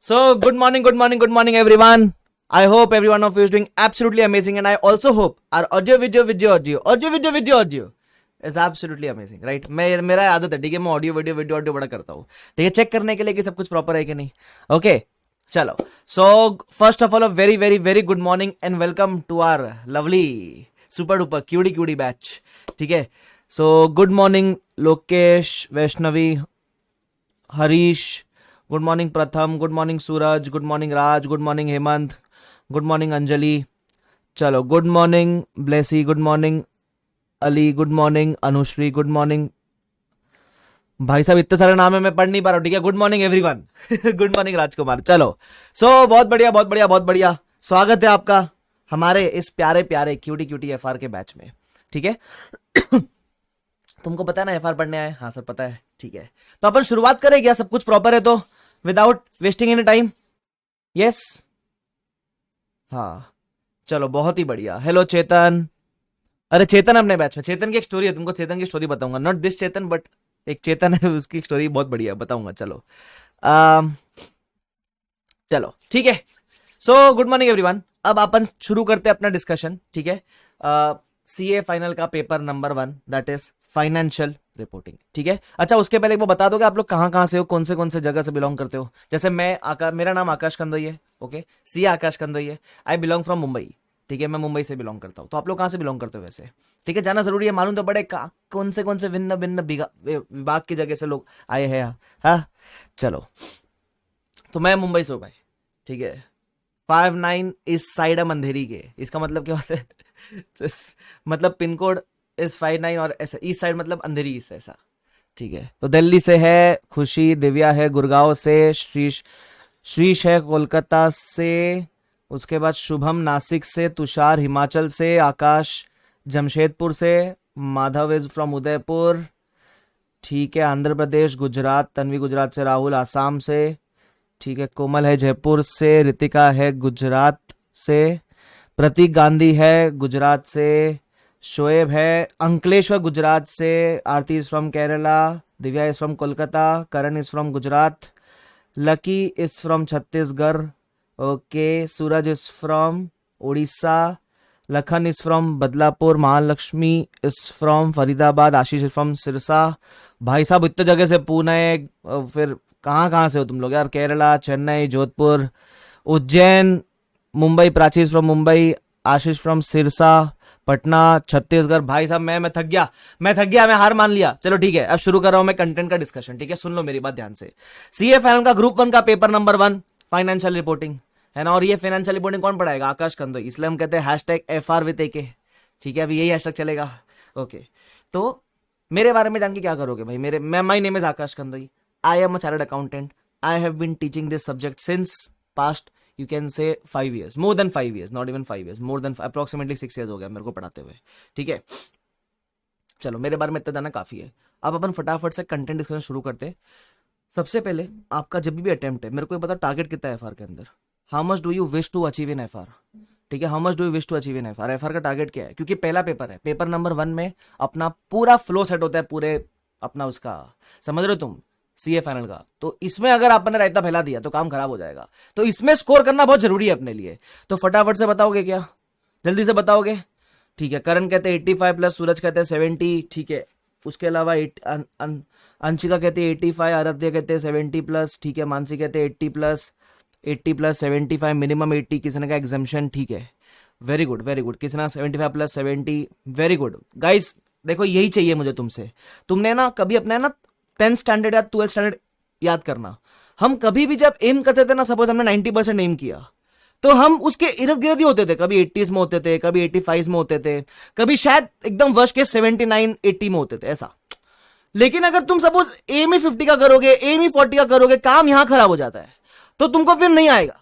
So, good morning, everyone. I hope every one of you is doing absolutely amazing, and I also hope our audio is absolutely amazing, right? मेरा आदत है, ठीक है, मैं audio video बड़ा करता हूँ, ठीक है, चेक करने के लिए कि सब कुछ प्रॉपर है कि नहीं. ओके, चलो. So first of all a very very very good morning and welcome to our lovely super duper QD batch. ठीक है, so good morning Lokesh, Vaishnavi, Harish, good morning Pratham, good morning Suraj, good morning Raj, good morning Hemant, good morning Anjali. चलो, good morning Blessy, good morning Ali, good morning Anushree, good morning. भाई साहब इतने सारे नाम है, मैं पढ़ नहीं पा रहा हूँ. ठीक है, good morning everyone. Good morning Rajkumar. चलो, सो बहुत बढ़िया स्वागत है आपका हमारे इस प्यारे प्यारे क्यूटी एफआर के बैच में. ठीक है. तुमको पता है ना एफआर पढ़ने आए? हाँ सर पता है. ठीक है, तो अपन शुरुआत करें क्या? सब कुछ प्रॉपर है तो, without wasting any time. Yes, हाँ चलो, बहुत ही बढ़िया. हेलो चेतन. अरे चेतन अपने बैच में. चेतन की एक स्टोरी है, तुमको चेतन की स्टोरी बताऊंगा. नॉट दिस चेतन बट एक चेतन है, उसकी स्टोरी बहुत बढ़िया है, बताऊंगा. चलो चलो ठीक है. So good morning everyone. अब अपन शुरू करते हैं अपना डिस्कशन. ठीक है, सीए फाइनल का paper number 1, that is financial reporting. ठीक है. अच्छा, उसके पहले एक बार बता दोगे आप लोग कहाँ से हो, कौन से जगह से बिलोंग करते हो? जैसे मेरा नाम आकाश कंदोई है. ओके, सी आकाश कंदोई है. I belong from Mumbai. ठीक है, मैं मुंबई से बिलोंग करता हूँ. तो आप लोग कहाँ से बिलोंग करते हो वैसे? ठीक है, जाना जरूरी है, मालूम तो पड़े कौन से भिन्न भिन्न विभाग की जगह से लोग आए हैं. हाँ चलो, तो मैं मुंबई से हूँ भाई. ठीक है, 59 इस साइड है अंधेरी के. इसका मतलब क्या होता है? मतलब पिन कोड इस 59 और ऐसा ईस्ट साइड मतलब अंधेरी ईस्ट ऐसा. ठीक है, तो दिल्ली से है खुशी, दिव्या है गुड़गांव से, श्रीश है कोलकाता से, उसके बाद शुभम नासिक से, तुषार हिमाचल से, आकाश जमशेदपुर से, माधव इज फ्रॉम उदयपुर. ठीक है, आंध्र प्रदेश, गुजरात, तन्वी गुजरात से, राहुल आसाम से. ठीक है, कोमल है जयपुर से, रितिका है गुजरात से, प्रतीक गांधी है गुजरात से, शोएब है अंकलेश्वर गुजरात से, Aarti is from Kerala, Divya is from Kolkata, Karan is from Gujarat, Lucky is from Chhattisgarh. Okay, Suraj is from Orissa, Lakhan is from Badlapur, Mahalakshmi is from Faridabad, Ashish is from Sirsa. भाई साहब इतने जगह से, पुणे, फिर कहाँ से हो तुम लोग यार? Kerala, Chennai, Jodhpur, Ujjain, Mumbai. Prachi is from Mumbai, Ashish from Sirsa, Patna, Chhattisgarh. भाई साहब मैं थक गया, मैं हार मान लिया. चलो ठीक है, अब शुरू कर रहा हूं मैं कंटेंट का डिस्कशन. ठीक है, सुन लो मेरी बात ध्यान से. सीए फाइनल का ग्रुप 1 का पेपर नंबर 1 फाइनेंशियल रिपोर्टिंग है ना. और ये फाइनेंशियल रिपोर्टिंग कौन पढ़ाएगा? आकाश कंदोई. इसलिए हम कहते हैं #FR विद AK. ठीक है, अभी यही हैशटैग चलेगा. ओके, तो मेरे बारे में जान के क्या करोगे भाई? My name is Akash Kandoi. I am a chartered accountant. I have been teaching this subject since past, you can say 5 years, more than 5 years, not even 5 years, more than approximately 6 years हो गया मेरे को पढ़ाते हुए. ठीक है, चलो मेरे बारे में इतना जाना काफी है. अब अपन फटाफट से कंटेंट डिस्कशन शुरू करते हैं. सबसे पहले आपका जब भी अटेम्प्ट है, मेरे को ये बताओ टारगेट कितना है एफआर के अंदर? How much do you wish to achieve in FR? ठीक है, how much do you wish to achieve in FR? FR का टारगेट क्या है? क्योंकि पहला पेपर है, पेपर नंबर 1 में अपना पूरा फ्लो सेट होता है, पूरे अपना उसका, समझ रहे हो तुम, सीए फाइनल का. तो इसमें अगर आपने रायता फैला दिया तो काम खराब हो जाएगा. तो इसमें स्कोर करना बहुत जरूरी है अपने लिए. तो फटाफट से बताओगे क्या? जल्दी से बताओगे. ठीक है, करण कहते हैं 85 प्लस, सूरज कहते हैं 70. ठीक है, उसके अलावा अंशिका कहते हैं 85, आराध्या कहते हैं 70 प्लस. ठीक है, मानसी कहते हैं 80 प्लस, 75 मिनिमम 80. किसी ने का एग्जाम्शन. ठीक है, वेरी गुड. किसी ने 75 प्लस 70, वेरी गुड. गाइस देखो, यही चाहिए मुझे तुमसे. तुमने ना कभी अपना ना 10th स्टैंडर्ड या 12th स्टैंडर्ड याद करना. हम कभी भी जब एम करते थे ना, सपोज हमने 90% एम किया, तो हम उसके इर्द गिर्द ही होते थे. कभी 80s में होते थे, कभी 85 में होते थे, कभी शायद एकदम वर्स्ट के 79 80 में होते थे ऐसा. लेकिन अगर तुम सपोज एम ही 50 का करोगे, एम ही 40 का करोगे, काम यहां खराब हो जाता है. तो तुमको फिर नहीं आएगा.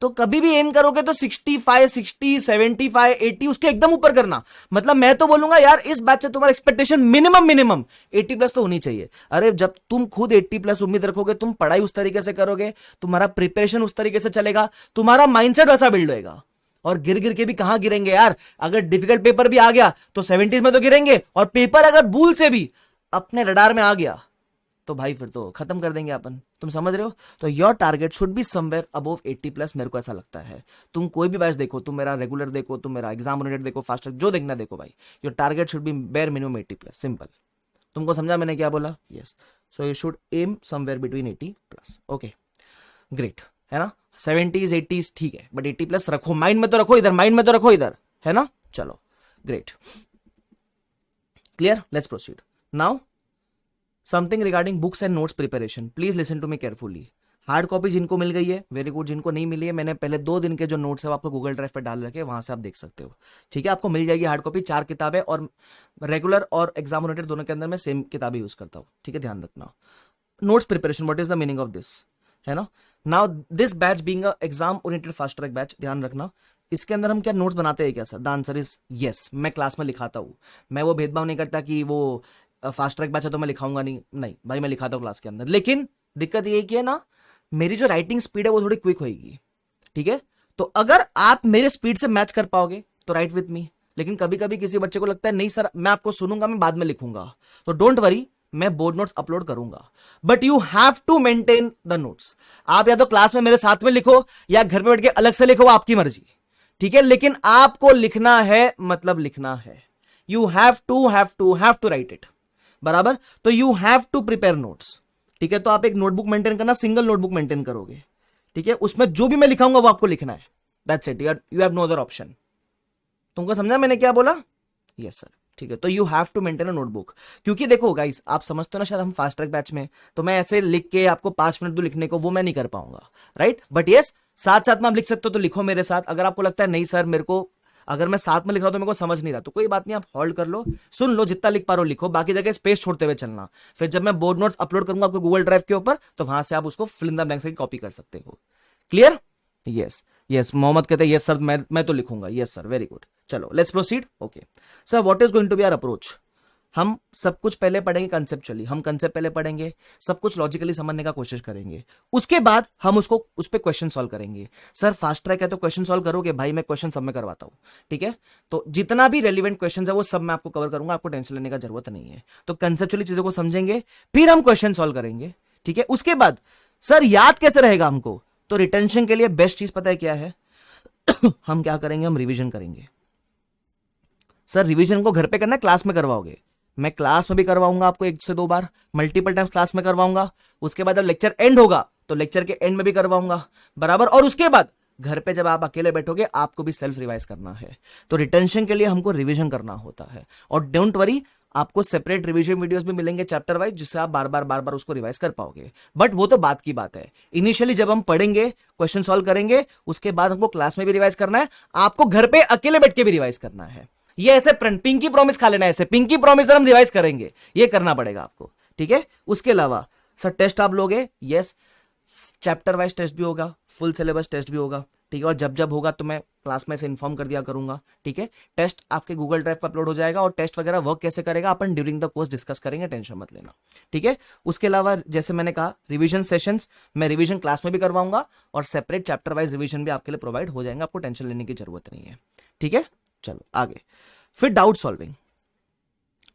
तो कभी भी एम करोगे तो 65, 60, 75, 80 उसके एकदम ऊपर करना. मतलब मैं तो बोलूंगा यार, इस बैच से तुम्हारा एक्सपेक्टेशन मिनिमम 80 प्लस तो होनी चाहिए. अरे जब तुम खुद 80 प्लस उम्मीद रखोगे, तुम पढ़ाई उस तरीके से करोगे, तुम्हारा प्रिपरेशन उस तरीके से चलेगा, तुम्हारा माइंडसेट वैसा बिल्ड होएगा. और गिर के भी कहां गिरेंगे यार? अगर डिफिकल्ट पेपर भी आ गया तो 70s में तो गिरेंगे, और पेपर अगर भूल से भी अपने रडार में आ गया तो भाई फिर तो खत्म कर देंगे अपन, तुम समझ रहे हो। तो your target should be somewhere above 80 plus, मेरे को ऐसा लगता है। तुम कोई भी बैच देखो, तुम मेरा रेगुलर देखो, तुम मेरा एग्जाम ओरिएंटेड देखो, फास्ट ट्रैक जो देखना देखो भाई, your target should be bare minimum 80 plus, simple. तुमको समझा मैंने क्या बोला? Yes. So you should am somewhere between 80 plus. Okay great, है ना। 70s 80s ठीक है, बट 80 प्लस रखो, माइंड में तो रखो इधर, माइंड में तो रखो इधर, है ना। चलो great, clear, let's proceed now. Something regarding books and notes preparation, please listen to me carefully. Hard copy जिनको मिल गई है वेरी गुड, जिनको नहीं मिली है मैंने पहले 2 दिन के जो नोट्स है वो आपको गूगल ड्राइव पे डाल रखे, वहां से आप देख सकते हो, ठीक है। आपको मिल जाएगी हार्ड कॉपी, 4 किताबें, और रेगुलर और एग्जाम ओरिएंटेड दोनों के अंदर मैं सेम किताबें यूज करता हूँ, ठीक है, ध्यान रखना। Notes preparation, what is the meaning of this, है ना। Now this batch being a exam oriented fast track batch, ध्यान रखना, इसके अंदर हम क्या नोट्स बनाते हैं क्या sir? The answer is yes, मैं क्लास में लिखाता हूँ। मैं वो भेदभाव नहीं करता कि वो फास्ट ट्रैक बैच है तो मैं लिखाऊंगा नहीं, नहीं भाई मैं लिखाता हूँ क्लास के अंदर। लेकिन दिक्कत ये कि है ना, मेरी जो राइटिंग स्पीड है वो थोड़ी क्विक होगी, ठीक है। तो अगर आप मेरे स्पीड से मैच कर पाओगे तो राइट विथ मी, लेकिन कभी कभी किसी बच्चे को लगता है नहीं सर मैं आपको सुनूंगा, मैं बाद में लिखूंगा, तो डोंट वरी, मैं बोर्ड नोट्स अपलोड करूंगा, but you have to maintain the notes. आप या तो क्लास में मेरे साथ में लिखो या घर पे बैठ के अलग से लिखो, आपकी मर्जी, ठीक है, लेकिन आपको लिखना है, मतलब लिखना है। You have to write it, बराबर। तो you have to prepare notes, ठीक है। तो आप एक नोटबुक मेंटेन करना, सिंगल नोटबुक मेंटेन करोगे, ठीक है, उसमें जो भी मैं लिखाऊंगा वो आपको लिखना है, that's it, you have no other option. तुमको समझा मैंने क्या बोला? यस सर, ठीक है। तो you have to maintain a notebook, क्योंकि देखो गाइस, आप समझते हो ना शायद हम फास्ट ट्रैक बैच में, तो मैं ऐसे लिख के आपको 5 मिनट दो लिखने को, वो मैं नहीं कर पाऊंगा, राइट। बट यस, साथ साथ में आप लिख सकते हो तो लिखो मेरे साथ। अगर आपको लगता है नहीं सर मेरे को, अगर मैं साथ में लिख रहा हूं तो मेरे को समझ नहीं रहा, तो कोई बात नहीं, आप होल्ड कर लो, सुन लो, जितना लिख पा रहे हो लिखो, बाकी जगह स्पेस छोड़ते हुए चलना। फिर जब मैं बोर्ड नोट्स अपलोड करूंगा आपको गूगल ड्राइव के ऊपर, तो वहां से आप उसको फिल इन द ब्लैंक्स से कॉपी कर सकते हो। क्लियर? यस यस, मोहम्मद कहते हैं यस सर, मैं तो लिखूंगा, यस सर, वेरी गुड। चलो let's proceed. Okay sir, what is going to be our approach? हम सब कुछ पहले पढ़ेंगे कंसेप्चुअली, हम कंसेप्ट पहले पढ़ेंगे, सब कुछ लॉजिकली समझने का कोशिश करेंगे, उसके बाद हम उसको उस पर क्वेश्चन सॉल्व करेंगे। सर फास्ट ट्रैक है तो क्वेश्चन सॉल्व करोगे? भाई मैं क्वेश्चन सब में करवाता हूं, ठीक है। तो जितना भी रेलिवेंट क्वेश्चन है वो सब मैं आपको कवर करूंगा, आपको टेंशन लेने का जरूरत नहीं है। तो कंसेप्चुअली चीजों को समझेंगे, फिर हम क्वेश्चन सॉल्व करेंगे, ठीक है। उसके बाद सर याद कैसे रहेगा हमको? तो रिटेंशन के लिए बेस्ट चीज पता है क्या है? हम क्या करेंगे, हम रिवीजन करेंगे। सर रिवीजन को घर पे करना है क्लास में करवाओगे? मैं क्लास में भी करवाऊंगा आपको 1 से 2 बार, मल्टीपल टाइम्स क्लास में करवाऊंगा। उसके बाद जब लेक्चर एंड होगा तो लेक्चर के एंड में भी करवाऊंगा, बराबर। और उसके बाद घर पे जब आप अकेले बैठोगे आपको भी सेल्फ रिवाइज करना है। तो रिटेंशन के लिए हमको रिवीजन करना होता है। और डोंट वरी, आपको सेपरेट रिवीजन वीडियोस भी मिलेंगे चैप्टर वाइज, जिससे आप बार बार उसको रिवाइज कर पाओगे। बट वो तो बात की बात है, इनिशियली जब हम पढ़ेंगे, क्वेश्चन सॉल्व करेंगे, उसके बाद हमको क्लास में भी रिवाइज करना है, आपको घर पे अकेले बैठ के भी रिवाइज करना है। ये ऐसे पिंकी प्रॉमिस खा लेना है, ऐसे पिंकी प्रॉमिस हम रिवाइज करेंगे, ये करना पड़ेगा आपको, ठीक है। उसके अलावा सर टेस्ट आप लोगे? यस, चैप्टर वाइज टेस्ट भी होगा, फुल सिलेबस टेस्ट भी होगा, ठीक है। और जब जब होगा तो मैं क्लास में से इन्फॉर्म कर दिया करूंगा, ठीक है। टेस्ट आपके गूगल ड्राइव पर अपलोड हो जाएगा, और टेस्ट वगैरह वर्क कैसे करेगा अपन ड्यूरिंग द कोर्स डिस्कस करेंगे, टेंशन मत लेना, ठीक है। उसके अलावा जैसे मैंने कहा रिवीजन सेशंस, मैं रिवीजन क्लास में भी करवाऊंगा, और सेपरेट चैप्टर वाइज रिवीजन भी आपके लिए प्रोवाइड हो जाएंगे, आपको टेंशन लेने की जरूरत नहीं है, ठीक है। चलो आगे, फिर डाउट सॉल्विंग।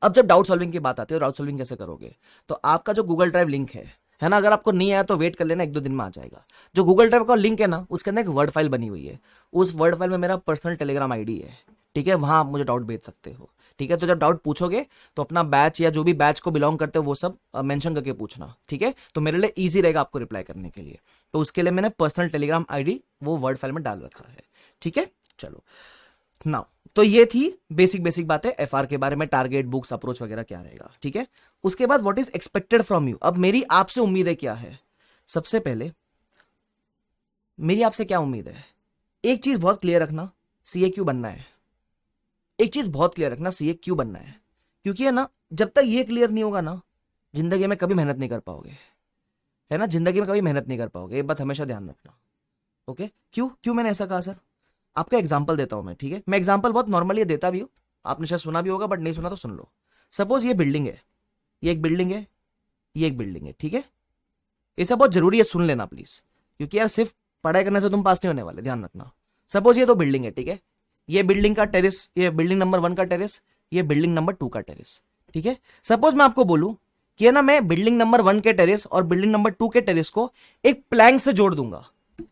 अब जब डाउट सॉल्विंग की बात आती है, डाउट सॉल्विंग कैसे करोगे? तो आपका जो गूगल ड्राइव लिंक है ना, अगर आपको नहीं आया तो वेट कर लेना, 1-2 दिन में आ जाएगा। जो गूगल ड्राइव का लिंक है ना, उसके अंदर एक वर्ड फाइल बनी हुई है, उस वर्ड फाइल में मेरा पर्सनल टेलीग्राम आईडी है, ठीक है, वहां आप मुझे डाउट भेज सकते हो, ठीक है। तो जब डाउट पूछोगे तो अपना बैच या जो भी बैच को बिलोंग करते हो वो सब मेंशन करके पूछना, ठीक है। तो मेरे लिए ईजी रहेगा आपको रिप्लाई करने के लिए। तो उसके लिए मैंने पर्सनल टेलीग्राम आईडी वो वर्ड फाइल में डाल रखा है, ठीक है। चलो नाउ, तो ये थी बेसिक बातें एफआर के बारे में, टारगेट, बुक्स, अप्रोच वगैरह क्या रहेगा, ठीक है। उसके बाद what is expected from you. अब मेरी आपसे उम्मीदें क्या है? सबसे पहले मेरी आपसे क्या उम्मीद है? एक चीज बहुत क्लियर रखना, सीए क्यों बनना है। एक चीज बहुत क्लियर रखना, सीए क्यों बनना है, क्योंकि है ना, जब तक ये क्लियर नहीं होगा ना, जिंदगी में कभी मेहनत नहीं कर पाओगे, है ना, जिंदगी में कभी मेहनत नहीं कर पाओगे, ये बात हमेशा ध्यान रखना, ओके। क्यों मैंने ऐसा कहा सर? आपका एग्जाम्पल देता हूं मैं, ठीक है। मैं एग्जाम्पल बहुत नॉर्मली देता भी हूं, आपने शायद सुना भी होगा, बट नहीं सुना तो सुन लो। सपोज ये बिल्डिंग है, ये एक बिल्डिंग है, ये एक बिल्डिंग है, ठीक है। ये सब बहुत जरूरी है, सुन लेना प्लीज, क्योंकि यार सिर्फ पढ़ाई करने से तुम पास नहीं होने वाले, ध्यान रखना। सपोज ये तो बिल्डिंग है, ठीक है, ये बिल्डिंग का टेरेस, ये बिल्डिंग नंबर 1 का टेरेस, ये बिल्डिंग नंबर 2 का टेरेस, ठीक है। सपोज मैं आपको बोलूं कि है ना, मैं बिल्डिंग नंबर 1 के टेरेस और बिल्डिंग नंबर 2 के टेरेस को एक प्लैंक से जोड़ दूंगा।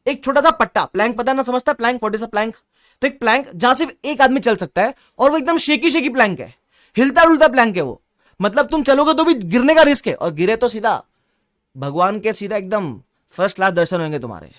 एक छोटा सा पट्टा, प्लैंक पता ना समझता plank, what is a plank? तो एक प्लैंक जहां सिर्फ एक आदमी चल सकता है और वो एकदम शेकी शेकी प्लैंक है, हिलता डुलता प्लैंक है वो। मतलब तुम चलोगे तो भी गिरने का रिस्क है, और गिरे तो सीधा भगवान के सीधा एकदम फर्स्ट क्लास दर्शन होंगे तुम्हारे।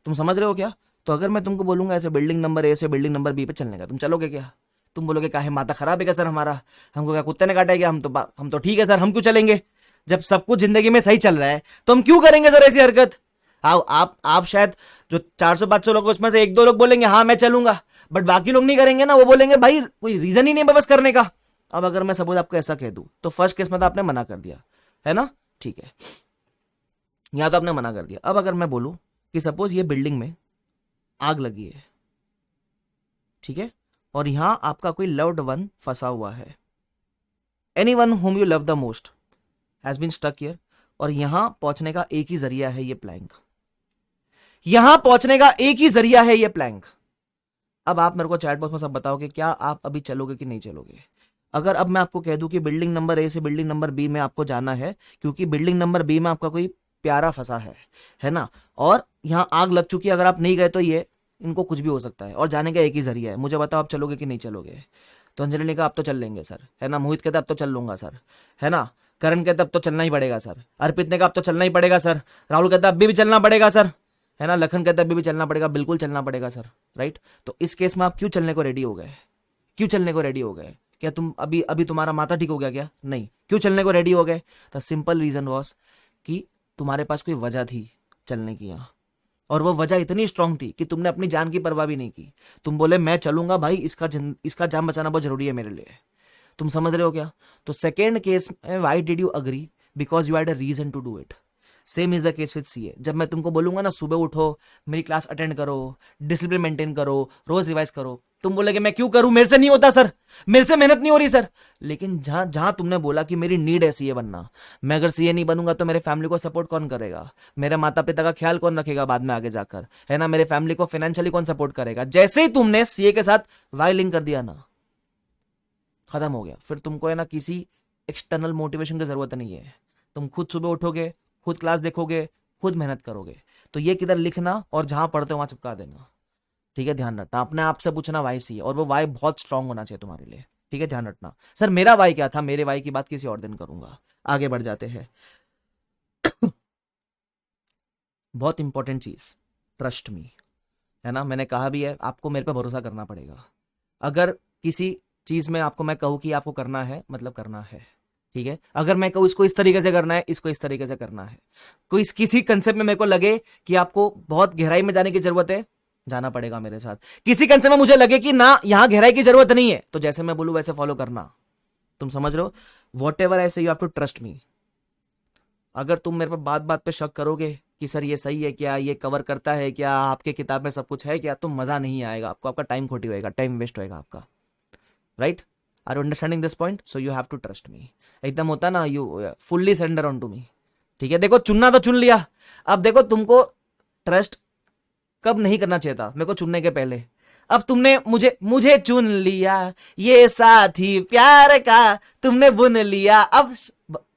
तुम समझ रहे हो क्या? तो अगर मैं तुमको बोलूंगा ऐसे बिल्डिंग नंबर ए से बिल्डिंग नंबर बी पे चलने का, तुम चलोगे क्या? तुम बोलोगे काहे, माता खराब है क्या सर हमारा, हमको क्या कुत्ते ने काटा है क्या, हम तो ठीक है सर, हम क्यों चलेंगे? जब सब कुछ जिंदगी में सही चल रहा है तो हम क्यों करेंगे सर ऐसी हरकत? आप शायद जो 400-500 लोग उसमें से 1-2 लोग बोलेंगे हाँ मैं चलूंगा, बट बाकी लोग नहीं करेंगे ना, वो बोलेंगे भाई कोई रीजन ही नहीं है बस करने का। अब अगर मैं सपोज आपको ऐसा कह दूं तो फर्स्ट केस में तो आपने मना कर दिया है ना, ठीक है, यहां तो आपने मना कर दिया। अब अगर मैं बोलूं कि सपोज ये बिल्डिंग में आग लगी है, ठीक है, और यहां आपका कोई लव्ड वन फंसा हुआ है, anyone home you love the most has been stuck here, और यहां पहुंचने का एक ही जरिया है ये प्लैंक, यहां पहुंचने का एक ही जरिया है ये प्लैंक। अब आप मेरे को चैट बॉक्स में सब बताओ कि क्या आप अभी चलोगे कि नहीं चलोगे? अगर अब मैं आपको कह दूं कि बिल्डिंग नंबर ए से बिल्डिंग नंबर बी में आपको जाना है, क्योंकि बिल्डिंग नंबर बी में आपका कोई प्यारा फंसा है ना, और यहां आग लग चुकी है, अगर आप नहीं गए तो ये इनको कुछ भी हो सकता है, और जाने का एक ही जरिया है, मुझे बताओ आप चलोगे कि नहीं चलोगे? तो अंजलि ने कहा अब तो चल लेंगे सर, है ना। मोहित कहता अब तो चल लूंगा सर, है ना। करण कहता अब तो चलना ही पड़ेगा सर। अर्पित ने कहा अब तो चलना ही पड़ेगा सर। राहुल कहता अभी भी चलना पड़ेगा सर, है ना। लखन कहता अभी भी चलना पड़ेगा, बिल्कुल चलना पड़ेगा सर, राइट। तो इस केस में आप क्यों चलने को रेडी हो गए? क्यों चलने को रेडी हो गए? क्या तुम अभी अभी तुम्हारा माथा ठीक हो गया क्या? नहीं। क्यों चलने को रेडी हो गए? द सिंपल रीजन वॉज कि तुम्हारे पास कोई वजह थी चलने की यहाँ, और वो वजह इतनी स्ट्रांग थी कि तुमने अपनी जान की परवाह भी नहीं की। तुम बोले मैं चलूंगा भाई, इसका जान बचाना बहुत जरूरी है मेरे लिए। तुम समझ रहे हो क्या? तो सेकेंड केस में why did you agree? Because you had a reason to do it. Same is the case with CA. जब मैं तुमको बोलूंगा ना सुबह उठो, मेरी क्लास अटेंड करो, डिसिप्लिन मेंटेन करो, रोज रिवाइज करो, तुम बोलोगे मैं क्यों करूं, मेरे से नहीं होता सर, मेरे से मेहनत नहीं हो रही सर। लेकिन जहां जहां तुमने बोला कि मेरी नीड है सीए बनना, मैं अगर सीए नहीं बनूंगा तो मेरे फैमिली को सपोर्ट कौन करेगा, मेरे माता पिता का ख्याल कौन रखेगा बाद में आगे जाकर, है ना, मेरे फैमिली को फाइनेंशियली कौन सपोर्ट करेगा, जैसे ही तुमने सीए के साथ वाई लिंक कर दिया ना, खत्म हो गया। फिर तुमको है ना किसी एक्सटर्नल मोटिवेशन की जरूरत नहीं है। तुम खुद सुबह उठोगे, खुद क्लास देखोगे, खुद मेहनत करोगे। तो ये किधर लिखना और जहां पढ़ते हो वहां चिपका देना, ठीक है, ध्यान रखना। अपने आप से पूछना वाई सी, और वो वाई बहुत स्ट्रांग होना चाहिए तुम्हारे लिए, ठीक है, ध्यान रखना। सर मेरा वाई क्या था, मेरे वाई की बात किसी और दिन करूंगा। आगे बढ़ जाते हैं। बहुत इंपॉर्टेंट चीज, ट्रस्ट मी, है ना। मैंने कहा भी है आपको मेरे पे भरोसा करना पड़ेगा। अगर किसी चीज में आपको मैं कहूं कि आपको करना है, मतलब करना है, ठीक है। अगर मैं कहूं इसको इस तरीके से करना है, इसको इस तरीके से करना है। कोई किसी कंसेप्ट में मेरे को लगे कि आपको बहुत गहराई में जाने की जरूरत है, जाना पड़ेगा मेरे साथ। किसी कंसेप्ट में मुझे लगे कि ना यहां गहराई की जरूरत नहीं है, तो जैसे मैं बोलूं वैसे फॉलो करना। तुम समझ रहे हो? What ever I say you have to trust me. अगर तुम मेरे पर बात बात पे शक करोगे कि सर ये सही है क्या, ये कवर करता है क्या, आपके किताब में सब कुछ है क्या, तो मजा नहीं आएगा आपको, आपका टाइम खोटी होएगा, टाइम वेस्ट होएगा आपका, right. Are you understanding this point? So you have to trust me. एकदम होता ना, you fully surrender on to me, ठीक है। देखो चुनना तो चुन लिया, अब देखो तुमको ट्रस्ट कब नहीं करना चाहिए था, मेरे को चुनने के पहले। अब तुमने मुझे मुझे चुन लिया, ये साथी प्यार का तुमने बुन लिया, अब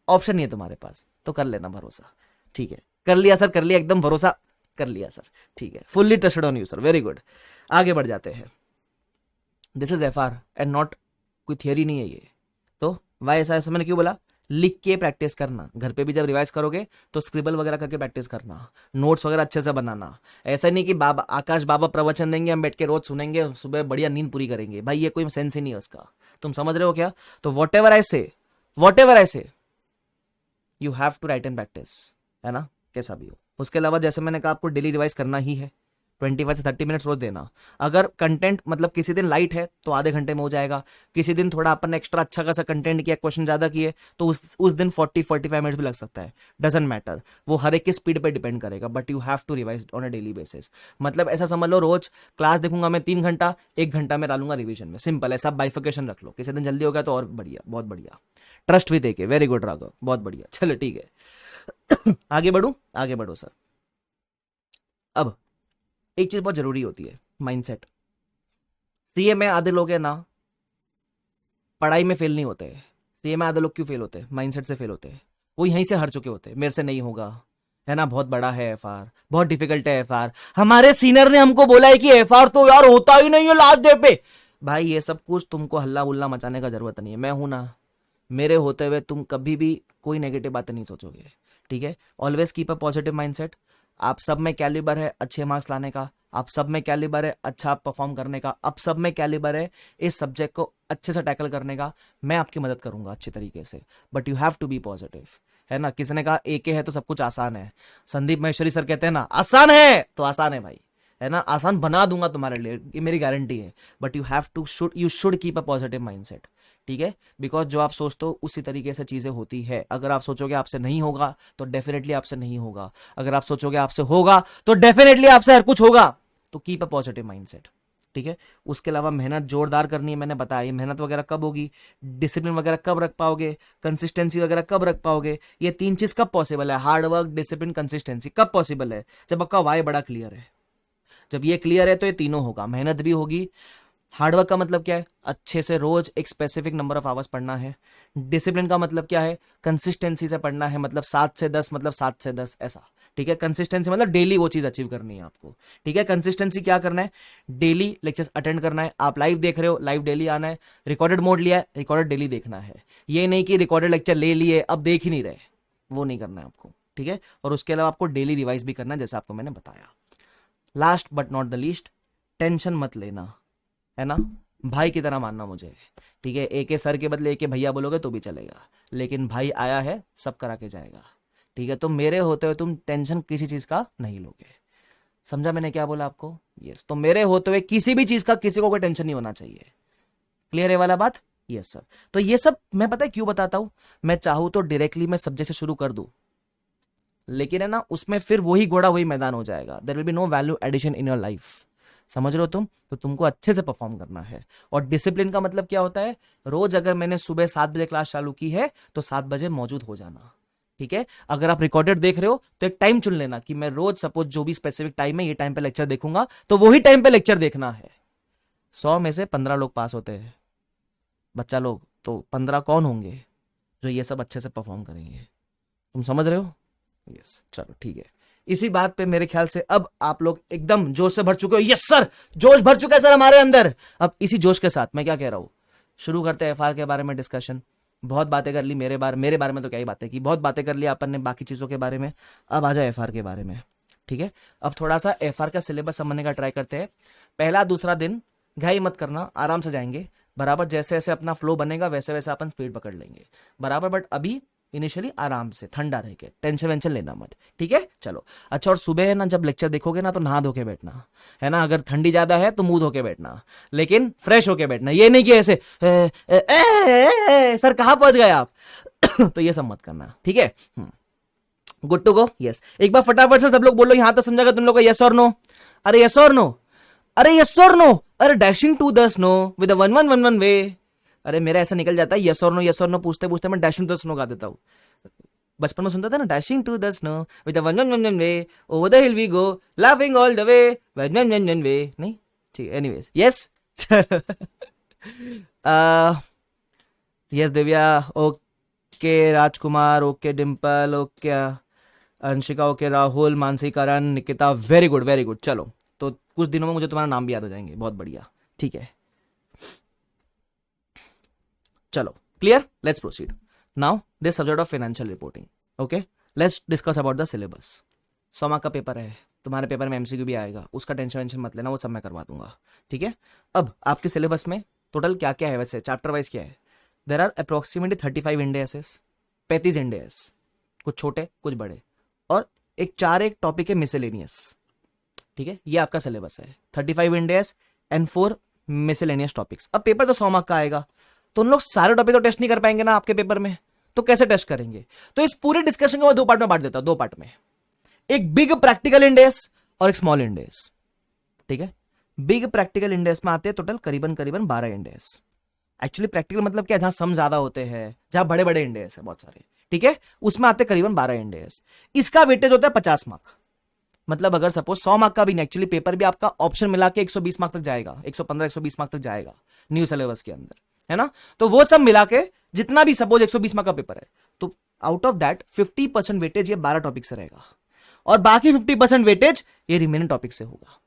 ऑप्शन नहीं है तुम्हारे पास, तो कर लेना भरोसा, ठीक है। कर लिया सर, कर लिया, एकदम भरोसा कर लिया सर, ठीक है। Fully trusted on you sir, very good. आगे बढ़ जाते हैं। This is FR and not कोई थियरी नहीं है ये। तो वाई ऐसा मैंने क्यों बोला? लिख के प्रैक्टिस करना, घर पे भी जब रिवाइज करोगे तो स्क्रिबल वगैरह करके प्रैक्टिस करना, नोट्स वगैरह अच्छे से बनाना। ऐसा नहीं कि बाबा आकाश बाबा प्रवचन देंगे, हम बैठ के रोज सुनेंगे, सुबह बढ़िया नींद पूरी करेंगे, भाई ये कोई सेंस ही नहीं है उसका। तुम समझ रहे हो क्या? तो what ever I say you have to write and practise, है ना, कैसा भी हो। उसके अलावा जैसे मैंने कहा आपको डेली रिवाइज करना ही है, 25 से 30 मिनट्स रोज देना। अगर कंटेंट मतलब किसी दिन लाइट है तो आधे घंटे में हो जाएगा, किसी दिन थोड़ा अपन एक्स्ट्रा अच्छा खासा कंटेंट किया, क्वेश्चन ज्यादा किए, तो उस दिन 40-45 मिनट्स भी लग सकता है, डजंट मैटर, वो हर एक की स्पीड पे डिपेंड करेगा, but you have to revise on a daily basis. मतलब ऐसा समझ लो रोज क्लास देखूंगा मैं 3 घंटा, 1 घंटा में डालूंगा रिविजन में, सिंपल है। सब बाइफिकेशन रख लो, किसी दिन जल्दी हो गया तो और बढ़िया, बहुत बढ़िया। ट्रस्ट भी देके, वेरी गुड राघव, बहुत बढ़िया, चलो ठीक है। आगे बढ़ो सर। अब एक चीज बहुत जरूरी होती है, माइंडसेट। सीए में आधे लोग है ना पढ़ाई में फेल नहीं होते हैं, सीए में आधे लोग क्यों फेल होते हैं? माइंडसेट से फेल होते हैं। वो यहीं से हार चुके होते, मेरे से नहीं होगा, है ना, बहुत बड़ा है एफआर, बहुत डिफिकल्ट है एफआर, हमारे सीनियर ने हमको बोला है कि एफआर तो यार होता ही नहीं है लास्ट डे पे। भाई ये सब कुछ तुमको हल्ला बुल्ला मचाने का जरूरत नहीं है, मैं हूं ना, मेरे होते हुए तुम कभी भी कोई नेगेटिव बातें नहीं सोचोगे, ठीक है। Always keep a positive mindset. आप सब में कैलिबर है अच्छे मार्क्स लाने का, आप सब में कैलिबर है अच्छा परफॉर्म करने का, आप सब में कैलिबर है इस सब्जेक्ट को अच्छे से टैकल करने का। मैं आपकी मदद करूंगा अच्छे तरीके से, but you have to be positive, है ना। किसी ने कहा एके है तो सब कुछ आसान है, संदीप महेश्वरी सर कहते हैं ना आसान है तो आसान है भाई, है ना, आसान बना दूंगा तुम्हारे लिए, ये मेरी गारंटी है। But you should keep a positive mindset, ठीक है। बिकॉज जो आप सोचते हो उसी तरीके से चीजें होती है। अगर आप सोचोगे आपसे नहीं होगा तो डेफिनेटली आपसे नहीं होगा, अगर आप सोचोगे आपसे होगा तो डेफिनेटली आपसे हर कुछ होगा। तो कीप अ पॉजिटिव माइंडसेट, ठीक है। उसके अलावा मेहनत जोरदार करनी है, मैंने बताया। ये मेहनत वगैरह कब होगी, डिसिप्लिन वगैरह कब रख पाओगे, कंसिस्टेंसी वगैरह कब रख पाओगे, ये तीन चीज कब पॉसिबल है, हार्ड वर्क, डिसिप्लिन, कंसिस्टेंसी, कब पॉसिबल है, जब आपका वाई बड़ा क्लियर है। जब ये क्लियर है तो ये तीनों होगा, मेहनत भी होगी। हार्डवर्क का मतलब क्या है, अच्छे से रोज एक स्पेसिफिक नंबर ऑफ आवर्स पढ़ना है। डिसिप्लिन का मतलब क्या है, कंसिस्टेंसी से पढ़ना है, मतलब 7 से 10 मतलब 7 से 10 ऐसा, ठीक है। कंसिस्टेंसी मतलब डेली वो चीज अचीव करनी है आपको, ठीक है। कंसिस्टेंसी क्या करना है, डेली लेक्चर्स अटेंड करना है। आप लाइव देख रहे हो, लाइव डेली आना है। रिकॉर्डेड मोड लिया है, रिकॉर्डेड डेली देखना है। ये नहीं कि रिकॉर्डेड लेक्चर ले लिए अब देख ही नहीं रहे, वो नहीं करना है आपको, ठीक है। और उसके अलावा आपको डेली रिवाइज भी करना है, जैसा आपको मैंने बताया। Last but not the least, tension मत लेना, है ना, भाई की तरह मानना मुझे, ठीक है। एक सर के बदले एक भैया बोलोगे तो भी चलेगा, लेकिन भाई आया है सब करा के जाएगा, ठीक है। तो मेरे होते हुए तुम टेंशन किसी चीज का नहीं लोगे, समझा मैंने क्या बोला आपको, यस। तो मेरे होते हुए किसी भी चीज का किसी को कोई टेंशन नहीं होना चाहिए, क्लियर है वाला बात, यस सर। तो ये सब मैं पता है क्यों बताता हूं, मैं चाहूं तो डायरेक्टली मैं सब्जेक्ट से शुरू कर दूं, लेकिन है ना उसमें फिर वही घोड़ा वही मैदान हो जाएगा, there will be no value addition in your life, समझ रहे हो तुम। तो तुमको अच्छे से परफॉर्म करना है। और डिसिप्लिन का मतलब क्या होता है, रोज अगर मैंने सुबह 7 बजे क्लास चालू की है तो 7 बजे मौजूद हो जाना, ठीक है। अगर आप रिकॉर्डेड देख रहे हो तो एक टाइम चुन लेना कि मैं रोज सपोज जो भी स्पेसिफिक टाइम है ये टाइम पे लेक्चर देखूंगा, तो वही टाइम पे लेक्चर देखना है। 100 में से 15 लोग पास होते हैं बच्चा लोग, तो 15 कौन होंगे जो ये सब अच्छे से परफॉर्म करेंगे, तुम समझ रहे हो, यस। चलो ठीक है, इसी बात पे मेरे ख्याल से अब आप लोग एकदम जोश से भर चुके हो, यस सर, जोश भर चुका है सर हमारे अंदर। अब इसी जोश के साथ मैं क्या कह रहा हूं, शुरू करते हैं एफआर के बारे में डिस्कशन। बहुत बातें कर ली मेरे बारे में तो क्या ही बातें की, बहुत बातें कर ली अपन ने बाकी चीजों के बारे में। अब आ जाए एफआर के बारे में, ठीक है। अब थोड़ा सा एफआर का सिलेबस समझने का ट्राई करते हैं। पहला दूसरा दिन घाई मत करना, आराम से जाएंगे बराबर, जैसे जैसे अपना फ्लो बनेगा वैसे वैसे अपन स्पीड पकड़ लेंगे बराबर। बट अभी इनिशियली आराम से ठंडा रह के, टेंशन वेंशन लेना मत, ठीक है। चलो अच्छा, और सुबह है ना जब लेक्चर देखोगे ना तो नहा धो के बैठना, है ना। अगर ठंडी ज्यादा है तो मुंह धो के बैठना, लेकिन फ्रेश होके बैठना, ये नहीं कि ऐसे सर कहाँ पहुंच गए आप तो ये सब मत करना, ठीक है। Good to go, yes. एक बार फटाफट से सब लोग बोलो, यहां तक समझागा तुम लोग को, यस और नो। अरे यस और नो, अरे यस और नो, अरे dashing to the snow with 1111 way. अरे मेरा ऐसा निकल जाता है यस और नो पूछते पूछते मैं डैशिंग टू द स्नो गा देता हूं। बचपन में सुनता था ना, dashing to the snow with 1111 way, over the hill we go, laughing all the way, 1111 way, नहीं ठीक, anyways yes. Yes Divya, okay Rajkumar, okay Dimple, okay Anshika, okay Rahul, Mansi, Karan, Nikita, very good very good. चलो तो कुछ दिनों में मुझे तुम्हारा नाम भी याद हो जाएंगे, बहुत बढ़िया, ठीक है। चलो clear, let's proceed now this subject of financial reporting, okay. Let's discuss about the syllabus. 100 mark का पेपर है, तुम्हारे पेपर में एमसीक्यू भी आएगा, उसका टेंशन वेंशन मत लेना, वो सब मैं करवा दूंगा, ठीक है। अब आपके सिलेबस में टोटल क्या क्या है, वैसे चैप्टर वाइज क्या है, देर आर अप्रोक्सीमेटली 35 इंडेसेस, 35 इंडेस, कुछ छोटे कुछ बड़े, और एक टॉपिक है मिसलेनियस, ठीक है। ये आपका सिलेबस है, 35 इंडेस एंड 4 मिसलेनियस टॉपिक्स। अब पेपर तो 100 मार्क का आएगा, तो उन लोग सारे टॉपिक तो टेस्ट नहीं कर पाएंगे ना आपके पेपर में, तो कैसे टेस्ट करेंगे। तो इस पूरे डिस्कशन को मैं 2 पार्ट में बांट देता हूं, 2 पार्ट में, एक बिग प्रैक्टिकल इंडेस और एक स्मॉल इंडेस, ठीक है। बिग प्रैक्टिकल इंडेस में आते हैं टोटल करीबन 12 इंडेस। एक्चुअली प्रैक्टिकल मतलब क्या, जहां सम ज्यादा होते हैं, जहां बड़े बड़े इंडेस है बहुत सारे, ठीक है, उसमें आते करीबन 12 इंडेस। इसका वेटेज होता है 50 मार्क, मतलब अगर सपोज 100 मार्क का भी नहीं, एक्चुअली पेपर भी आपका ऑप्शन मिला के 120 मार्क तक जाएगा, 115 120 मार्क तक जाएगा न्यू सिलेबस के अंदर, है ना। तो वो सब मिला के जितना भी सपोज 120 मार्क का पेपर है, तो आउट ऑफ दैट 50% वेटेज ये 12 टॉपिक से रहेगा और बाकी 50% वेटेज ये रिमेनिंग टॉपिक से होगा।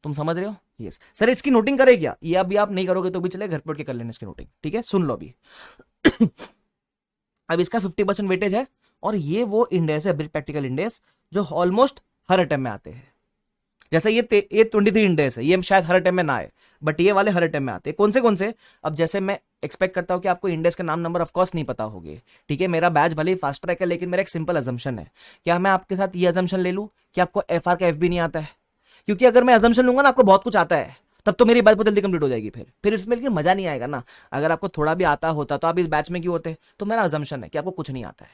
तुम समझ रहे हो? यस सर, इसकी नोटिंग करे क्या? ये अभी आप नहीं करोगे तो भी चले, घर पे उठ के कर लेना इसकी नोटिंग, ठीक है? सुन लो अभी। अब इसका 50% वेटेज है और ये वो इंडेक्स है, ब्रीफ प्रैक्टिकल इंडेक्स, जो ऑलमोस्ट हर अटेम्प्ट में आते हैं। जैसे ये 23 इंडेक्स है, ये शायद हर अटेम्प्ट में ना आए, बट ये वाले हर अटेम्प्ट में आते हैं। कौन से? अब जैसे मैं एक्सपेक्ट करता हूं कि आपको इंडेक्स के नाम नंबर ऑफकोर्स नहीं पता होंगे, ठीक है? मेरा बैच भले ही फास्ट ट्रैक है, लेकिन मेरा एक सिंपल अजम्पशन है। क्या मैं आपके साथ ये अजम्पशन ले लूं कि आपको एफआर का एफ भी नहीं आता है? क्योंकि अगर मैं अजम्पशन लूंगा ना आपको बहुत कुछ आता है, तब तो मेरी बैच बहुत जल्दी कंप्लीट हो जाएगी। फिर इसमें लेकिन मजा नहीं आएगा ना। अगर आपको थोड़ा भी आता होता तो आप इस बैच में क्यों होते? तो मेरा अजम्पशन है कि आपको कुछ नहीं आता है।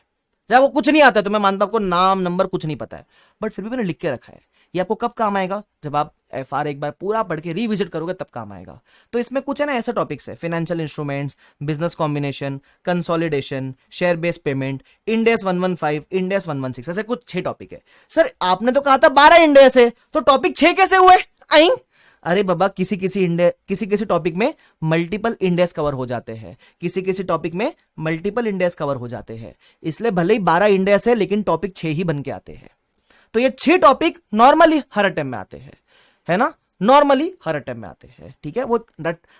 जब आपको कुछ नहीं आता है तो मैं मानता हूं आपको नाम नंबर कुछ नहीं पता है, बट फिर भी मैंने लिख के रखा है। ये आपको कब काम आएगा? जब आप एफआर एक बार पूरा पढ़ के रिविजिट करोगे तब काम आएगा। तो इसमें कुछ है ना ऐसे टॉपिक्स है, financial instruments, business combination, consolidation, share based payment, index 115, index 116, ऐसे कुछ 6 टॉपिक है। सर आपने तो कहा था 12 इंडेक्स है, तो टॉपिक 6 कैसे हुए? आई अरे बाबा, किसी टॉपिक में मल्टीपल इंडेक्स कवर हो जाते हैं, किसी टॉपिक में मल्टीपल इंडेक्स कवर हो जाते हैं, इसलिए भले ही 12 इंडेक्स है लेकिन टॉपिक 6 ही बन के आते हैं। तो ये 6 टॉपिक नॉर्मली हर अटेम्प्ट में आते हैं, है ना? नॉर्मली हर अटेम्प्ट में आते हैं, ठीक है? वो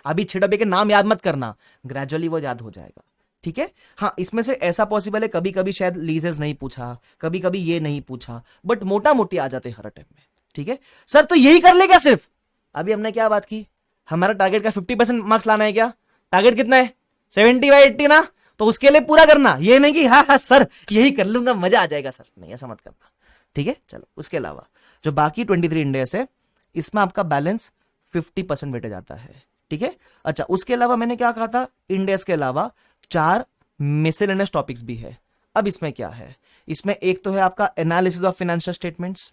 अभी 6 टॉपिक के नाम याद मत करना, ग्रेजुअली वो याद हो जाएगा, ठीक है? हाँ, इसमें से ऐसा पॉसिबल है कभी कभी शायद लीजेस नहीं पूछा, कभी कभी ये नहीं पूछा, बट मोटा मोटी आ जाते हर अटेम्प्ट में, ठीक है? सर तो यही कर ले क्या सिर्फ? अभी हमने क्या बात की, हमारा टारगेट का 50% मार्क्स लाना है क्या? टारगेट कितना है? 70/80 ना? तो उसके लिए पूरा करना, ये नहीं कि हाँ सर यही कर लूंगा मजा आ जाएगा, सर नहीं, ऐसा मत करना, ठीक है? चलो, उसके अलावा जो बाकी 23 इंडेक्स है इसमें आपका बैलेंस 50% वेटेज आता है, ठीक है? अच्छा, उसके अलावा मैंने क्या कहा था, इंडेक्स के अलावा 4 मिसलेनियस टॉपिक्स भी है। अब इसमें क्या है? इसमें एक तो है आपका analysis of financial statements.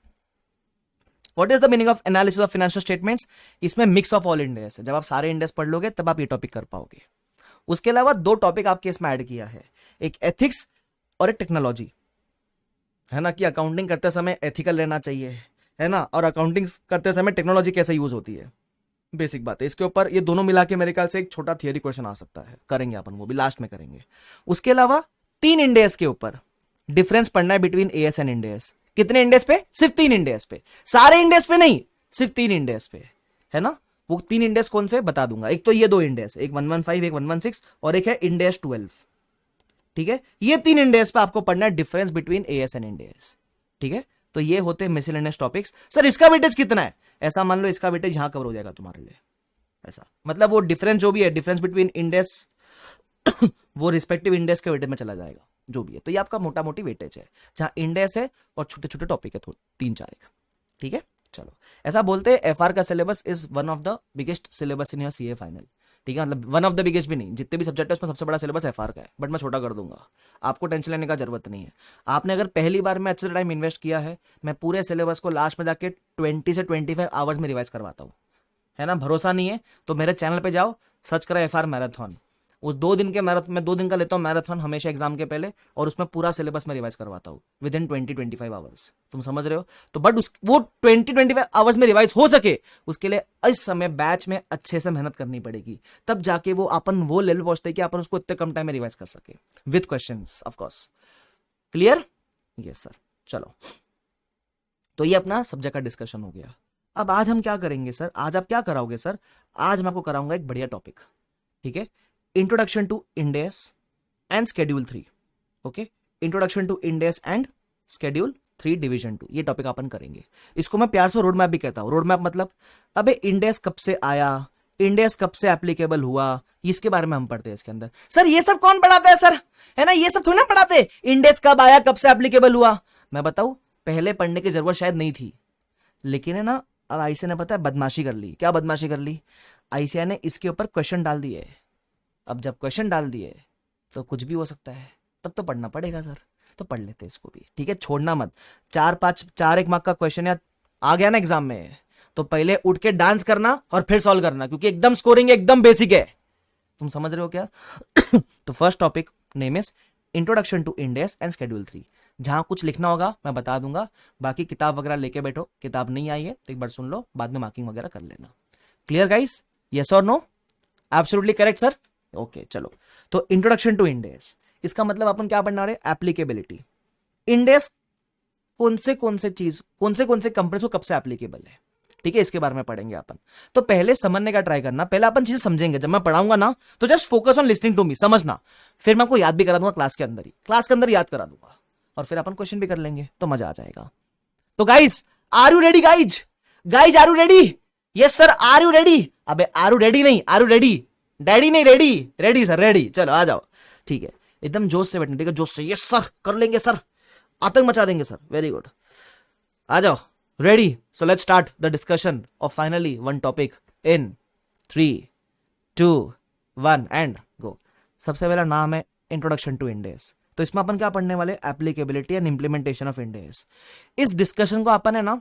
What is the meaning of analysis of financial statements? इसमें मिक्स ऑफ ऑल इंडेक्स है, जब आप सारे इंडेक्स पढ़ लोगे तब आप ये टॉपिक कर पाओगे। उसके अलावा 2 टॉपिक आपके इसमें ऐड किया है, एक एथिक्स और एक टेक्नोलॉजी, है ना? कि अकाउंटिंग करते समय एथिकल रहना चाहिए, है ना? और अकाउंटिंग करते समय टेक्नोलॉजी कैसे यूज होती है, बेसिक बात है। इसके ऊपर ये दोनों मिला के मेरे ख्याल से एक छोटा थियरी क्वेश्चन आ सकता है, करेंगे अपन, वो भी लास्ट में करेंगे। उसके अलावा 3 इंडेक्स के ऊपर डिफरेंस पढ़ना है बिटवीन एएस एंड इंडेक्स। कितने इंडेक्स पे? सिर्फ 3 इंडेक्स पे, सारे इंडेक्स पे नहीं, सिर्फ 3 इंडेक्स पे, है ना? वो 3 इंडेक्स कौन से बता दूंगा। एक तो ये 2 इंडेक्स, एक 115, एक 116 और एक है इंडेक्स 12, ठीक है? ये 3 इंडेक्स पे आपको पढ़ना है difference between as and index, ठीक है? तो ये होते हैं मिसलेनियस टॉपिक्स। सर इसका वेटेज कितना है? ऐसा मान लो इसका वेटेज यहां कवर हो जाएगा तुम्हारे लिए, ऐसा मतलब वो डिफरेंस जो भी है, डिफरेंस बिटवीन इंडेक्स वो रिस्पेक्टिव इंडेक्स के वेटेज में चला जाएगा जो भी है। तो ये आपका मोटा मोटी वेटेज है, जहां इंडेक्स है और छोटे छोटे टॉपिक है, 3-4 एक, ठीक है? चलो, ऐसा बोलते हैं एफआर का syllabus is one of the biggest syllabus in your CA final, ठीक है? मतलब वन ऑफ द बिगेस्ट भी नहीं, जितने भी सब्जेक्ट है उसमें सबसे बड़ा सिलेबस एफआर का है, बट मैं छोटा कर दूंगा, आपको टेंशन लेने का जरूरत नहीं है। आपने अगर पहली बार में अच्छे से टाइम इन्वेस्ट किया है, मैं पूरे सिलेबस को लास्ट में जाके 20 से 25 आवर्स में रिवाइज करवाता हूँ, है ना? भरोसा नहीं है तो मेरे चैनल पे जाओ, सर्च करो एफआर मैराथन। उस 2 दिन के मैराथन में 2 दिन का लेता हूँ मैराथन हमेशा एग्जाम के पहले, और उसमें पूरा सिलेबस में रिवाइज करवाता हूँ विद इन 20-25 आवर्स। तुम समझ रहे हो? तो बट वो 20-25 आवर्स में रिवाइज हो सके उसके लिए इस समय बैच में अच्छे से मेहनत करनी पड़ेगी, तब जाके वो अपन वो लेवल पहुंचते हैं कि अपन उसको इतने कम टाइम में रिवाइज कर सके with questions of course. Clear? Yes sir. चलो, तो ये अपना सब्जेक्ट का डिस्कशन हो गया। अब आज हम क्या करेंगे सर? आज आप क्या कराओगे सर? आज मैं आपको कराऊंगा एक बढ़िया टॉपिक, ठीक है? Introduction to index and schedule 3, okay? Introduction to index and schedule 3 division 2, ये टॉपिक अपन करेंगे। इसको मैं प्यार से रोड मैप भी कहता हूं। रोड मैप मतलब अबे इंडेक्स कब से आया, इंडेक्स कब से एप्लीकेबल हुआ, इसके बारे में हम पढ़ते हैं इसके अंदर। सर ये सब कौन पढ़ाता है सर? है ना, ये सब थोड़ी ना पढ़ाते, इंडेक्स कब आया, कब से एप्लीकेबल हुआ। मैं बताऊं, पहले पढ़ने की जरूरत शायद नहीं थी, लेकिन है ना अब आईसीए ने पता है बदमाशी कर ली। क्या बदमाशी कर ली? आईसीए ने इसके ऊपर क्वेश्चन डाल दिए। अब जब क्वेश्चन डाल दिए तो कुछ भी हो सकता है, तब तो पढ़ना पड़ेगा सर, तो पढ़ लेते इसको भी, ठीक है? छोड़ना मत। 4-5 मार्क का क्वेश्चन या आ गया ना एग्जाम में, तो पहले उठ के डांस करना और फिर सॉल्व करना, क्योंकि एकदम स्कोरिंग एकदम बेसिक है। तुम समझ रहे हो क्या? तो first topic name is introduction to index and schedule 3। जहां कुछ लिखना होगा मैं बता दूंगा, बाकी किताब वगैरह लेके बैठो। किताब नहीं आई है तो एक बार सुन लो, बाद में मार्किंग वगैरह कर लेना। Clear guys? यस और no? Absolutely correct sir? Okay, चलो। तो इंट्रोडक्शन टू इंडेक्स, इसका मतलब अपन क्या पढ़ने वाले, एप्लीकेबिलिटी। इंडेस कौन से कंपनी को कब से एप्लीकेबल है, ठीक है, इसके बारे में पढ़ेंगे अपन। तो पहले समझने का ट्राई करना, पहले अपन चीजें समझेंगे, जब मैं पढ़ाऊंगा ना तो just focus on listening to me, समझना, फिर मैं आपको याद भी करा दूंगा क्लास के अंदर याद करा दूंगा, और फिर अपन क्वेश्चन भी कर लेंगे, तो मजा आ जाएगा। तो guys are you ready, guys are you ready? Yes sir, are you ready? अबे आर यू रेडी नहीं, आर यू रेडी, डैडी नहीं, रेडी सर, रेडी, चलो आ जाओ, ठीक है, एकदम जोश से बैठना, ठीक है, जोश से, यस सर कर लेंगे सर, आतंक मचा देंगे सर, वेरी गुड, आ जाओ, ready. So let's start the discussion of finally one topic in 3, 2, 1 and go. सबसे पहला नाम है इंट्रोडक्शन टू इंड एस। तो इसमें अपन क्या पढ़ने वाले, applicability and implementation of Ind S. इस डिस्कशन को अपन है ना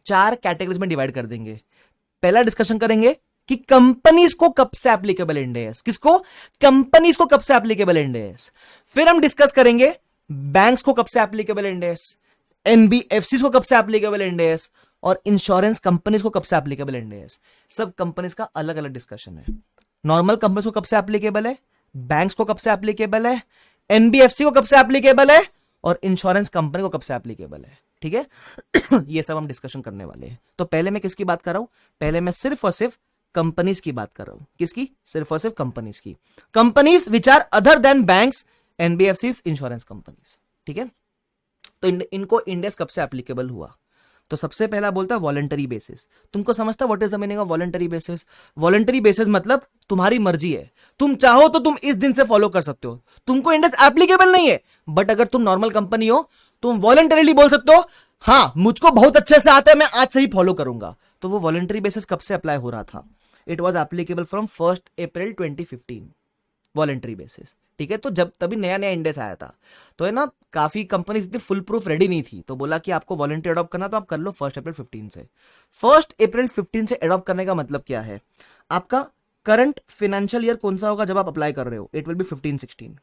4 कैटेगरीज में डिवाइड कर देंगे। पहला डिस्कशन करेंगे कि कंपनीज को कब से एप्लीकेबल इंड एस, किसको, कंपनीज को कब से एप्लीकेबल इंड एस। फिर हम डिस्कस करेंगे बैंक्स को कब से एप्लीकेबल इंड एस, एनबीएफसी को कब से एप्लीकेबल इंड एस, और इंश्योरेंस कंपनीज को कब से एप्लीकेबल इंड एस। सब कंपनीज का अलग अलग डिस्कशन है। नॉर्मल कंपनीज को कब से एप्लीकेबल है, बैंक्स को कब से एप्लीकेबल है, एनबीएफसी को कब से एप्लीकेबल है, और इंश्योरेंस कंपनी को कब से एप्लीकेबल है, ठीक है। ये सब हम डिस्कशन करने वाले हैं। तो पहले मैं किसकी बात कर रहा हूं, पहले मैं सिर्फ और सिर्फ कंपनीज की बात कर रहा हूं। किसकी, सिर्फ और सिर्फ कंपनीज की, companies which are other than banks, NBFC, insurance companies, ठीक है। तो इनको इंडेस कब से एप्लीकेबल हुआ, तो सबसे पहला बोलता है वॉलंटरी बेसिस। तुमको समझता है what is the meaning of voluntary basis? Voluntary basis मतलब तुम्हारी मर्जी है, तुम चाहो तो तुम इस दिन से फॉलो कर सकते हो, तुमको इंडेस एप्लीकेबल नहीं है, बट अगर तुम नॉर्मल कंपनी हो तुम वॉलंटरीली बोल सकते हो हाँ मुझको बहुत अच्छे से आता है, मैं आज से ही फॉलो करूंगा। तो वो वॉलंटरी बेसिस कब से अप्लाई हो रहा था? It was applicable from 1 April 2015, voluntary basis, ठीक है। तो जब तभी नया नया इंडेस आया था, तो है ना काफी कंपनी इतनी फुल प्रूफ रेडी नहीं थी, तो बोला कि आपको वॉलंटरी अडॉप्ट करना तो आप कर लो 1 अप्रैल 15 से। 1 अप्रैल 15 से अडॉप्ट करने का मतलब क्या है, आपका करंट फाइनेंशियल ईयर कौन सा होगा जब आप अप्लाई कर रहे हो, इट विल बी 15-16।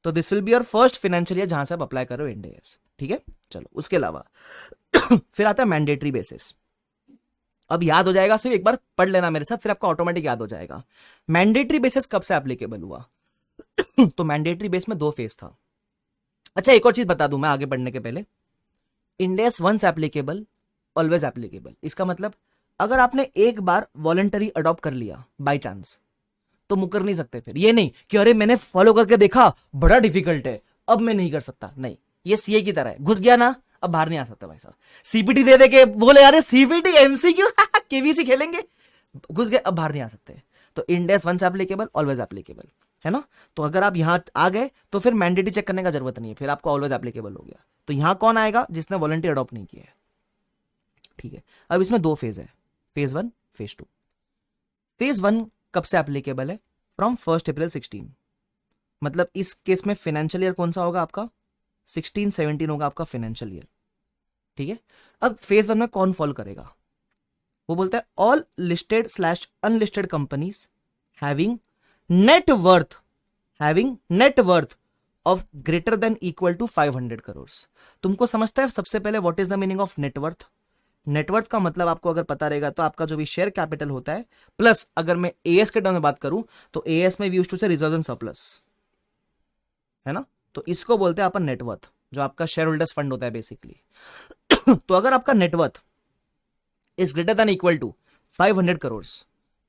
तो this will be your first financial year जहां से आप अप्लाई कर रहे हो इंडेस, ठीक है। चलो उसके अलावा फिर आता है मैंडेटरी बेसिस। अब याद हो जाएगा, सिर्फ एक बार पढ़ लेना मेरे साथ, फिर आपको ऑटोमेटिक याद हो जाएगा। मैंडेटरी बेसिस कब से एप्लीकेबल हुआ? तो मैंडेटरी बेस में 2 फेज था। अच्छा एक और चीज बता दूं मैं आगे बढ़ने के पहले, इंडेस वंस एप्लीकेबल ऑलवेज एप्लीकेबल। इसका मतलब अगर आपने एक बार वॉलंटरी अडॉप्ट कर लिया बाय चांस, तो मुकर नहीं सकते फिर। ये नहीं कि अरे मैंने फॉलो करके देखा बड़ा डिफिकल्ट है अब मैं नहीं कर सकता, नहीं, ये सीए की तरह है, घुस गया ना अब बाहर नहीं आ सकता भाई साहब। सीपीटी दे के बोले यार सीपीटी एमसीक्यू केबीसी खेलेंगे, घुस गए अब बाहर नहीं आ सकते। तो इंडेस वंस एप्लीकेबल ऑलवेज एप्लीकेबल, है ना। तो अगर आप यहां आ गए तो फिर मैंडेटरी चेक करने का जरूरत नहीं है, फिर आपको ऑलवेज एप्लीकेबल हो गया। तो यहां कौन आएगा, जिसने वॉलंटरी अडॉप्ट नहीं किया है, ठीक है। अब इसमें 2 फेज है, फेज 1 फेज 2। फेज 1 कब से एप्लीकेबल है? फ्रॉम 1 अप्रैल 16, मतलब इस केस में फाइनेंशियल ईयर कौन सा होगा आपका, 16-17 होगा आपका फाइनेंशियल ईयर, ठीक है। अब फेज 1 में कौन फॉलो करेगा, वो बोलता है all listed / unlisted companies having net worth of greater than equal to 500 crore. तुमको समझता है सबसे पहले what is the meaning of net worth? Net worth का मतलब आपको अगर पता रहेगा तो आपका जो भी शेयर कैपिटल होता है, प्लस अगर मैं एएस के टर्म में बात करूं तो एएस में वी यूज्ड टू से रिजर्व एंड सरप्लस, है ना। तो इसको बोलते हैं अपन नेटवर्थ, जो आपका शेयर होल्डर्स फंड होता है बेसिकली। तो अगर आपका net worth is greater than equal to 500 crore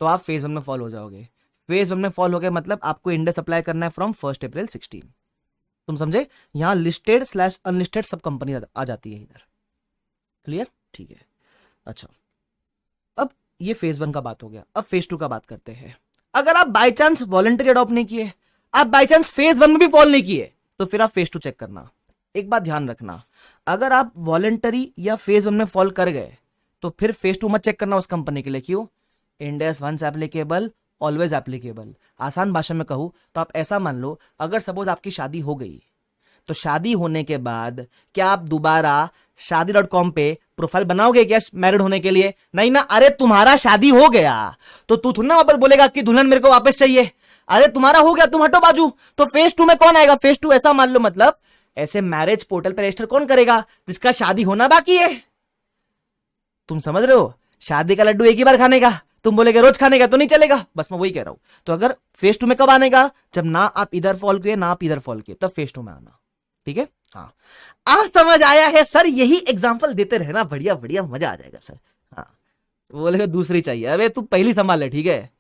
तो आप फेज 1 में फॉल हो जाओगे। फेज 1 में फॉल हो गए मतलब आपको इंडेक्स अप्लाई करना है फ्रॉम 1 अप्रैल 16। तुम समझे, यहां लिस्टेड / अनलिस्टेड सब कंपनी आ जाती है इधर, क्लियर, ठीक है। अच्छा अब ये फेज 1 का बात हो गया, अब फेज 2 का बात करते हैं। अगर आप बाय चांस वॉलंटरी अडॉप्ट नहीं किए, आप बाय चांस फेज 1 में भी फॉल नहीं किए, तो फिर आप फेज 2 चेक करना। एक बात ध्यान रखना, अगर आप वॉलंटरी या फेज 1 में फॉल कर गए तो फिर फेज 2 मत चेक करना उस कंपनी के लिए। क्यों? इंडेस वंस एप्लीकेबल ऑलवेज एप्लीकेबल। आसान भाषा में कहूं तो आप ऐसा मान लो, अगर सपोज आपकी शादी हो गई, तो शादी होने के बाद क्या आप दोबारा शादी.com पे प्रोफाइल बनाओगे क्या मैरिड होने के लिए? नहीं ना। अरे तुम्हारा शादी हो गया तो तू थोड़ा ना वापस बोलेगा कि दुल्हन मेरे को वापस चाहिए। अरे तुम्हारा हो गया, तुम हटो बाजू। तो फेज 2 में कौन आएगा? फेज 2 ऐसा मान लो, मतलब ऐसे मैरिज पोर्टल पर रजिस्टर कौन करेगा? जिसका शादी होना बाकी है। तुम समझ रहे हो, शादी का लड्डू एक ही बार खाने का, तुम बोलेगे रोज खाने का तो नहीं चलेगा, बस मैं वही कह रहा हूं। तो अगर फेज 2 में कब आने का, जब ना आप इधर फॉल किए ना आप इधर फॉल किए, तब फेज 2 में आना। ठीक है, हाँ आज समझ आया है सर, यही एग्जांपल देते रहना, बढ़िया बढ़िया मजा आ जाएगा सर। हाँ बोलेगा दूसरी चाहिए, अबे तू पहली संभाल ले, ठीक है।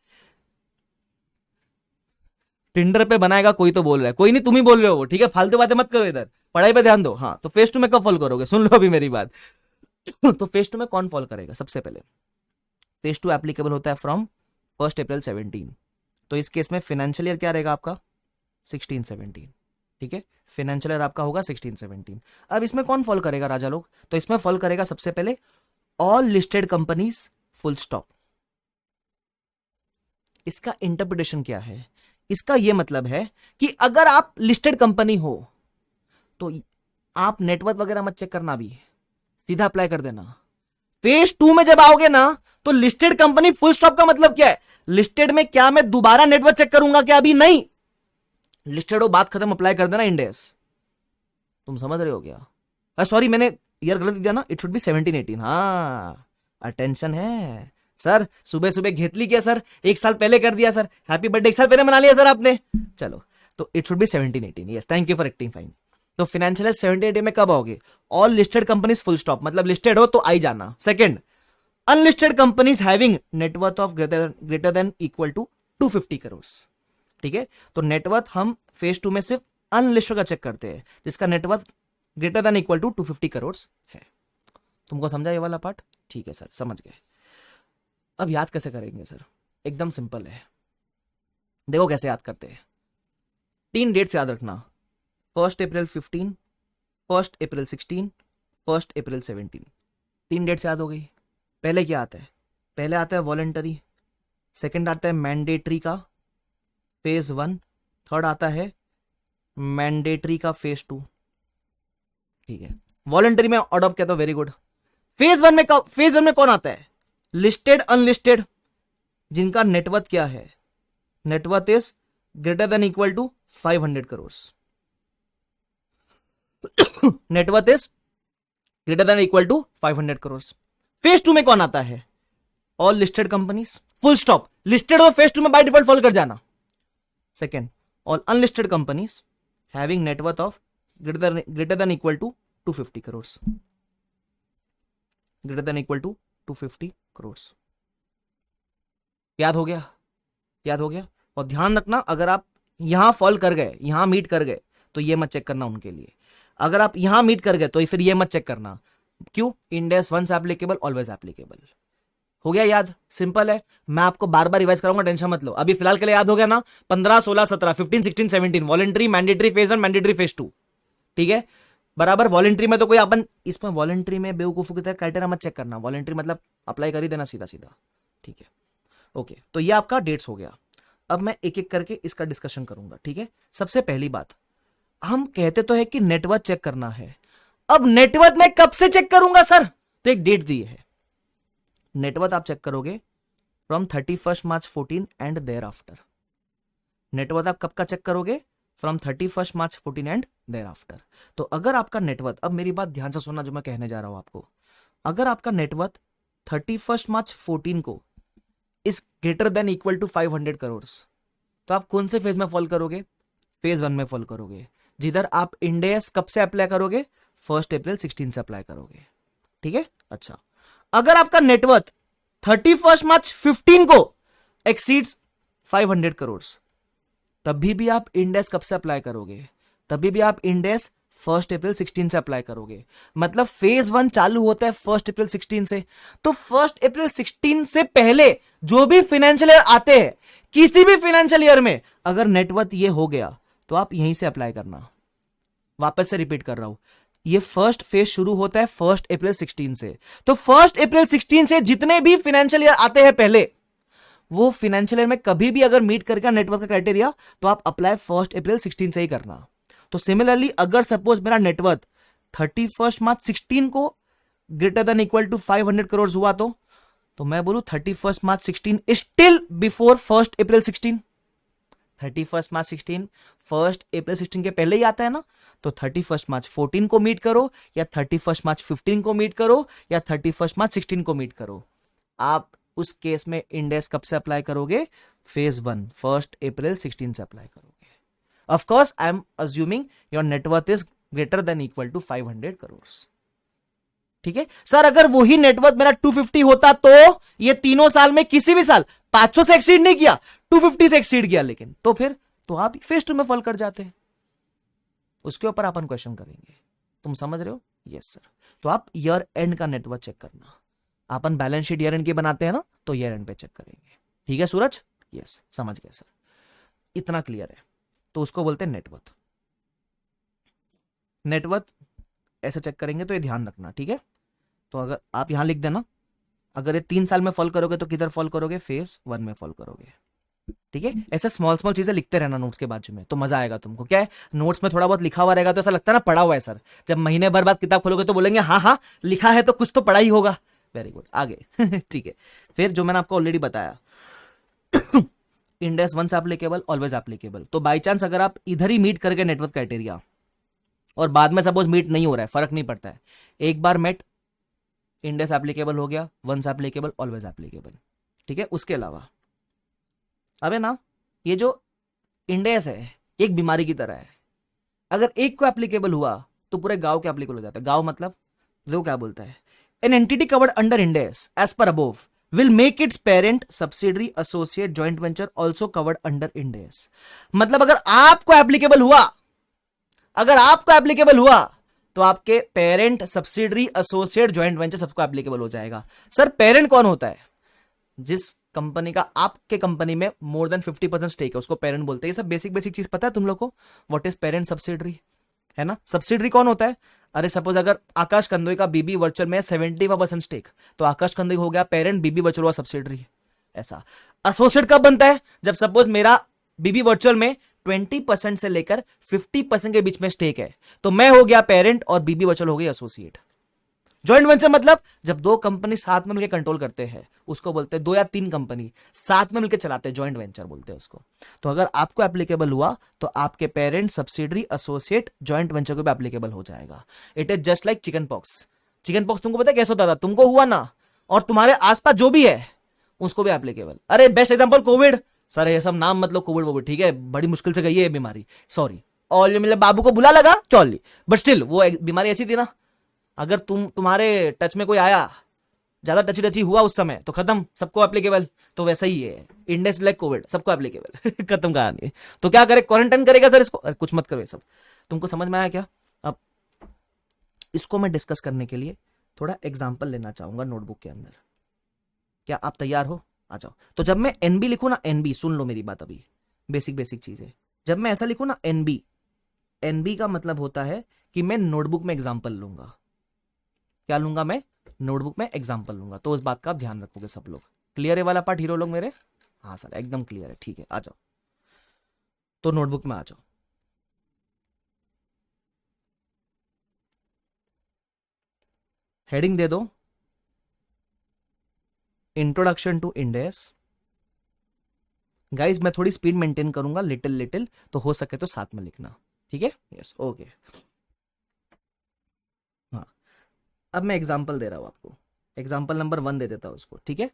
टिंडर पे बनाएगा कोई तो बोल रहा है, कोई नहीं तुम ही बोल रहे हो वो, ठीक है, फालतू बातें मत करो इधर, पढ़ाई पे ध्यान दो। हाँ तो फेज 2 में कब फॉल करोगे, सुन लो अभी मेरी बात। तो फेज 2 में कौन फॉल करेगा, सबसे पहले फेज 2 एप्लीकेबल होता है फ्रॉम 1 अप्रैल 17। तो इस केस में फाइनेंशियल ईयर क्या रहेगा आपका 16-17, ठीक है, फाइनेंशियल ईयर आपका होगा 16-17। अब इसमें कौन फॉल करेगा राजा लोग, तो इसमें फॉल करेगा सबसे पहले all listed companies full stop. इसका इंटरप्रिटेशन क्या है, इसका यह मतलब है कि अगर आप लिस्टेड कंपनी हो तो आप नेटवर्क वगैरह मत चेक करना, भी सीधा अप्लाई कर देना। फेज 2 में जब आओगे ना तो लिस्टेड कंपनी फुल स्टॉप का मतलब क्या है, लिस्टेड में क्या मैं दोबारा नेटवर्क चेक करूंगा क्या, अभी नहीं, लिस्टेड हो बात खत्म, अप्लाई कर देना इंडेस। तुम समझ रहे हो क्या, सॉरी मैंने ईयर गलत दिया ना, इट शुड बी 17-18। हाँ अटेंशन है सर, सुबह सुबह घेतली क्या सर, एक साल पहले कर दिया सर, हैप्पी बर्थडे एक साल पहले मना लिया सर आपने, चलो तो it should be 17-18। Yes thank you for acting fine. तो फाइनेंशियल 17-18 में कब आओगे, all listed companies full stop, मतलब लिस्टेड हो तो आई जाना। Second, unlisted companies having net worth of greater than equal to 250 crore. ठीक है, तो नेटवर्थ हम फेज 2 में सिर्फ अनलिस्टेड का चेक करते हैं जिसका net worth greater than equal to 250 crore है। तुमको समझा ये वाला पार्ट, ठीक है सर समझ गए। अब याद कैसे करेंगे सर, एकदम सिंपल है, देखो कैसे याद करते हैं। 3 डेट्स याद रखना, 1 अप्रैल 15, 1 अप्रैल 16, 1 अप्रैल 17। 3 डेट्स याद हो गई। पहले क्या आता है, पहले आता है वॉलेंटरी, सेकंड आता है मैंडेटरी का फेज 1, थर्ड आता है मैंडेटरी का फेज 2। ठीक है, वॉलेंटरी में अडॉप्ट किया तो वेरी गुड। फेज 1 में फेज 1 में कौन आता है, लिस्टेड अनलिस्टेड जिनका नेटवर्थ क्या है, net worth is greater than equal to 500 crore, net worth is greater than equal to 500 crore. Phase 2 में कौन आता है, all listed companies full stop, listed हो फेज 2 में बाय डिफॉल्ट फॉलो कर जाना। Second, all unlisted companies having net worth of greater than equal to 250 crore, greater than equal to 250 crore. याद हो गया, याद हो गया। और ध्यान रखना अगर आप यहां फॉल कर गए, यहां मीट कर गए तो ये मत चेक करना उनके लिए, अगर आप यहां मीट कर गए तो फिर ये मत चेक करना। क्यों, इंडेस वंस एप्लीकेबल ऑलवेज एप्लीकेबल। हो गया याद, सिंपल है। मैं आपको बार बार रिवाइज करूंगा, टेंशन मत लो, अभी फिलहाल के लिए याद हो गया ना। 15, 16, 17, 15, 16, 17 voluntary, mandatory phase 1, mandatory phase 2। ठीक है बराबर। वॉलेंट्री में तो कोई अपन इसमें वॉलेंट्री में बेवकूफों की तरह क्राइटेरिया मत चेक करना, वॉलेंट्री मतलब अप्लाई कर ही देना सीधा सीधा। ठीक है ओके, तो ये आपका डेट्स हो गया। अब मैं एक एक करके इसका डिस्कशन करूंगा। ठीक है, सबसे पहली बात, हम कहते तो है कि नेटवर्क चेक करना है। अब नेटवर्क मैं कब से चेक करूंगा सर, तो एक डेट दी है, नेटवर्क आप चेक करोगे from 31 March 14 and thereafter. Network आप कब का चेक करोगे, from 31 March 14 and thereafter. तो अगर आपका नेटवर्क, अब मेरी बात ध्यान से सुनना जो मैं कहने जा रहा हूं आपको, अगर आपका नेटवर्क 31 मार्च 14 को is greater than equal to 500 crore, तो आप कौन से फेज में फॉल करोगे, फेज 1 में फॉल करोगे, जिधर आप इंडेस कब से अप्लाई करोगे, 1 अप्रैल 16 से अप्लाई करोगे। ठीक है अच्छा, अगर आपका नेटवर्थ 31 मार्च 15 को एक्सीड्स 500 करोड़, तभी भी आप इंडेस कब से अप्लाई करोगे, तभी भी आप इंडेस 1 अप्रैल 16 से अप्लाई करोगे। मतलब फेज 1 चालू होता है 1 अप्रैल 16 से, तो 1 अप्रैल 16 से पहले जो भी फाइनेंशियल ईयर आते हैं, किसी भी फाइनेंशियल ईयर में अगर नेटवर्थ ये हो गया तो आप यहीं से अप्लाई करना। वापस से रिपीट कर रहा हूं, ये फर्स्ट फेज शुरू होता है 1 अप्रैल 16 से, तो 1 अप्रैल 16 से जितने भी फाइनेंशियल ईयर आते हैं पहले, वो फाइनेंशियल ईयर में कभी भी अगर मीट करके नेटवर्क का क्राइटेरिया, तो आप अप्लाई 1 अप्रैल 16 से ही करना। तो सिमिलरली अगर सपोज मेरा नेटवर्थ 31 मार्च 16 को greater than equal to 500 crore हुआ, तो मैं बोलूं 31 मार्च 16 स्टिल बिफोर 1 अप्रैल 16। 31 मार्च 16 1 अप्रैल 16 के पहले ही आता है ना, तो 31 मार्च 14 को मीट करो, या 31 मार्च 15 को मीट करो, या 31 मार्च 16 को मीट करो, आप उस केस में इंडेस कब से अप्लाई करोगे? फेज 1 1 अप्रैल 16 से अप्लाई करोगे। Of course I am assuming your net worth is greater than equal to 500 crore. ठीक है सर, अगर वही नेटवर्थ मेरा 250 होता तो ये तीनों साल में किसी भी साल 500 से एक्सीड नहीं किया, 250 से एक्सीड किया, लेकिन तो फिर तो आप फेज 2 में फॉल कर जाते हैं। उसके ऊपर अपन क्वेश्चन करेंगे, तुम समझ रहे हो? Yes sir. तो आप ईयर एंड का नेटवर्थ चेक करना, अपन बैलेंस शीट ईयर एंड की बनाते हैं ना, तो ईयर एंड पे चेक करेंगे। ठीक है सूरज? यस, समझ गए सर, इतना क्लियर है। तो उसको बोलते हैं नेटवर्थ। नेटवर्थ ऐसे चेक करेंगे तो ये ध्यान रखना, ठीक है? तो अगर आप यहां लिख देना, अगर ये 3 साल में फॉल करोगे तो किधर फॉल करोगे? फेज 1 में फॉल करोगे। ठीक है, ऐसे स्मॉल स्मॉल चीजें लिखते रहना नोट्स के बाजू में, तो मजा आएगा तुमको। क्या है, नोट्स में थोड़ा बहुत लिखा हुआ रहेगा तो ऐसा लगता है ना पढ़ा हुआ है सर। जब महीने भर बाद किताब खोलोगे तो बोलेंगे हाँ हाँ लिखा है तो कुछ तो पढ़ा ही होगा। वेरी गुड, आगे ठीक है, फिर जो मैंने आपको ऑलरेडी बताया index once applicable always applicable. तो बाई चांस अगर आप इधर ही मीट करके नेटवर्क क्राइटेरिया और बाद में सपोज मीट नहीं हो रहा है, फर्क नहीं पड़ता है, एक बार मेट इंडेक्स एप्लीकेबल हो गया, वंस एप्लीकेबल ऑलवेज एप्लीकेबल। ठीक है, उसके अलावा अबे ना ये जो इंडेक्स है एक बीमारी की तरह है, अगर एक को एप्लीकेबल हुआ तो पूरे गांव के एप्लीकेबल हो जाता है। गांव मतलब वो क्या बोलता है, an entity covered under index as per above will make its parent subsidiary associate joint venture also covered under index। मतलब अगर आपको एप्लीकेबल हुआ, अगर आपको एप्लीकेबल हुआ तो आपके parent, subsidiary, associate, joint venture सबको एप्लीकेबल हो जाएगा। सर पेरेंट कौन होता है? जिस कंपनी का आपके कंपनी में मोर देन 50% स्टेक है उसको पेरेंट बोलते हैं। ये सब बेसिक बेसिक चीज पता है तुम लोग को? व्हाट इज पेरेंट, सब्सिडरी, है ना? सब्सिडरी कौन होता है? अरे सपोज अगर आकाश कंदोई का बीबी वर्चुअल में 75% स्टेक, तो आकाश कंदोई हो गया पेरेंट, बीबी वर्चुअल हुआ सब्सिडरी। ऐसा एसोसिएट कब बनता है? जब सपोज मेरा बीबी वर्चुअल में 20% से लेकर 50% के बीच में स्टेक है, तो मैं हो गया पेरेंट और बीबी वर्चुअल हो गई एसोसिएट। ज्वाइंट वेंचर मतलब जब दो कंपनी साथ में मिलकर कंट्रोल करते हैं, उसको बोलते हैं, 2 या 3 कंपनी साथ में मिलकर चलाते हैं, ज्वाइंट वेंचर बोलते हैं उसको। तो अगर आपको एप्लीकेबल हुआ तो आपके parent, subsidiary, associate, joint venture को भी एप्लीकेबल हो जाएगा। It is just like chicken pox. Chicken pox तुमको पता है कैसे होता था? तुमको हुआ ना, और तुम्हारे आसपास जो भी है उसको भी एप्लीकेबल। अरे बेस्ट एग्जांपल कोविड। सर ये सब नाम मतलब कोविड वोविड, ठीक है, बड़ी मुश्किल से गई है बीमारी, सॉरी, और मतलब बाबू को बुला लगा चौली, बट स्टिल वो बीमारी ऐसी थी ना, अगर तुम्हारे टच में कोई आया, ज्यादा टची टची हुआ उस समय, तो खत्म, सबको एप्लीकेबल। तो वैसा ही है इंडेक्स लाइक कोविड, सबको एप्लीकेबल खत्म कहानी। तो क्या करे, क्वारंटाइन करेगा सर इसको? अरे कुछ मत करो ये सब। तुमको समझ में आया क्या? अब इसको मैं डिस्कस करने के लिए थोड़ा एग्जाम्पल लेना चाहूंगा नोटबुक के अंदर। क्या आप तैयार हो? आ जाओ। तो जब मैं एनबी लिखूं ना, एनबी सुन लो मेरी बात, अभी बेसिक बेसिक चीजें, जब मैं ऐसा लिखूं ना एनबी, एनबी का मतलब होता है कि मैं नोटबुक में एग्जाम्पल लूंगा। क्या लूंगा मैं? नोटबुक में एग्जाम्पल लूंगा। तो उस बात का आप ध्यान रखोगे सब लोग। क्लियर है वाला पार्ट हीरो लोग मेरे? हाँ सर एकदम क्लियर है, ठीक है, आ जाओ। तो नोटबुक में आ जाओ। हेडिंग दे दो, इंट्रोडक्शन टू इंडेक्स। गाइस मैं थोड़ी स्पीड मेंटेन करूंगा, लिटिल लिटिल, तो हो सके तो साथ में लिखना, ठीक है? Yes, okay. हाँ, अब मैं एग्जाम्पल दे रहा हूं आपको, एग्जाम्पल नंबर 1 दे देता हूं उसको, ठीक है?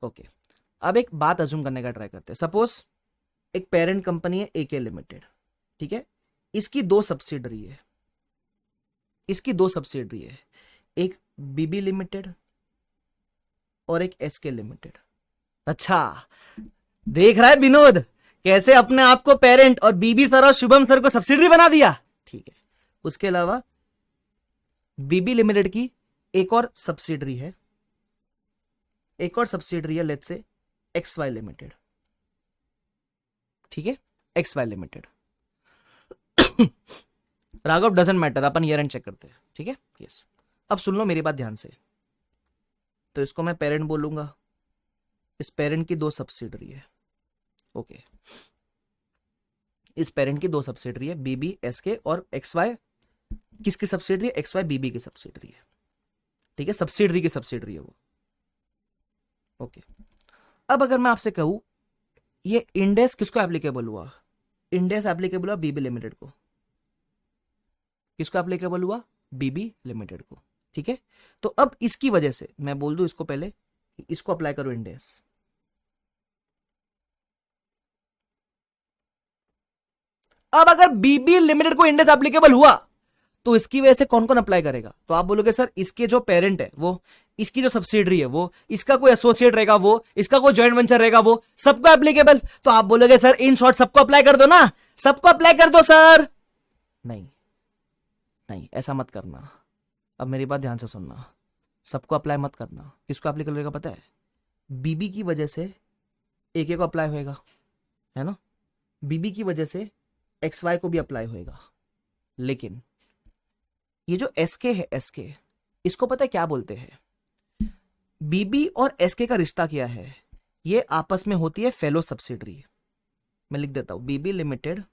ओके। अब एक बात अज्यूम करने का ट्राई करते हैं। सपोज एक पेरेंट कंपनी है एके लिमिटेड, ठीक है? इसकी 2 सब्सिडरी है, इसकी 2 सब्सिडरी है, एक बीबी लिमिटेड और एक एसके लिमिटेड। अच्छा, देख रहा है विनोद कैसे अपने आप को पेरेंट और बीबी सर और शुभम सर को सब्सिडरी बना दिया? ठीक है। उसके अलावा बीबी लिमिटेड की एक और सब्सिडरी है, एक और सब्सिडरी है, let's say x Y limited, ठीक है? X Y limited. Raghav doesn't matter, अपन ईयर एंड चेक करते हैं, ठीक है? यस। अब सुन लो मेरी बात ध्यान से। तो इसको मैं पेरेंट बोलूंगा, इस पेरेंट की 2 सब्सिडरी है, ओके। इस पेरेंट की 2 सब्सिडरी है, बीबी एसके और एक्स वाई किसकी सब्सिडरी है? एक्स वाई बीबी की सब्सिडरी है, ठीक है? सब्सिडरी की सब्सिडरी है वो, ओके। अब अगर मैं आपसे कहूं ये इंडेक्स किसको एप्लीकेबल हुआ? इंडेक्स एप्लीकेबल हुआ बीबी लिमिटेड को। किसको एप्लीकेबल हुआ? बीबी लिमिटेड को, ठीक है? तो अब इसकी वजह से मैं बोल दूं इसको पहले कि इसको अप्लाई करो इंड एस। अब अगर बीबी लिमिटेड को इंड एस एप्लीकेबल हुआ तो इसकी वजह से कौन कौन अप्लाई करेगा? तो आप बोलोगे सर इसके जो पेरेंट है वो, इसकी जो सब्सिडरी है वो, इसका कोई एसोसिएट रहेगा वो, इसका कोई जॉइंट वेंचर रहेगा वो, सबको एप्लीकेबल। तो आप बोलोगे सर इन शॉर्ट सबको अप्लाई कर दो ना, सबको अप्लाई कर दो सर। नहीं नहीं, ऐसा मत करना। अब मेरी बात ध्यान से सुनना, सबको अप्लाई मत करना। किसको अप्लाई करेगा पता है? बीबी की वजह से AK को अप्लाई होएगा, है ना, बीबी की वजह से XY को भी अप्लाई होएगा। लेकिन ये जो SK है, SK, इसको पता है क्या बोलते हैं? बीबी और SK का रिश्ता क्या है? ये आपस में होती है फेलो सब्सिडरी। मैं लिख देता हूं, BB limited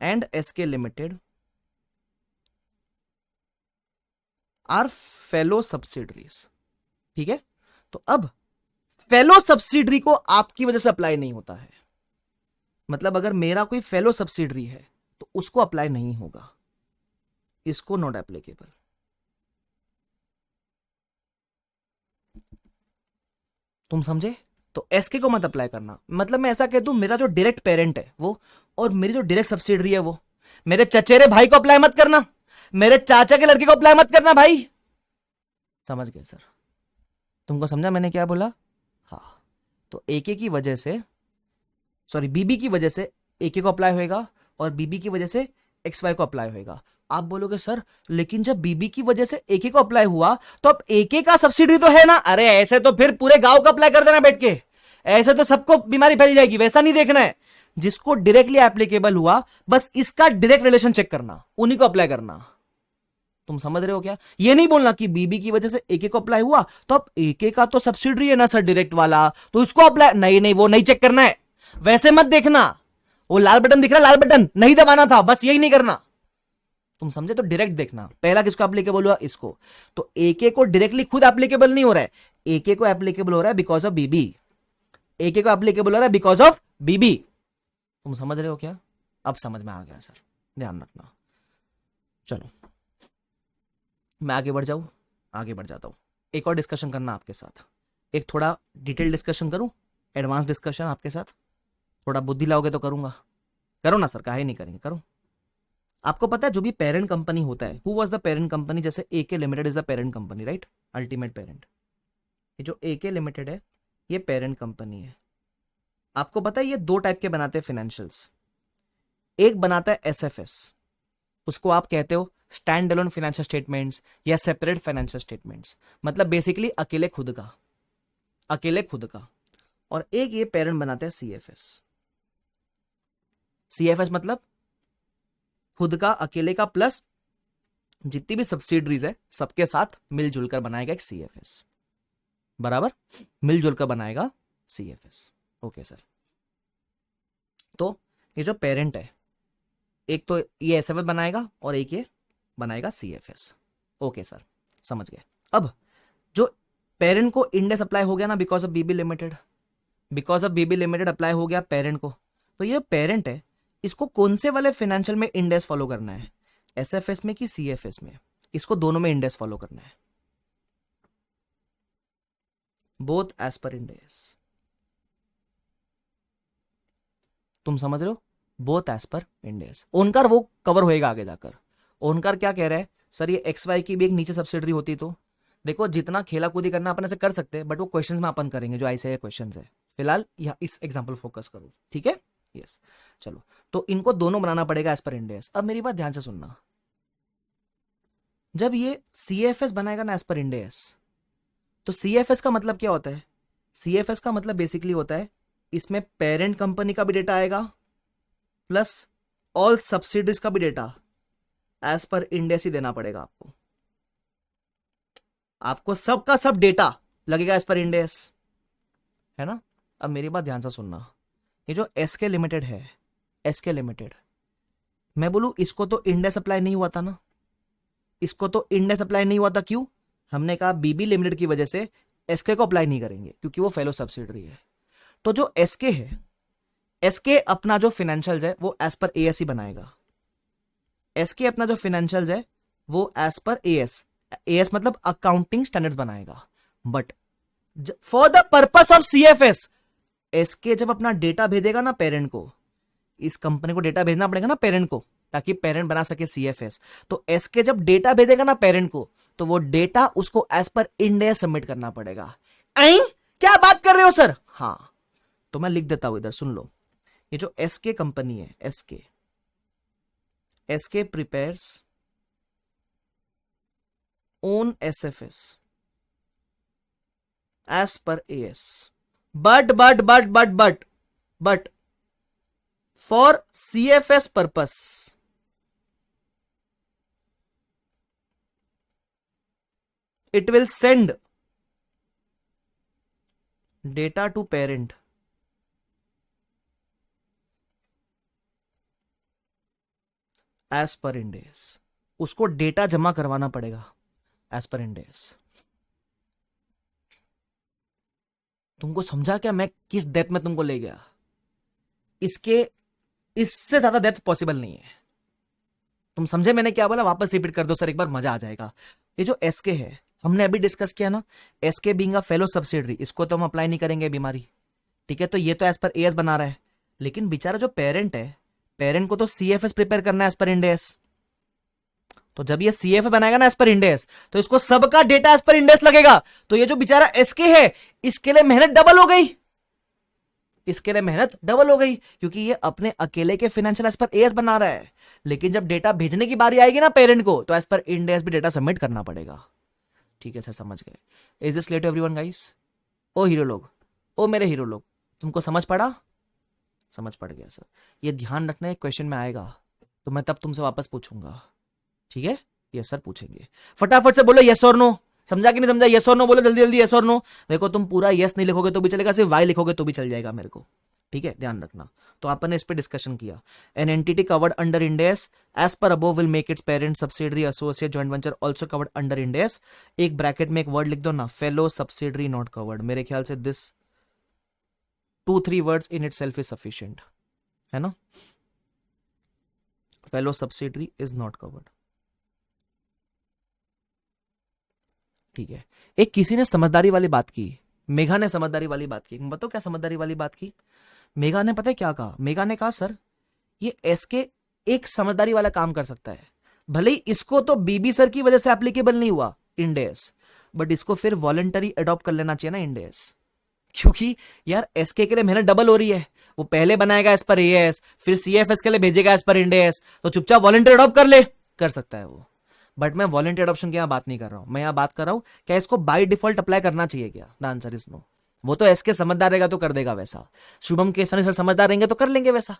and SK limited are fellow subsidiaries. ठीक है, तो अब फेलो सब्सिडरी को आपकी वजह से अप्लाई नहीं होता है। मतलब अगर मेरा कोई फेलो सब्सिडरी है तो उसको अप्लाई नहीं होगा, इसको नॉट एप्लीकेबल। तुम समझे? तो SK को मत अप्लाई करना। मतलब मैं ऐसा कह दूं, मेरा जो डायरेक्ट पेरेंट है वो और मेरी जो डायरेक्ट सब्सिडरी है वो, मेरे चचेरे भाई को अप्लाई मत करना, मेरे चाचा के लड़के को अप्लाई मत करना भाई। समझ गए सर? तुमको समझा मैंने क्या बोला? हाँ, तो AK की वजह से, सॉरी बीबी की वजह से AK को अप्लाई होएगा और बीबी की वजह से XY को अप्लाई होएगा। आप बोलोगे सर लेकिन जब बीबी की वजह से AK को अप्लाई हुआ तो अब AK का सब्सिडी तो है ना। अरे ऐसे तो फिर पूरे गांव को अप्लाई कर देना बैठ के, ऐसे तो सबको बीमारी फैल जाएगी। वैसा नहीं देखना है, जिसको डायरेक्टली एप्लीकेबल हुआ बस इसका डायरेक्ट रिलेशन चेक करना, उन्हीं को अप्लाई करना। तुम समझ रहे हो क्या? ये नहीं बोलना कि बीबी की वजह से AK को अप्लाई हुआ तो अब AK का तो सब्सिडरी है ना सर डायरेक्ट वाला, तो इसको अप्लाई, नहीं नहीं, वो नहीं चेक करना है। वैसे मत देखना, वो लाल बटन दिख रहा है, लाल बटन नहीं दबाना था, बस यही नहीं करना। तुम समझे? तो डायरेक्ट देखना, पहला किसको एप्लीकेबल हुआ? इसको। तो AK को डायरेक्टली खुद एप्लीकेबल नहीं हो रहा है, AK को एप्लीकेबल हो रहा है बिकॉज ऑफ बीबी। AK को एप्लीकेबल हो रहा है बिकॉज ऑफ बीबी। तुम समझ रहे हो क्या? अब समझ में आ गया सर, ध्यान रखना। चलो मैं आगे बढ़ जाऊं, आगे बढ़ जाता हूं। एक और डिस्कशन करना आपके साथ, एक थोड़ा डिटेल डिस्कशन करूं, एडवांस डिस्कशन आपके साथ। थोड़ा बुद्धि लाओगे तो करूंगा, करो ना सर, काहे नहीं करेंगे, करो। आपको पता है जो भी पेरेंट कंपनी होता है, who was the parent company? जैसे AK limited is the parent company, right, ultimate parent. ये जो AK लिमिटेड है ये पेरेंट कंपनी है। आपको पता है ये दो टाइप के बनाते हैं फाइनेंशियल्स। एक बनाता है SFS, उसको आप कहते हो स्टैंड अलोन फाइनेंशियल स्टेटमेंट्स या सेपरेट फाइनेंशियल स्टेटमेंट्स, मतलब बेसिकली अकेले खुद का, अकेले खुद का। और एक ये पेरेंट बनाते हैं CFS। CFS मतलब खुद का, अकेले का, प्लस जितनी भी सब्सिडरीज है सबके साथ मिलजुल कर बनाएगा एक CFS, बराबर, मिलजुल कर बनाएगा CFS। ओके सर, तो ये जो पेरेंट है, एक तो ये SFS बनाएगा और एक ये बनाएगा CFS। ओके सर, समझ गए। अब जो पेरेंट को इंडेस अप्लाई हो गया ना because of BB limited, because of BB limited apply हो गया पेरेंट को, तो ये पेरेंट है, इसको कौन से वाले फाइनेंशियल में इंडेस फॉलो करना है? SFS में कि CFS में? इसको दोनों में इंडेस फॉलो करना है, बोथ एज पर इंडेस। तुम समझ रहे हो? Both as per इंडेस। ओनकर वो कवर होएगा आगे जाकर। ओनकर क्या कह रहा है? सर ये XY की भी एक नीचे सब्सिडरी होती तो देखो, जितना खेला कूदी करना अपन ऐसे कर सकते हैं, बट वो क्वेश्चंस में अपन करेंगे जो ऐसे क्वेश्चंस है। फिलहाल यह इस एग्जांपल फोकस करो, ठीक है? यस, चलो, तो इनको दोनों बनाना पड़ेगा एज पर इंडेस। अब मेरी बात ध्यान से सुनना, जब ये CFS बनाएगा ना एज पर इंडेस, तो CFS का मतलब क्या होता है? CFS का मतलब बेसिकली होता है इसमें पेरेंट कंपनी का भी डेटा आएगा प्लस ऑल सब्सिडीज का भी डेटा एज पर इंडेस ही देना पड़ेगा आपको। आपको सबका सब डेटा लगेगा एज पर इंडेस, है ना? अब मेरी बात ध्यान से सुनना, ये जो SK लिमिटेड है, SK लिमिटेड, मैं बोलूं इसको तो इंडेस अप्लाई नहीं हुआ था ना, इसको तो इंडेस अप्लाई नहीं हुआ था। क्यों? हमने कहा बीबी लिमिटेड की वजह से SK को अप्लाई नहीं करेंगे क्योंकि वो फेलो सब्सिडरी है। तो जो SK है, SK अपना जो फाइनेंशियल्स है वो एज पर AS ही बनाएगा। SK अपना जो फाइनेंशियल्स है वो एज पर AS मतलब अकाउंटिंग स्टैंडर्ड्स बनाएगा। But for the purpose of CFS, SK जब अपना डेटा भेजेगा ना पेरेंट को, इस कंपनी को डेटा भेजना पड़ेगा ना पेरेंट को, ताकि पेरेंट बना सके सीएफएस। तो एसके जब डेटा भेजेगा ना पेरेंट को, तो वो डेटा उसको as per Ind S submit करना पड़ेगा। आई क्या बात कर रहे हो सर? हाँ, तो मैं लिख देता हूं, इधर सुन लो। ये जो एसके कंपनी है, SK prepares own SFS as per AS, but for CFS purpose it will send data to parent as per Ind AS। उसको डेटा जमा करवाना पड़ेगा as per Ind AS। तुमको समझा क्या मैं किस डेप्थ में तुमको ले गया? इससे ज्यादा डेप्थ पॉसिबल नहीं है। तुम समझे मैंने क्या बोला? वापस रिपीट कर दो सर एक बार, मजा आ जाएगा। ये जो एसके है, हमने अभी डिस्कस किया ना, SK being a fellow subsidiary, इसको तो हम अप्लाई नहीं करेंगे बीमारी, ठीक है? तो ये तो एज पर एएस बना रहा है, लेकिन बेचारा जो पेरेंट है, पेरेंट को तो सीएफएस प्रिपेयर करना है एज पर इंड एस। तो जब ये सीएफए बनाएगा ना एज पर इंड एस, तो इसको सबका data as per Ind AS लगेगा। तो ये जो बेचारा एसके है, इसके लिए मेहनत डबल हो गई, क्योंकि ये अपने अकेले के फाइनेंशियल एज पर एएस बना रहा है। लेकिन जब डेटा भेजने की बारी आएगी ना पेरेंट को, तो एज पर इंड एस भी डेटा सबमिट करना पड़ेगा। ठीक है सर, समझ गए? Is this clear to everyone guys? ओ हीरो लोग, ओ मेरे हीरो लोग, तुमको समझ पड़ा? समझ पड़ गया सर। ये ध्यान रखना, एक क्वेश्चन में आएगा तो मैं तब तुमसे वापस पूछूंगा, ठीक है? यस सर पूछेंगे। फटाफट से बोलो यस और नो। समझा कि नहीं समझा? यस और नो बोलो जल्दी जल्दी, यस और नो। देखो तुम पूरा यस नहीं लिखोगे तो भी चलेगा, सिर्फ वाई लिखोगे तो भी चल जाएगा मेरे को, ठीक है? ध्यान रखना। तो अपन ने इस पे डिस्कशन किया। An entity covered under Ind AS as per above will make its parent subsidiary associate joint venture also covered under Ind AS. एक ब्रैकेट में एक वर्ड लिख दो ना, फेलो सब्सिडरी नॉट कवर्ड। मेरे ख्याल से this 2-3 words in itself is sufficient, है ना? Fellow subsidiary is not covered, ठीक है? एक किसी ने समझदारी वाली बात की, मेघा ने समझदारी वाली बात की। बताओ क्या समझदारी वाली बात की? मेघा ने पता है क्या कहा? मेघा ने कहा सर ये एसके एक समझदारी वाला काम कर सकता है, भले ही इसको तो बीबी सर की वजह से एप्लीकेबल नहीं हुआ इंड एस, बट इसको फिर वॉलंटरी अडॉप्ट कर लेना चाहिए ना इंड एस। क्योंकि यार एसके के लिए मेहनत डबल हो रही है। वो पहले बनाएगा एस पर एएस, फिर सीएफएस के लिए भेजेगा एस पर इंड एस, तो चुपचाप वॉलंटरी अडॉप्ट कर ले, कर सकता है वो। बट मैं वॉलंटरी अडॉप्शन की यहां बात नहीं कर रहा हूं, मैं यहां बात कर रहा हूं क्या इसको बाय डिफॉल्ट अप्लाई करना चाहिए क्या? The answer is no. वो तो एसके समझदार रहेगा तो कर देगा वैसा, शुभम के सर समझदार रहेंगे तो कर लेंगे वैसा,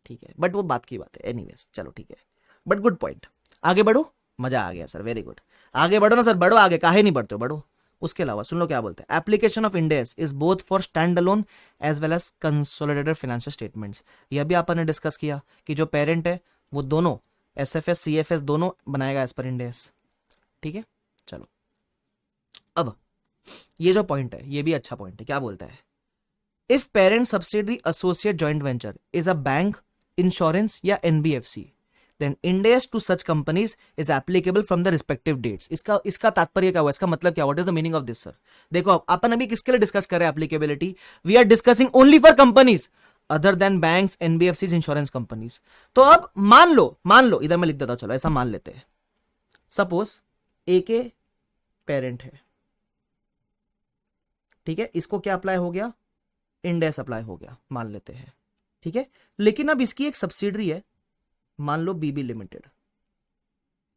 ठीक है? बट वो बात की बात है, एनीवेज चलो ठीक है। बट गुड पॉइंट, आगे बढ़ो। मजा आ गया सर, वेरी गुड। आगे बढ़ो ना सर, बढ़ो आगे, काहे नहीं बढ़ते हो, बढ़ो। उसके अलावा सुन लो क्या बोलते हैं। Application of Ind AS is both for standalone as well as consolidated financial statements. यह भी आपने डिस्कस किया कि जो पेरेंट है वो दोनों एसएफएस सीएफएस दोनों बनाएगा एज पर इंड एस, ठीक है? चलो अब ये जो पॉइंट है ये भी अच्छा पॉइंट है। क्या बोलता है? If parent subsidiary associate joint venture is a bank, insurance या NBFC, then Ind AS to such companies is applicable from the respective dates। इसका तात्पर्य क्या हुआ? इसका मतलब क्या? What is the meaning of this sir? देखो अपन अभी किसके लिए डिस्कस कर रहे हैं applicability? We are discussing only for companies other than banks, NBFCs, insurance companies. तो अब मान लो इधर मैं लिख देता हूं, चलो ऐसा मान लेते हैं। सपोज ए के पेरेंट है, ठीक है? इसको क्या अप्लाई हो गया? इंड एस अप्लाई हो गया, मान लेते हैं, ठीक है? लेकिन अब इसकी एक सब्सिडरी है, मान लो बीबी लिमिटेड।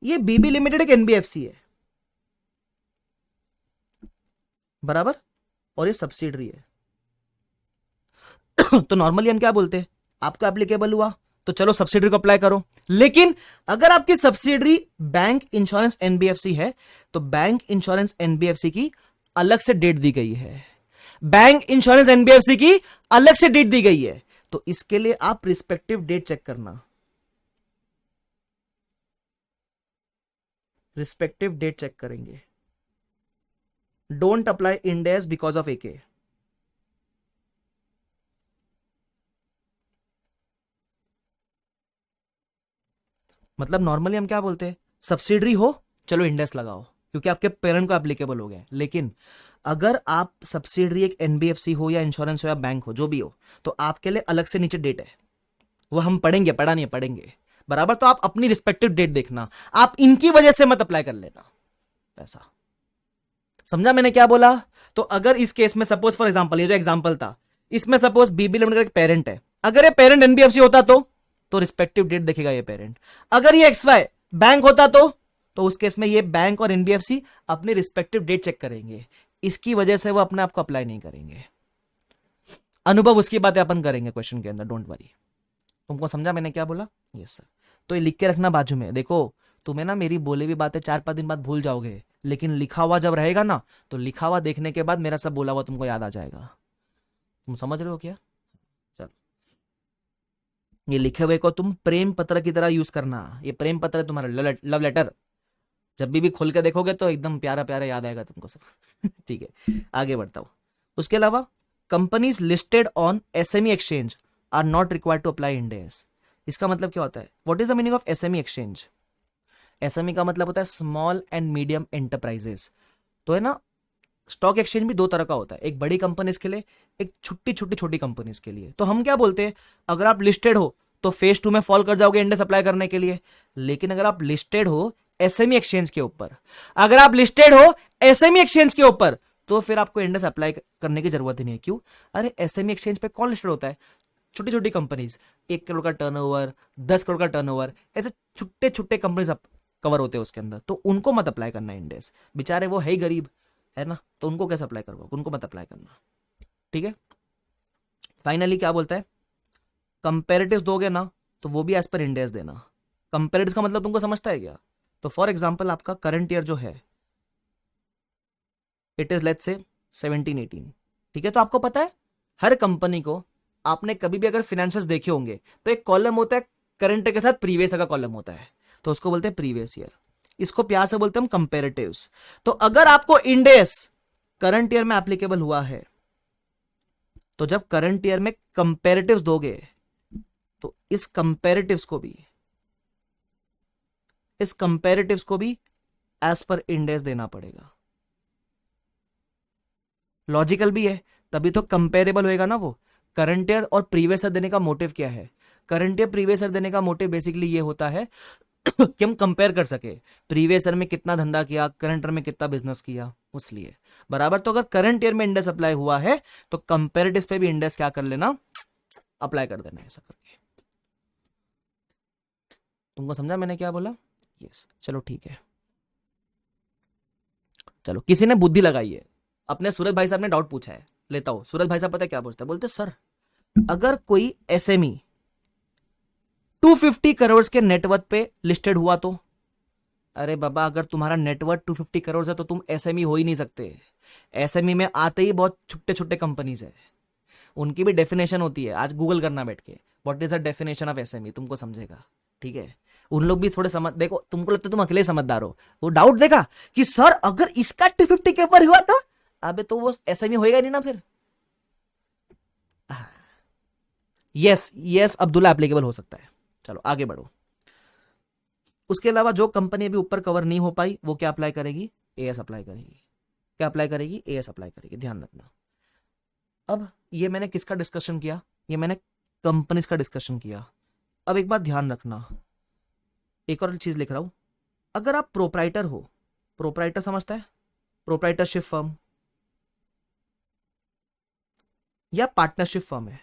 ये बीबी लिमिटेड एक एनबीएफसी है, बराबर, और ये सब्सिडरी है। तो नॉर्मली हम क्या बोलते हैं? आपको एप्लीकेबल हुआ तो चलो सब्सिडरी को अप्लाई करो। लेकिन अगर आपकी सब्सिडरी बैंक, इंश्योरेंस, एनबीएफसी है, तो बैंक, इंश्योरेंस, एनबीएफसी की अलग से डेट दी गई है। बैंक, इंश्योरेंस, एनबीएफसी की अलग से डेट दी गई है, तो इसके लिए आप रिस्पेक्टिव डेट चेक करना, रिस्पेक्टिव डेट चेक करेंगे। Don't apply Ind AS because of AK. मतलब नॉर्मली हम क्या बोलते हैं? सब्सिडरी हो, चलो इंड एस लगाओ, क्योंकि आपके पेरेंट को एप्लीकेबल हो गया है। लेकिन अगर आप सब्सिडरी एक एनबीएफसी हो या इंश्योरेंस हो या बैंक हो, जो भी हो, तो आपके लिए अलग से नीचे डेट है, वो हम पढ़ेंगे, पढ़ा नहीं पढ़ेंगे बराबर। तो आप अपनी रिस्पेक्टिव डेट देखना, आप इनकी वजह से मत अप्लाई कर लेना, ऐसा समझा मैंने क्या बोला। तो अगर इस केस में सपोज फॉर एग्जांपल, ये जो एग्जांपल था, इसमें सपोज बीबी लिमिटेड का एक पेरेंट है, अगर ये पेरेंट एनबीएफसी होता तो रिस्पेक्टिव डेट देखेगा ये पेरेंट। अगर ये एक्सवाई बैंक होता तो उस केस में ये बैंक और एनबीएफसी अपनी रिस्पेक्टिव डेट चेक करेंगे, इसकी वजह से वो अपने आप को अप्लाई नहीं करेंगे। अनुभव उसकी बातें अपन करेंगे क्वेश्चन के अंदर, डोंट वरी। तुमको समझा मैंने क्या बोला? Yes sir. तो ये लिख के रखना बाजू में। देखो तुम्हें ना मेरी बोली हुई बातें 4-5 दिन बाद भूल जाओगे, लेकिन लिखा हुआ जब रहेगा ना, तो लिखा हुआ देखने के बाद मेरा सब बोला हुआ तुमको याद आ जाएगा। तुम समझ रहे हो क्या? चलो, ये लिखे हुए को तुम प्रेम पत्र की तरह यूज करना। ये प्रेम पत्र है तुम्हारा, लव लेटर। जब भी खोल के देखोगे तो एकदम प्यारा प्यारा याद आएगा तुमको सब। ठीक है, आगे बढ़ता हूं। उसके अलावा companies listed on SME exchange are not required to apply Ind AS. इसका मतलब क्या होता है? What is the meaning of SME exchange? SME का मतलब होता है स्मॉल एंड मीडियम एंटरप्राइजेस। तो है ना, स्टॉक एक्सचेंज भी दो तरह का होता है, एक बड़ी कंपनीज के लिए, एक छोटी छोटी छोटी कंपनीज के लिए। तो हम क्या बोलते हैं, अगर आप लिस्टेड हो तो फेज 2 में फॉल कर जाओगे इंडेक्स अप्लाई करने के लिए। लेकिन अगर आप लिस्टेड हो एसएमई एक्सचेंज के ऊपर, अगर आप लिस्टेड हो एसएमई एक्सचेंज के ऊपर, तो फिर आपको इंडेक्स अप्लाई करने की जरूरत ही नहीं है। क्यों? अरे एसएमई एक्सचेंज पे कौन लिस्टेड होता है? छोटी छोटी कंपनीज, 1 करोड़ का टर्नओवर, 10 करोड़ का टर्नओवर, ऐसे छोटे छोटे कंपनीज कवर होते हैं उसके अंदर। तो उनको मत अप्लाई करना इंडेक्स, बेचारे वो है ही गरीब, है ना, तो उनको कैसे अप्लाई करवाओ? उनको मत अप्लाई करना, ठीक है। फाइनली क्या बोलता है, कंपेरेटिव्स दोगे ना तो वो भी एज पर इंडेक्स देना। कंपेरेटिव्स का मतलब तुमको समझता है क्या? तो फॉर एग्जांपल आपका करंट ईयर जो है, इट इज लेट्स से 17-18, ठीक है। तो आपको पता है हर कंपनी को, आपने कभी भी अगर फाइनेंशियल्स देखे होंगे तो एक कॉलम होता है करंट ईयर के साथ प्रीवियस ईयर का कॉलम होता है, तो उसको बोलते हैं प्रीवियस ईयर। इसको प्यार से बोलते हैं हम कंपेरेटिव्स। तो अगर आपको इंडेक्स करंट ईयर में एप्लीकेबल हुआ है, तो जब करंट ईयर में कंपेरेटिव्स दोगे तो इस कंपेरेटिव्स को भी एज पर इंडेक्स देना पड़ेगा। लॉजिकल भी है, तभी तो कंपेरेबल होएगा ना वो। करंट ईयर और प्रीवियस ईयर देने का मोटिव क्या है? करंट ईयर प्रीवियस ईयर देने का मोटिव बेसिकली ये होता है कि हम कंपेयर कर सके, प्रीवियस ईयर में कितना धंधा किया, करंट ईयर में कितना बिजनेस किया, उसलिए बराबर। तो अगर करंट ईयर में इंडेक्स अप्लाई हुआ है तो कंपेरेटिव पे भी इंडेक्स क्या कर लेना, अप्लाई कर देना, ऐसा करके। तुमको समझा मैंने क्या बोला? यस, चलो ठीक है। चलो, किसी ने बुद्धि लगाई है, अपने सूरज भाई साहब ने डाउट पूछा है, लेता हूं। सूरज भाई साहब पता है क्या पूछता है? बोलते सर अगर कोई एसएमई 250 करोड़ के नेटवर्थ पे लिस्टेड हुआ तो? अरे बाबा, अगर तुम्हारा नेटवर्थ 250 करोड़ है तो तुम एसएमई हो ही नहीं सकते। एसएमई में आते ही बहुत छोटे छोटे कंपनीज है, उनकी भी डेफिनेशन होती है। आज गूगल करना बैठ के, what is the definition of SME, तुमको समझेगा, ठीक है। उन लोग भी थोड़े समझ, देखो तुमको लगता है तुम अकेले समझदार हो, वो डाउट देखा कि सर अगर इसका 250 के ऊपर हुआ तो, अबे तो वो एसएमई होएगा नहीं ना फिर। यस यस अब्दुल्ला, एप्लीकेबल हो सकता है। चलो आगे बढ़ो। उसके अलावा जो कंपनी अभी ऊपर कवर नहीं हो पाई, वो क्या अप्लाई करेगी? एएस अप्लाई करेगी। क्या अप्लाई करेगी? एएस अप्लाई करेगी, ध्यान रखना। अब ये मैंने किसका डिस्कशन किया? ये मैंने कंपनीज का डिस्कशन किया। अब एक बात ध्यान रखना, एक और चीज लिख रहा हूं। अगर आप प्रोप्राइटर हो, प्रोप्राइटर समझता है? प्रोप्राइटरशिप फर्म या पार्टनरशिप फर्म है।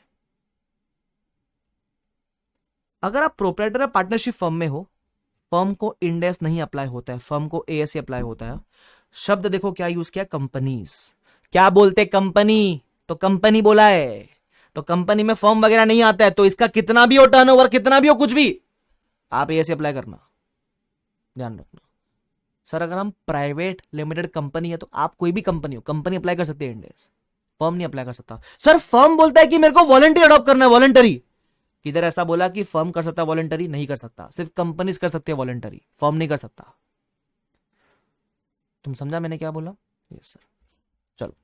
अगर आप प्रोप्राइटर या पार्टनरशिप फर्म में हो, फर्म को इंडेक्स नहीं अप्लाई होता है, फर्म को एएस ही अप्लाई होता है। शब्द देखो क्या यूज किया, कंपनीज। क्या बोलते कंपनी, तो कंपनी बोला है, तो कंपनी में फर्म वगैरह नहीं आता है, तो इसका कितना भी हो टर्नओवर, कितना भी हो कुछ भी, आप एएस अप्लाई करना, ध्यान रखना। सर अगर हम प्राइवेट लिमिटेड कंपनी है तो आप कोई भी कंपनी हो, कंपनी अप्लाई कर सकती है इंडेक्स, फर्म नहीं अप्लाई कर सकता। सर फर्म बोलता है कि मेरे को वॉलंटरी अडॉप्ट करना है, वॉलंटरी। किधर ऐसा बोला कि फर्म कर सकता है वॉलंटरी? नहीं कर सकता, सिर्फ कंपनीज कर सकती है वॉलंटरी, फर्म नहीं कर सकता। तुम समझा मैंने क्या बोला? Yes sir. चलो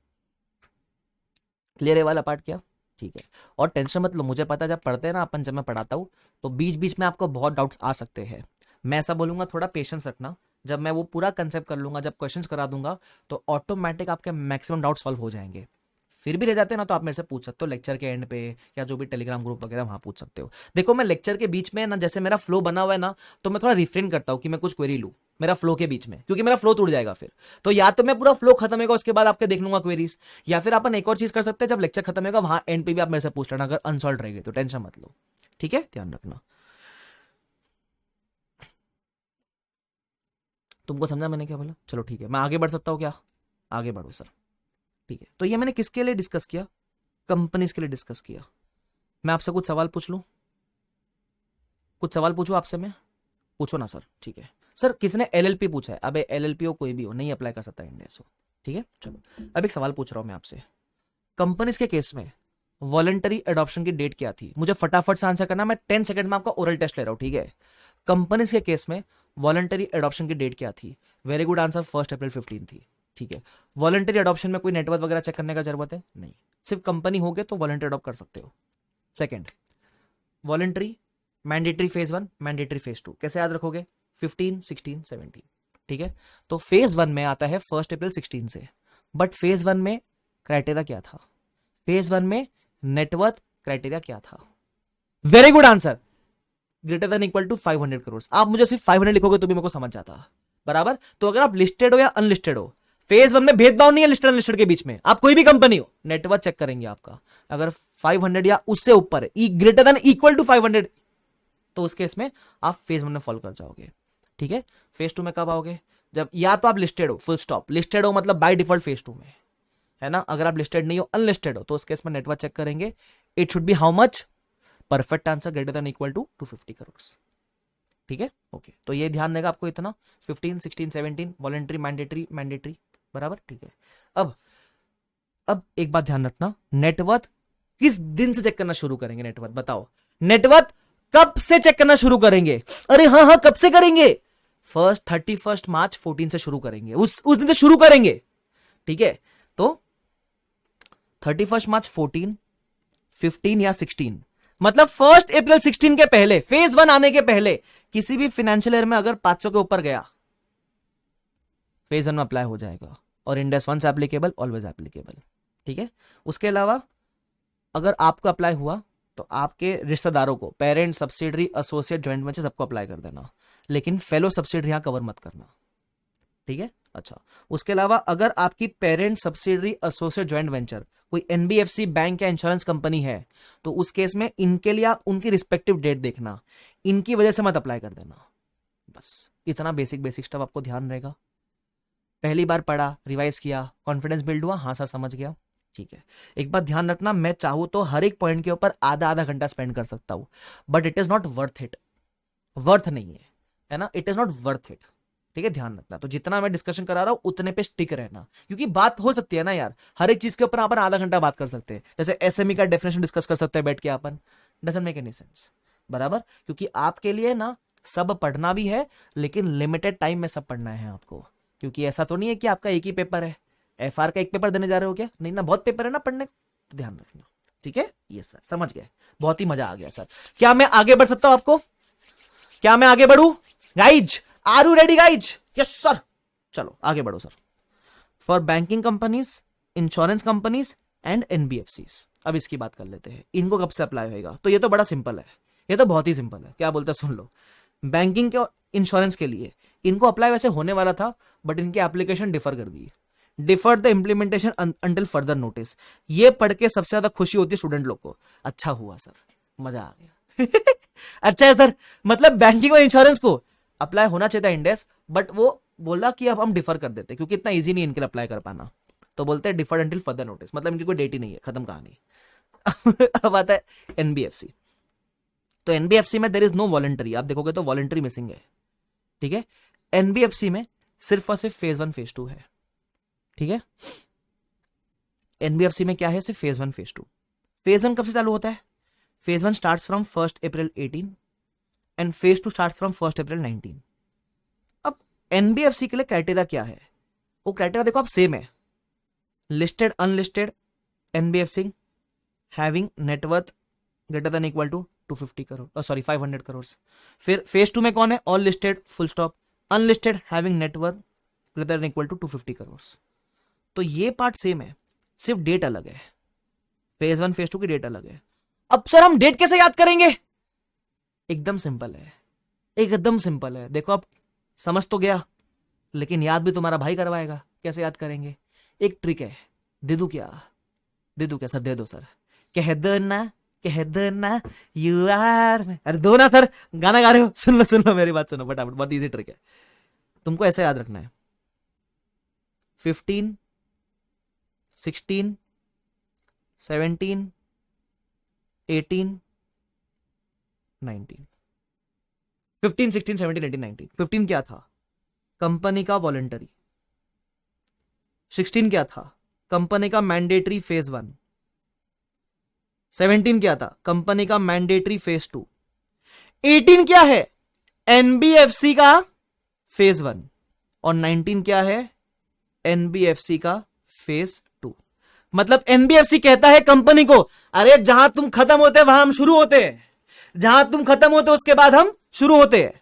क्लियर है वाला पार्ट क्या? ठीक है। और टेंशन मत लो, मुझे पता है जब पढ़ते हैं ना अपन, जब मैं पढ़ाता हूं तो बीच बीच में आपको बहुत डाउट्स आ सकते हैं। मैं ऐसा बोलूंगा थोड़ा पेशेंस रखना, जब मैं वो पूरा कंसेप्ट कर लूंगा, जब क्वेश्चंस करा दूंगा, तो ऑटोमेटिक आपके मैक्सिमम डाउट सॉल्व हो जाएंगे। फिर भी रह जाते हैं ना, तो आप मेरे से पूछ सकते हो लेक्चर के एंड पे, या जो भी टेलीग्राम ग्रुप वगैरह वहां पूछ सकते हो। देखो मैं लेक्चर के बीच में ना, जैसे मेरा फ्लो बना हुआ है ना, तो मैं थोड़ा रिफ्रेन करता हूँ कि मैं कुछ क्वेरी लूँ मेरा फ्लो के बीच में, क्योंकि मेरा फ्लो टूट जाएगा फिर। तो या तो मैं पूरा फ्लो खत्म होगा उसके बाद आपके देख लूंगा क्वेरीज, या फिर अपन एक और चीज कर सकते हैं, जब लेक्चर खत्म होगा वहां एंड पे भी आप मेरे से पूछ लेना, अगर अनसॉल्व रहेगी तो टेंशन मत लो। ठीक है, ध्यान रखना। तुमको समझा मैंने क्या बोला? चलो ठीक है, मैं आगे बढ़ सकता हूँ क्या? आगे बढ़ो सर। ठीक है, तो ये मैंने किसके लिए डिस्कस किया? कंपनीज के लिए डिस्कस किया। मैं आपसे कुछ सवाल पूछ लूं? कुछ सवाल पूछूं आपसे मैं? पूछो ना सर। ठीक है सर, किसने एलएलपी पूछा है? अबे एलएलपी हो कोई भी हो, नहीं अप्लाई कर सकता इंडिया से। ठीक है चलो, अब एक सवाल पूछ रहा हूं मैं आपसे। कंपनीज के केस में वॉलंटरी एडॉप्शन की डेट क्या थी? मुझे फटाफट से आंसर करना, मैं 10 सेकंड में आपका ओरल टेस्ट ले रहा हूं। ठीक है, कंपनीज के केस में वॉलंटरी एडॉप्शन की डेट क्या थी? वेरी गुड आंसर, 1 अप्रैल 15 थी। ठीक है, वॉलंटरी एडॉप्शन में कोई नेटवर्क वगैरह चेक करने का जरूरत है नहीं, सिर्फ कंपनी हो गए तो वॉलंटरी अडॉप्ट कर सकते हो। Second, voluntary mandatory phase 1, mandatory phase 2 कैसे याद रखोगे? 15, 16, 17। ठीक है, तो फेज 1 में आता है 1 अप्रैल 16 से, बट फेज 1 में क्राइटेरिया क्या था? फेज 1 में नेटवर्थ क्राइटेरिया क्या था? Very good answer, greater than equal to 500 crore. आप मुझे सिर्फ 500 लिखोगे तो भी मेरे को समझ जाता, बराबर। तो अगर आप लिस्टेड हो या अनलिस्टेड हो, फेज 1 में भेदभाव नहीं है लिस्टेड अनलिस्टेड के बीच में, आप कोई भी कंपनी हो, नेटवर्क चेक करेंगे आपका। अगर 500 या उससे ऊपर है, ग्रेटर देन इक्वल टू 500, तो उस केस में आप फेज 1 में फॉलो कर जाओगे। ठीक है, फेज 2 में कब आओगे? जब या तो आप लिस्टेड हो, फुल स्टॉप, लिस्टेड हो मतलब बाय डिफॉल्ट फेज 2 में है ना। अगर आप लिस्टेड नहीं हो, अनलिस्टेड हो, तो उस केस में नेटवर्क चेक करेंगे। It should be how much? Perfect answer, greater than equal to 250 crore. ठीक है, ओके, तो ये ध्यान देगा आपको इतना। 15, 16, 17 वॉलेंट्री मैंडेटरी मैंडेटरी, बराबर। ठीक है, अब एक बात ध्यान रखना, नेटवर्थ किस दिन से चेक करना शुरू करेंगे? नेटवर्थ बताओ, नेटवर्थ कब से चेक करना शुरू करेंगे? अरे हाँ हाँ, कब से करेंगे? 31 मार्च 14 से शुरू करेंगे, उस दिन से शुरू करेंगे। ठीक है, तो 31 मार्च 14, 15 या 16, मतलब 1 अप्रैल 16 के पहले, फेज 1 आने के पहले, किसी भी फाइनेंशियल ईयर में अगर 500 के ऊपर गया, फेज 1 में अप्लाई हो जाएगा, और इंडेक्स 1 से एप्लीकेबल, ऑलवेज एप्लीकेबल। ठीक है, उसके अलावा अगर आपको अप्लाई हुआ तो आपके रिश्तेदारों को, parent, subsidiary, associate, joint venture सबको अप्लाई कर देना, लेकिन फेलो सब्सिडरी यहां कवर मत करना। ठीक है, अच्छा, उसके अलावा अगर आपकी parent, subsidiary, associate, joint venture कोई एनबीएफसी, बैंक या इंश्योरेंस कंपनी है, तो उस केस में इनके लिए आप उनकी रिस्पेक्टिव डेट देखना, इनकी वजह से मत अप्लाई कर देना। बस इतना बेसिक स्टफ आपको ध्यान रहेगा। पहली बार पढ़ा, रिवाइज किया, कॉन्फिडेंस बिल्ड हुआ, हाँ सर समझ गया। ठीक है, एक बात ध्यान रखना, मैं चाहूं तो हर एक पॉइंट के ऊपर आधा आधा घंटा स्पेंड कर सकता हूं, but it is not worth it. Worth नहीं है ना, it is not worth it. ठीक है, ध्यान रखना। तो जितना मैं डिस्कशन करा रहा हूं उतने पे स्टिक रहना, क्योंकि बात हो सकती है ना यार, हर एक चीज के ऊपर अपन आधा घंटा बात कर सकते हैं। जैसे एसएमई का डेफिनेशन डिस्कस कर सकते हैं बैठ के अपन, डजंट मेक एनी सेंस, बराबर। क्योंकि आपके लिए ना सब पढ़ना भी है, लेकिन लिमिटेड टाइम में सब पढ़ना है आपको, क्योंकि ऐसा तो नहीं है कि आपका एक ही पेपर है, एफआर का एक पेपर देने जा रहे हो क्या? नहीं ना, बहुत पेपर है ना पढ़ने को, तो ध्यान रखना। ठीक है, ये सर समझ गए, बहुत ही मजा आ गया सर। क्या मैं आगे बढ़ सकता हूं आपको? क्या मैं आगे बढ़ू guys? Are you ready guys? Yes sir, चलो आगे बढ़ो sir. For banking companies, insurance companies and NBFCs, अब इसकी बात कर लेते हैं, इनको कब से अप्लाई होगा? तो ये तो बड़ा सिंपल है, ये तो बहुत ही सिंपल है। क्या बोलते हैं सुन लो, बैंकिंग के इंश्योरेंस के लिए इनको अप्लाई वैसे होने वाला था, बट इनकी एप्लीकेशन डिफर कर दी, differ the implementation until further notice. ये पढ़ के सबसे ज्यादा खुशी होती है स्टूडेंट लोग को, अच्छा हुआ सर, मजा आ गया। अच्छा है सर, मतलब बैंकिंग और इंश्योरेंस को अप्लाई होना चाहिए था इंडेक्स, बट वो बोला कि अब हम डिफर कर देते, क्योंकि इतना इजी नहीं इनके लिए अप्लाई कर पाना, तो बोलते हैं डिफर्ड अंटिल फर्दर नोटिस, मतलब इनकी कोई डेट ही नहीं है, खत्म कहानी। अब आता है एनबीएफसी। तो एनबीएफसी में देयर इज नो वॉलंटरी, आप देखोगे तो वॉलंटरी मिसिंग है। ठीक है, एनबीएफसी में सिर्फ और सिर्फ फेज 1 फेज 2 है। ठीक है, एनबीएफसी में क्या है? सिर्फ फेज 1 फेज 2। फेज 1 कब से चालू होता है? Phase 1 starts from 1 April 18 and phase 2 starts from 1 अप्रैल 19। अब एनबीएफसी के लिए क्राइटेरिया क्या है? वो क्राइटेरिया देखो आप, सेम है, listed, unlisted, NBFC having net worth greater than equal to 250 crore, sorry 500 crore. फिर फेज 2 में कौन है? All listed, full stop, unlisted having net worth greater than equal to 250 crore. तो ये पार्ट सेम है, सिर्फ डेट अलग है, फेज 1 फेज 2 की डेट अलग है। अब सर हम डेट कैसे याद करेंगे? एकदम सिंपल है, एकदम सिंपल है। देखो अब समझ तो गया, लेकिन याद भी तुम्हारा भाई करवाएगा। कैसे याद करेंगे? एक ट्रिक है, दे दूं क्या? दे दूं क्या सर? दे दो सर। कह दो ना, कह दो ना यू आर। अरे दो ना सर, गाना गा रहे हो, सुन लो मेरी बात सुनो फटाफट, बहुत इजी ट्रिक है। तुमको ऐसे याद रखना है, 15, 16, 17, 18, 19। 15, 16, 17, 18, 19। 15 क्या था? कंपनी का वॉलंटरी। 16 क्या था? कंपनी का मैंडेटरी फेज 1। 17 क्या था? कंपनी का मैंडेटरी फेज 2। 18 क्या है? एनबीएफसी का फेज 1। और 19 क्या है? एनबीएफसी का फेज 2। मतलब एनबीएफसी कहता है कंपनी को, अरे जहां तुम खत्म होते वहां हम शुरू होते हैं, जहां तुम खत्म होते उसके बाद हम शुरू होते हैं।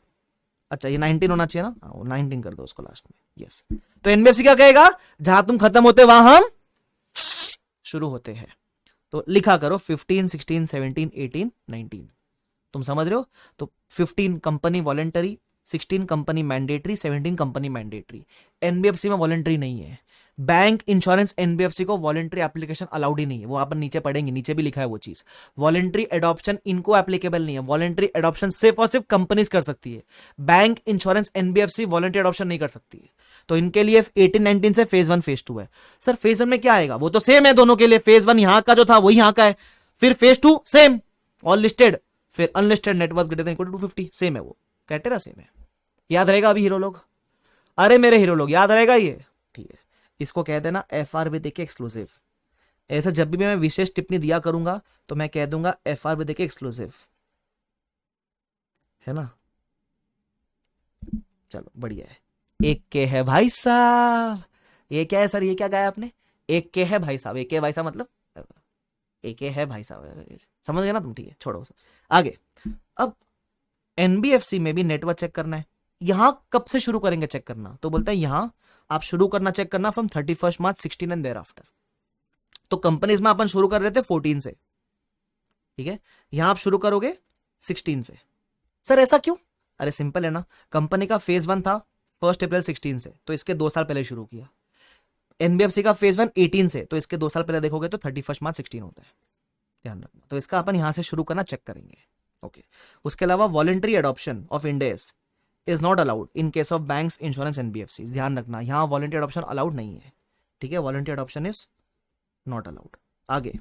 अच्छा ये 19 होना चाहिए ना, वो 19 कर दो उसको लास्ट में। यस, तो एनबीएफसी क्या कहेगा? जहां तुम खत्म होते वहां हम शुरू होते हैं। तो लिखा करो 15, 16, 17, 18, 19। तुम समझ रहे हो? तो 15 company voluntary, 16 company mandatory, 17 company mandatory. NBFC में वॉलेंटरी नहीं है। बैंक इंश्योरेंस एनबीएफसी को वॉलेंटरी एप्लीकेशन अलाउड ही नहीं है, वो अपन नीचे पढ़ेंगे, नीचे भी लिखा है वो चीज। वॉलेंटरी एडॉप्शन इनको एप्लीकेबल नहीं है, वॉलेंटरी एडॉप्शन सिर्फ और सिर्फ कंपनीज कर सकती है। Bank insurance NBFC voluntary adoption नहीं कर सकती है। तो इनके लिए 18, 19 से फेज 1 फेज 2 है। सर फेज 1 में क्या आएगा? वो तो सेम है दोनों के लिए, फेज 1 यहां का जो था वही यहां का है, फिर फेज 2 सेम, ऑल लिस्टेड, फिर unlisted net worth greater than equal to 250, same है वो, क्राइटेरिया सेम है। याद रहेगा अभी हीरो लोग? अरे मेरे हीरो लोग याद रहेगा ये? ठीक है, इसको कह देना एफआर विद के एक्सक्लूसिव। ऐसा जब भी मैं विशेष टिप्पणी दिया करूंगा तो मैं कह दूंगा एफआर विद के एक्सक्लूसिव, है ना? चलो बढ़िया है। एक के है भाई साहब, ये क्या है सर? ये क्या गाया आपने? एक के है भाई साहब, एक के भाई साहब मतलब एक के है भाई साहब, समझ गए ना तुम? ठीक है, छोड़ो सब आगे। अब एनबीएफसी में भी नेटवर्क चेक करना है। यहां कब से शुरू करेंगे चेक करना? तो बोलते हैं यहां आप शुरू करना चेक करना from 31 March 16 and thereafter. तो कंपनीज में अपन शुरू कर रहे थे 14 से, ठीक है, यहां आप शुरू करोगे 16 से। सर ऐसा क्यों? अरे सिंपल है ना, कंपनी का फेज 1 था 1 अप्रैल 16 से, तो इसके 2 साल पहले शुरू किया। एनबीएफसी का फेज 1 18 से, तो इसके 2 साल पहले देखोगे तो 31 मार्च 16 होता है, ध्यान रखना। तो इसका अपन यहां से शुरू करना चेक करेंगे। ओके, उसके अलावा voluntary adoption of Ind AS is not allowed in case of banks insurance NBFC. ध्यान रखना, यहां वॉलेंट्री एडॉप्शन अलाउड नहीं है, ठीक है, voluntary adoption is not allowed. आगे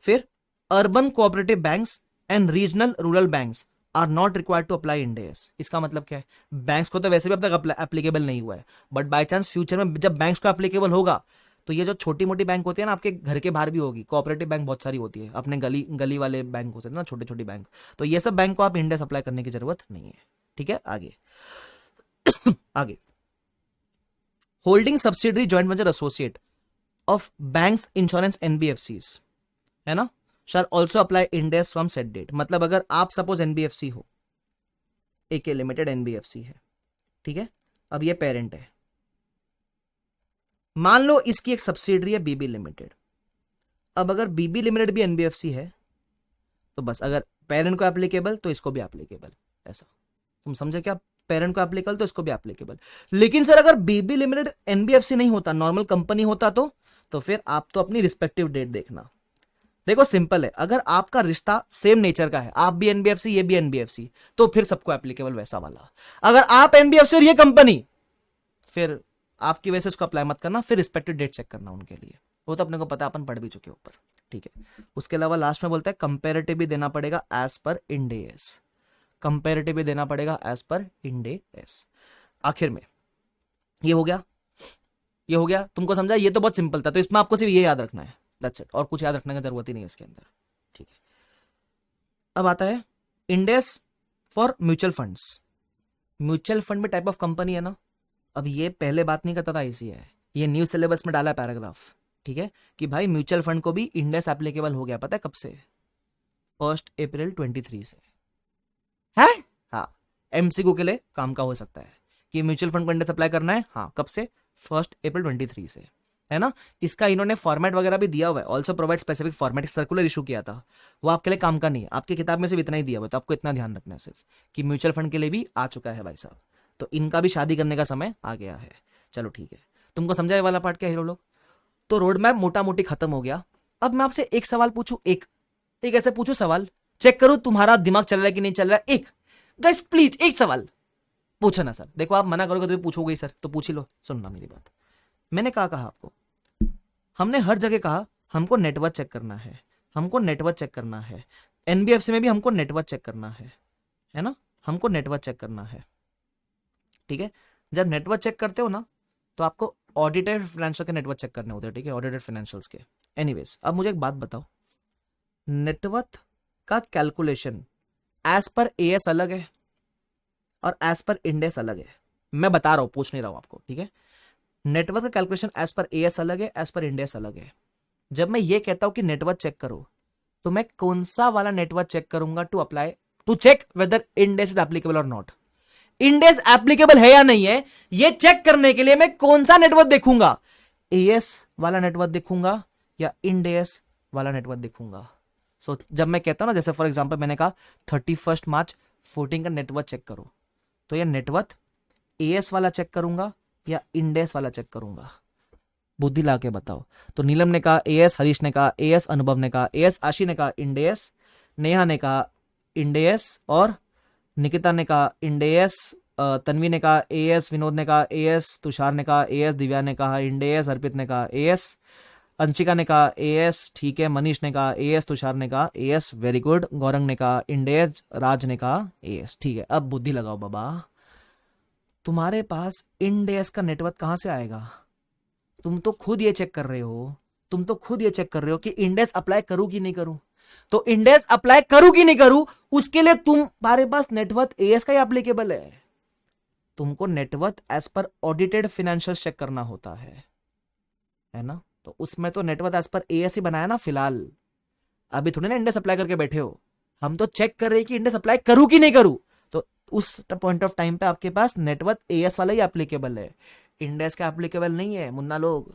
फिर urban cooperative banks and regional rural banks are not required to apply Ind AS. इसका मतलब क्या है? बैंक्स को तो वैसे भी अब तक एप्लीकेबल नहीं हुआ है, बट बाय चांस फ्यूचर में जब बैंक्स को एप्लीकेबल होगा तो ये जो छोटी मोटी बैंक होती है ना, आपके घर के बाहर भी होगी, कोऑपरेटिव बैंक बहुत सारी होती है, अपने गली गली वाले बैंक होते हैं ना, छोटे छोटे बैंक, तो ये सब बैंक को आप इंडेस अप्लाई करने की जरूरत नहीं है, ठीक है। आगे आगे holding subsidiary joint venture associate of banks insurance NBFCs, है ना, shall also apply Ind AS from set date. मतलब अगर आप सपोज एनबीएफसी हो, एके लिमिटेड एनबीएफसी है, ठीक है, अब ये पेरेंट है, मान लो इसकी एक सब्सिडरी है बीबी लिमिटेड। अब अगर बीबी लिमिटेड भी एनबीएफसी है तो बस अगर पेरेंट को एप्लीकेबल तो इसको भी एप्लीकेबल, ऐसा तुम समझे क्या? पेरेंट को एप्लीकेबल तो इसको भी एप्लीकेबल। लेकिन सर अगर बीबी लिमिटेड एनबीएफसी नहीं होता, नॉर्मल कंपनी होता, तो फिर आप तो अपनी रिस्पेक्टिव डेट देखना। देखो सिंपल है, अगर आपका रिश्ता सेम नेचर का है, आप भी एनबीएफसी ये भी एनबीएफसी, तो फिर सबको एप्लीकेबल वैसा वाला। अगर आप एनबीएफसी और ये कंपनी, फिर आपकी वजह से उसको अप्लाई मत करना, फिर रिस्पेक्टिव डेट चेक करना उनके लिए, वो तो अपने को पता, अपन पढ़ भी चुके ऊपर, ठीक है। उसके अलावा लास्ट में बोलता है कंपेरेटिव भी देना पड़ेगा as per Ind S, comparative भी देना पड़ेगा एज पर इंड एस। आखिर में ये हो गया, ये हो गया, तुमको समझा? ये तो बहुत सिंपल था, तो इसमें आपको सिर्फ ये याद रखना है, दैट्स इट, और कुछ याद रखने की जरूरत ही नहीं है इसके अंदर, ठीक है। अब आता है Ind AS for mutual funds. Mutual fund में टाइप ऑफ कंपनी है ना, अब ये पहले बात नहीं करता था ICAI, ये न्यू सिलेबस में डाला है पैराग्राफ, ठीक है, कि भाई म्यूचुअल फंड को भी इंडेस एप्लीकेबल हो गया। पता है कब से? 1 अप्रैल 23 से है। हाँ, MCQ के लिए काम का हो सकता है कि म्यूचुअल फंड को इंडेक्स अप्लाई करना है। हाँ, कब से? 1 अप्रैल 2023 से, है ना। इसका इन्होंने फॉर्मेट वगैरह भी दिया हुआ है, also provide specific format, circular issue किया था, वो आपके लिए काम का नहीं है, आपकी किताब में सिर्फ इतना ही दिया हुआ है, तो आपको इतना ध्यान रखना है सिर्फ कि म्यूचुअल फंड के लिए भी आ चुका है भाई साहब, तो इनका भी शादी करने का समय आ गया है। चलो ठीक है, तुमको समझा ये वाला पार्ट क्या हीरो लोग? तो रोड मैप मोटा मोटी खत्म हो गया। अब मैं आपसे एक सवाल पूछूं, एक ऐसे पूछूं सवाल, चेक करूं तुम्हारा दिमाग चल रहा है कि नहीं चल रहा है। एक गाइस प्लीज एक सवाल पूछो ना सर। देखो आप मना करोगे तो भी पूछोगे सर, तो पूछ ही लो। सुनना मेरी बात, मैंने कहा आपको, हमने हर जगह कहा हमको नेटवर्क चेक करना है, हमको नेटवर्क चेक करना है, एनबीएफसी में भी हमको नेटवर्क चेक करना है ना, हमको नेटवर्क चेक करना है। ठीक है, जब नेटवर्क चेक करते हो ना तो आपको ऑडिटेड फाइनेंशियल के नेटवर्क चेक करने होते हैं, ठीक है, ऑडिटेड फाइनेंशियल्स के। एनीवेज, अब मुझे एक बात बताओ, नेटवर्क का कैलकुलेशन एज पर एएस अलग है और एज पर इंडेस अलग है। मैं बता रहा हूं, पूछ नहीं रहा हूं आपको, ठीक है। नेटवर्क का कैलकुलेशन एज पर एएस अलग है, एज पर इंडेस अलग है। जब मैं ये कहता हूं कि नेटवर्क चेक करो, तो मैं कौन सा वाला नेटवर्क चेक करूंगा to apply, to check whether Ind AS is applicable और नॉट। इंडेस एप्लीकेबल है या नहीं है, ये चेक करने के लिए मैं कौन सा नेटवर्क देखूंगा, एएस वाला नेटवर्क देखूंगा या इंडेस वाला नेटवर्क देखूंगा। सो जब मैं कहता हूं ना, जैसे फॉर एग्जांपल मैंने कहा 31 मार्च 14 का नेटवर्क चेक करो, तो ये नेटवर्क एएस वाला चेक करूंगा या इंडेस वाला चेक करूंगा, बुद्धि ला के बताओ। तो नीलम ने कहा एएस, हरीश ने कहा एएस, अनुभव ने कहा एएस, आशी ने कहा इंडेस, नेहा ने कहा इंडेस, और निकिता ने कहा इंडेस, तन्वी ने कहा एएस, विनोद ने कहा एएस, तुषार ने कहा एएस, दिव्या ने कहा इंडेस, अर्पित ने कहा एएस, अंशिका ने कहा एएस, ठीक है, मनीष ने कहा एएस, तुषार ने कहा एएस, वेरी गुड, गौरंग ने कहा इंडेस, राज ने कहा एएस। ठीक है, अब बुद्धि लगाओ बाबा, तुम्हारे पास इंडेस का नेटवर्क कहां से आएगा? तुम तो खुद ये चेक कर रहे हो, तुम तो खुद ये चेक कर रहे हो कि इंडेस अप्लाई करूं कि नहीं करूं। तो इंडेस अप्लाई करूं कि नहीं करूं, उसके लिए तुम्हारे पास नेटवर्क एएस का ही एप्लीकेबल है। तुमको network as per audited financial check करना होता है ना। तो उसमें तो नेटवर्क एज पर एएस ही बनाया ना फिलहाल, अभी थोड़ी ना इंडेस अप्लाई करके बैठे हो। हम तो चेक कर रहे हैं कि इंडेस अप्लाई करूं कि नहीं करूं, तो उस पॉइंट ऑफ टाइम पे आपके पास नेटवर्क एएस वाला ही एप्लीकेबल है, इंडेस का एप्लीकेबल नहीं है मुन्ना लोग।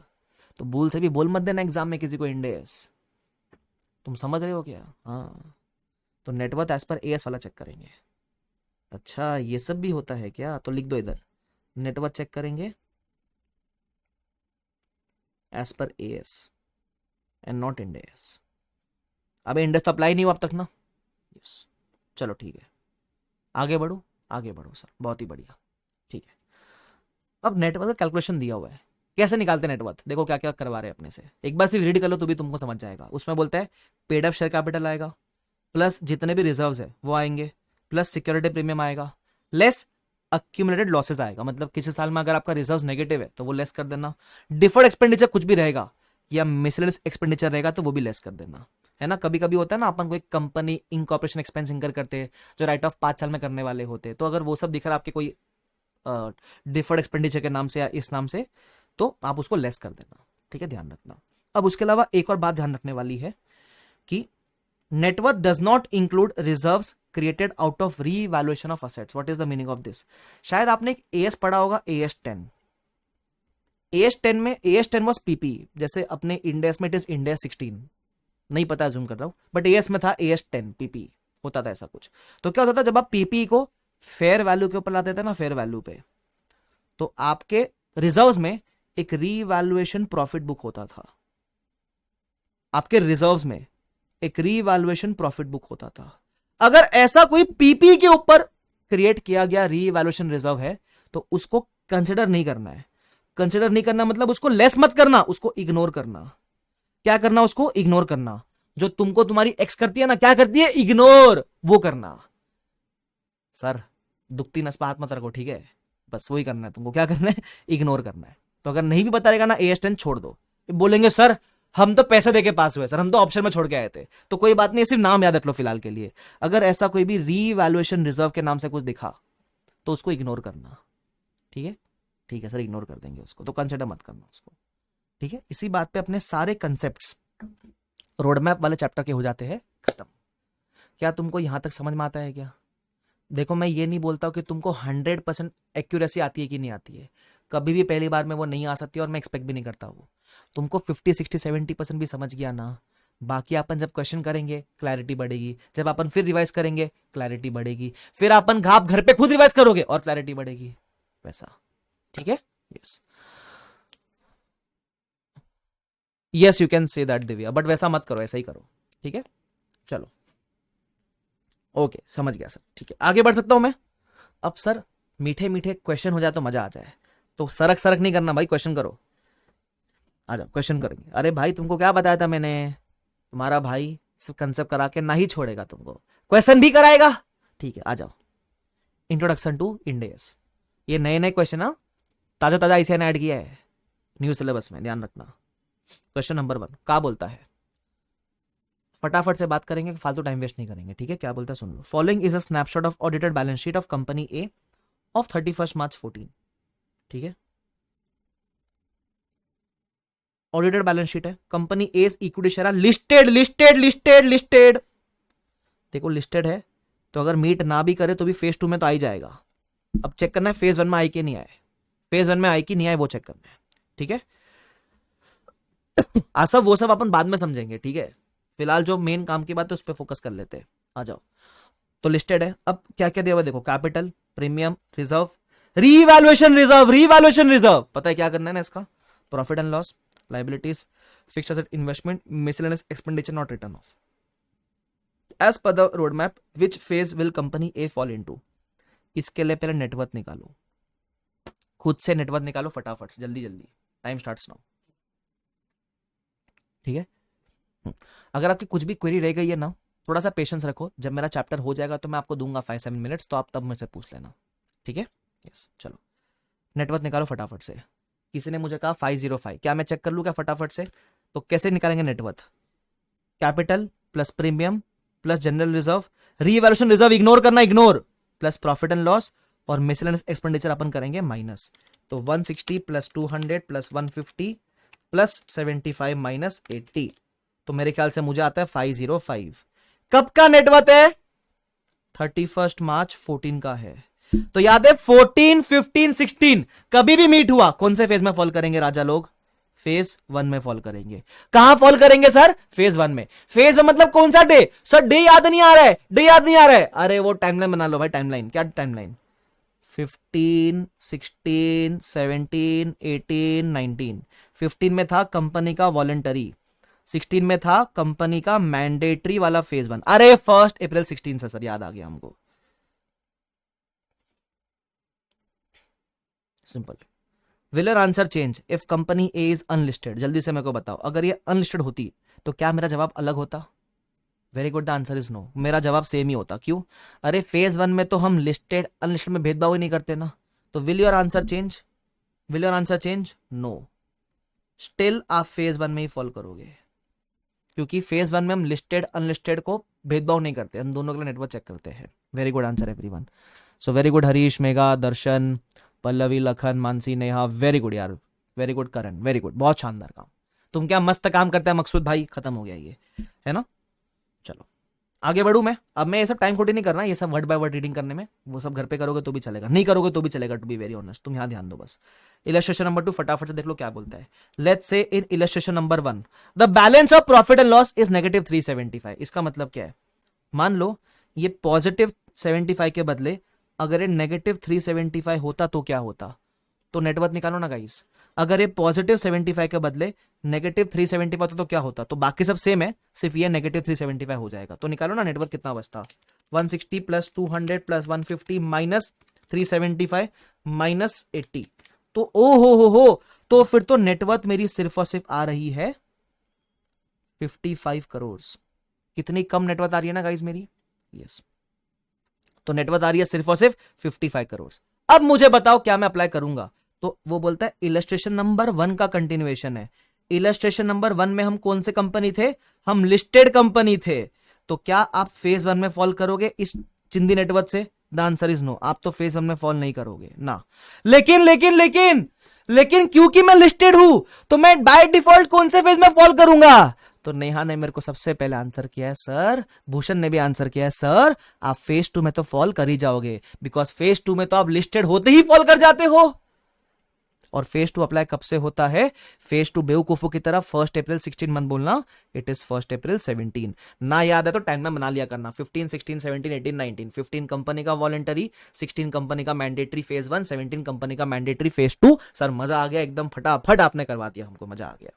तो भूल से भी बोल मत देना एग्जाम में किसी को इंडेस, तुम समझ रहे हो क्या? हाँ, तो नेटवर्क एज पर एएस वाला चेक करेंगे। अच्छा ये सब भी होता है क्या? तो लिख दो इधर, नेटवर्क चेक करेंगे as per AS and not Ind AS. अब इंडेस तो अप्लाई नहीं हुआ अब तक ना। यस, चलो ठीक है, आगे बढ़ो, आगे बढ़ो सर, बहुत ही बढ़िया। ठीक है, अब नेटवर्क का कैलकुलेशन दिया हुआ है, कैसे निकालते हैं नेटवर्क, देखो क्या क्या करवा रहे हैं अपने से, एक बार सिर्फ रीड कर लो तो भी तुमको समझ जाएगा। उसमें बोलता है पेड अप शेयर कैपिटल आएगा, प्लस जितने भी रिजर्व्स है वो आएंगे, प्लस सिक्योरिटी प्रीमियम आएगा, लेस अक्यूमुलेटेड लॉसेस आएगा, मतलब किसी साल में अगर आपका रिजर्व नेगेटिव है तो वो लेस कर देना, डिफर्ड एक्सपेंडिचर कुछ भी रहेगा या मिसलेनियस एक्सपेंडिचर रहेगा तो वो भी लेस कर देना, है ना। कभी कभी होता है ना, अपन कोई कंपनी इनकॉर्पोरेशन एक्सपेंस इंकर करते हैं जो राइट ऑफ 5 साल में करने वाले होते हैं, तो अगर वो सब दिख रहा है आपके कोई डिफर्ड एक्सपेंडिचर के नाम से या इस नाम से, तो आप उसको लेस कर देना, ठीक है, ध्यान रखना। अब उसके अलावा एक और बात ध्यान रखने वाली है कि network does not include reserves created out of revaluation of assets. What is the meaning of this? शायद आपने एक एएस पढ़ा होगा, AS10। AS10 में AS10 वॉज पीपी, जैसे अपने इंडेस में इट इज इंडेस 16, नहीं पता जूम कर रहा हूं, बट एएस में था AS10 पीपी, होता था ऐसा कुछ। तो क्या होता था जब आप पीपी को फेयर वैल्यू के ऊपर लाते थे ना, फेयर वैल्यू पे, तो आपके रिजर्व्स में एक रीवैल्यूएशन प्रॉफिट बुक होता था, आपके रिजर्व्स में एक रीवैल्यूएशन प्रॉफिट बुक होता था। अगर ऐसा कोई पीपी के ऊपर क्रिएट किया गया रीवैल्यूएशन रिजर्व है तो उसको कंसिडर नहीं करना है। कंसिडर नहीं करना मतलब उसको लेस मत करना, उसको इग्नोर करना। क्या करना? उसको इग्नोर करना। जो तुमको तुम्हारी एक्स करती है ना, क्या करती है? इग्नोर, वो करना। सर दुखती नस पे हाथ मत रखो, ठीक है, बस वही करना है तुमको। क्या करना है? इग्नोर करना है। तो अगर नहीं भी बता रहेगा ना AS10 छोड़ दो। बोलेंगे सर हम तो पैसे देके पास हुए सर, हम तो ऑप्शन में छोड़ के आए थे, तो कोई बात नहीं, सिर्फ नाम याद रख लो फिलहाल के लिए। अगर ऐसा कोई भी रीवैल्यूएशन रिजर्व के नाम से कुछ दिखा तो उसको इग्नोर करना, ठीक है? ठीक है सर, इग्नोर कर देंगे उसको, तो कंसिडर मत करना उसको, ठीक है। इसी बात पे अपने सारे कंसेप्ट्स रोड मैप वाले चैप्टर के हो जाते हैं खत्म। क्या तुमको यहां तक समझ में आता है क्या? देखो मैं ये नहीं बोलता हूँ कि तुमको 100% एक्यूरेसी आती है कि नहीं आती है, कभी भी पहली बार में वो नहीं आ सकती और मैं एक्सपेक्ट भी नहीं करता वो। तुमको 50 60 70% भी समझ गया ना, बाकी अपन जब क्वेश्चन करेंगे क्लैरिटी बढ़ेगी, जब अपन फिर रिवाइज करेंगे क्लैरिटी बढ़ेगी, फिर अपन आप घर पे खुद रिवाइज करोगे और क्लैरिटी बढ़ेगी, वैसा। ठीक है, yes yes you can say that Divya, but वैसा मत करो, ऐसा ही करो। ठीक है, चलो ओके, समझ गया सर। ठीक है, आगे बढ़ सकता हूं मैं। अब सर मीठे मीठे क्वेश्चन हो जाए तो मजा आ जाए, तो सरक सरक नहीं करना भाई, क्वेश्चन करो। आ जाओ क्वेश्चन करेंगे। अरे भाई तुमको क्या बताया था मैंने, तुम्हारा भाई सिर्फ कंसेप्ट करा के ना ही छोड़ेगा, तुमको क्वेश्चन भी कराएगा। ठीक है, आ जाओ। इंट्रोडक्शन टू इंडेस, ये नए नए क्वेश्चन, हाँ ताजा ताजा इसे ऐड किया है न्यू सिलेबस में, ध्यान रखना। क्वेश्चन नंबर 1 क्या बोलता है, फटाफट से बात करेंगे, फालतू टाइम वेस्ट नहीं करेंगे। ठीक है, क्या बोलता है सुन लो। Following is a snapshot of audited balance sheet of company A of 31 March 14। ठीक है, ऑडिटेड बैलेंस शीट है, company A equity share listed listed listed listed. देखो लिस्टेड है तो अगर मीट ना भी करे तो भी फेज 2 में तो आ ही जाएगा। अब चेक करना है फेज 1 में आई कि नहीं आए, फेज 1 में आई कि नहीं आए वो चेक करना है। ठीक है, सब वो सब अपन बाद में समझेंगे। ठीक है, फिलहाल जो मेन काम की बात है उस पर फोकस कर लेते हैं। आ जाओ, तो लिस्टेड है। अब क्या क्या दिया हुआ देखो, capital, premium, reserve, revaluation reserve, revaluation reserve पता है क्या करना है ना इसका, profit and loss, liabilities, fixed asset, investment, miscellaneous expenditure not written off as per the road map, which phase will company A fall into. इसके लिए पहले नेटवर्थ निकालो, खुद से नेटवर्थ निकालो फटाफट से, जल्दी जल्दी, टाइम स्टार्ट्स नाउ। ठीक है, अगर आपकी कुछ भी क्वेरी रह गई है ना, थोड़ा सा पेशेंस रखो, जब मेरा चैप्टर हो जाएगा तो मैं आपको दूंगा 5-7 मिनट्स, तो आप तब मुझसे पूछ लेना। ठीक है, यस चलो नेटवर्थ निकालो फटाफट से। किसी ने मुझे कहा 505, क्या मैं चेक कर लूँ क्या फटाफट से, तो कैसे निकालेंगे net worth, capital plus premium plus general reserve, revaluation reserve ignore करना, ignore, plus profit and loss और मिसलेनियस एक्सपेंडिचर अपन करेंगे माइनस। तो 160 प्लस 200 प्लस 150 प्लस 75 माइनस 80, तो मेरे ख्याल से मुझे आता है 505। कब का नेटवर्थ है, 31 मार्च 14 का है। तो याद है 14, 15, 16 कभी भी मीट हुआ कौन से फेज में फॉल करेंगे राजा लोग, फेज 1 में फॉल करेंगे। कहां फॉल करेंगे सर, फेज 1 में। फेज 1 मतलब कौन सा डे सर, डे याद नहीं आ रहा है, डे याद नहीं आ रहा है, अरे वो टाइमलाइन बना लो भाई, टाइमलाइन क्या टाइमलाइन, 15, 16, 17, 18, 19। 15 में था कंपनी का वॉलंटरी, 16 में था कंपनी का मैंडेटरी वाला फेज 1। अरे 1 अप्रैल 16 से सर, याद आ गया हमको, simple. Will your answer change if company A is unlisted, जल्दी से मेरे को बताओ, अगर ये अनलिस्टेड होती तो क्या मेरा जवाब अलग होता। Very good, the answer is no, मेरा जवाब सेम ही होता। क्यों, अरे फेज 1 में तो हम लिस्टेड अनलिस्टेड में भेदभाव ही नहीं करते ना, तो will your answer change, will your answer change, no, still आप फेज 1 में ही फॉल करोगे, क्योंकि फेज 1 में हम लिस्टेड अनलिस्टेड को भेदभाव नहीं करते, हम दोनों के लिए नेटवर्क चेक करते हैं। Very good answer everyone, so very good Harish, Megha, Darshan, Pallavi, Lakhan, Mansi, Neha, very good यार, very good Karan, very good, बहुत शानदार काम, तुम क्या मस्त काम करता है मकसूद भाई, खत्म हो गया ये, है ना। चलो आगे बढ़ू मैं, अब मैं ये सब टाइम खोटी नहीं करना, ये सब वर्ड बाय वर्ड रीडिंग करने में, वो सब घर पे करोगे तो भी चलेगा, नहीं करोगे तो भी चलेगा, टू बी वेरी ऑनेस्ट, तुम यहाँ ध्यान दो बस। इलस्ट्रेशन नंबर 2 फटाफट से देख लो क्या बोलता है। Let's say in illustration number 1 the balance of profit and loss is negative 375। इसका मतलब क्या है, मान लो ये पॉजिटिव 75 के बदले अगर ये नेगेटिव 375 होता तो क्या होता, तो नेटवर्थ निकालो ना गाइस। अगर ये पॉजिटिव 75 के बदले नेगेटिव 375 होता तो क्या होता, तो बाकी सब सेम है, सिर्फ ये नेगेटिव 375 हो जाएगा, तो निकालो ना नेटवर्थ कितना बचता, 160 प्लस 200 प्लस 150 माइनस 375 माइनस 80, तो ओ हो, तो फिर तो नेटवर्थ मेरी सिर्फ और सिर्फ आ रही है 55 करोड़। कितनी कम नेटवर्थ आ रही है ना गाइस मेरी, यस, तो नेटवर्थ आ रही है सिर्फ और सिर्फ 55 करोड़। अब मुझे बताओ क्या मैं अप्लाई करूंगा, तो वो बोलता है इलस्ट्रेशन नंबर 1 का कंटिन्यूएशन है। इलस्ट्रेशन नंबर 1 में हम कौन से कंपनी थे, हम लिस्टेड कंपनी थे, तो क्या आप फेज 1 में फॉल करोगे इस चिंदी नेटवर्थ से, द आंसर इज नो, आप तो फेज 1 में फॉल नहीं करोगे ना। लेकिन लेकिन लेकिन लेकिन क्योंकि मैं लिस्टेड हूं तो मैं बाय डिफॉल्ट कौन से फेज में फॉल करूंगा, तो नेहा ने मेरे को सबसे पहले आंसर किया है सर, भूषण ने भी आंसर किया है सर, आप फेज 2 में तो फॉल कर ही जाओगे, बिकॉज फेज 2 में तो आप लिस्टेड होते ही फॉल कर जाते हो। और फेज 2 अप्लाई कब से होता है? फेज 2 बेवकूफों की तरह 1 अप्रैल 16 मत बोलना, इट इज 1 अप्रैल 17। ना याद है तो टाइम में बना लिया करना, 15, 16, 17, 18, 19। 15 कंपनी का वॉलेंटरी, 16 कंपनी का मैंडेटरी फेज 1, 17 कंपनी का मैंडेटरी फेज 2। सर मजा आ गया एकदम, फटाफट आपने करवा दिया, हमको मजा आ गया।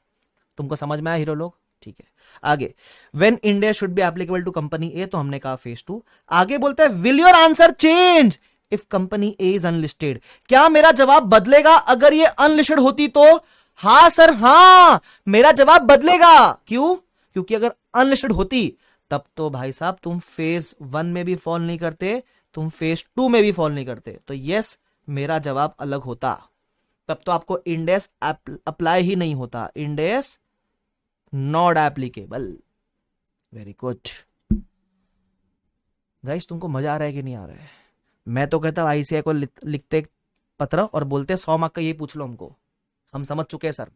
तुमको समझ में आया हीरो लोग? ठीक है आगे, when India should be applicable to company A, तो हमने कहा फेज 2। आगे बोलते हैं will your answer change if company A is unlisted? क्या मेरा जवाब बदलेगा अगर ये अनलिस्टेड होती तो? हां सर हां, मेरा जवाब बदलेगा। क्यों? क्योंकि अगर अनलिस्टेड होती तब तो भाई साहब तुम फेज 1 में भी फॉल नहीं करते, तुम फेज 2 में भी फॉल नहीं करते, तो यस मेरा जवाब अलग होता। तब तो आपको इंडेस अप्लाई ही नहीं होता, Ind AS not applicable. Very good guys, तुमको मजा आ रहा है कि नहीं आ रहा है? मैं तो कहता हूं आईसीआई को लिखते पत्र और बोलते 100 मार्क का ये पूछ लो हमको, हम समझ चुके हैं सर,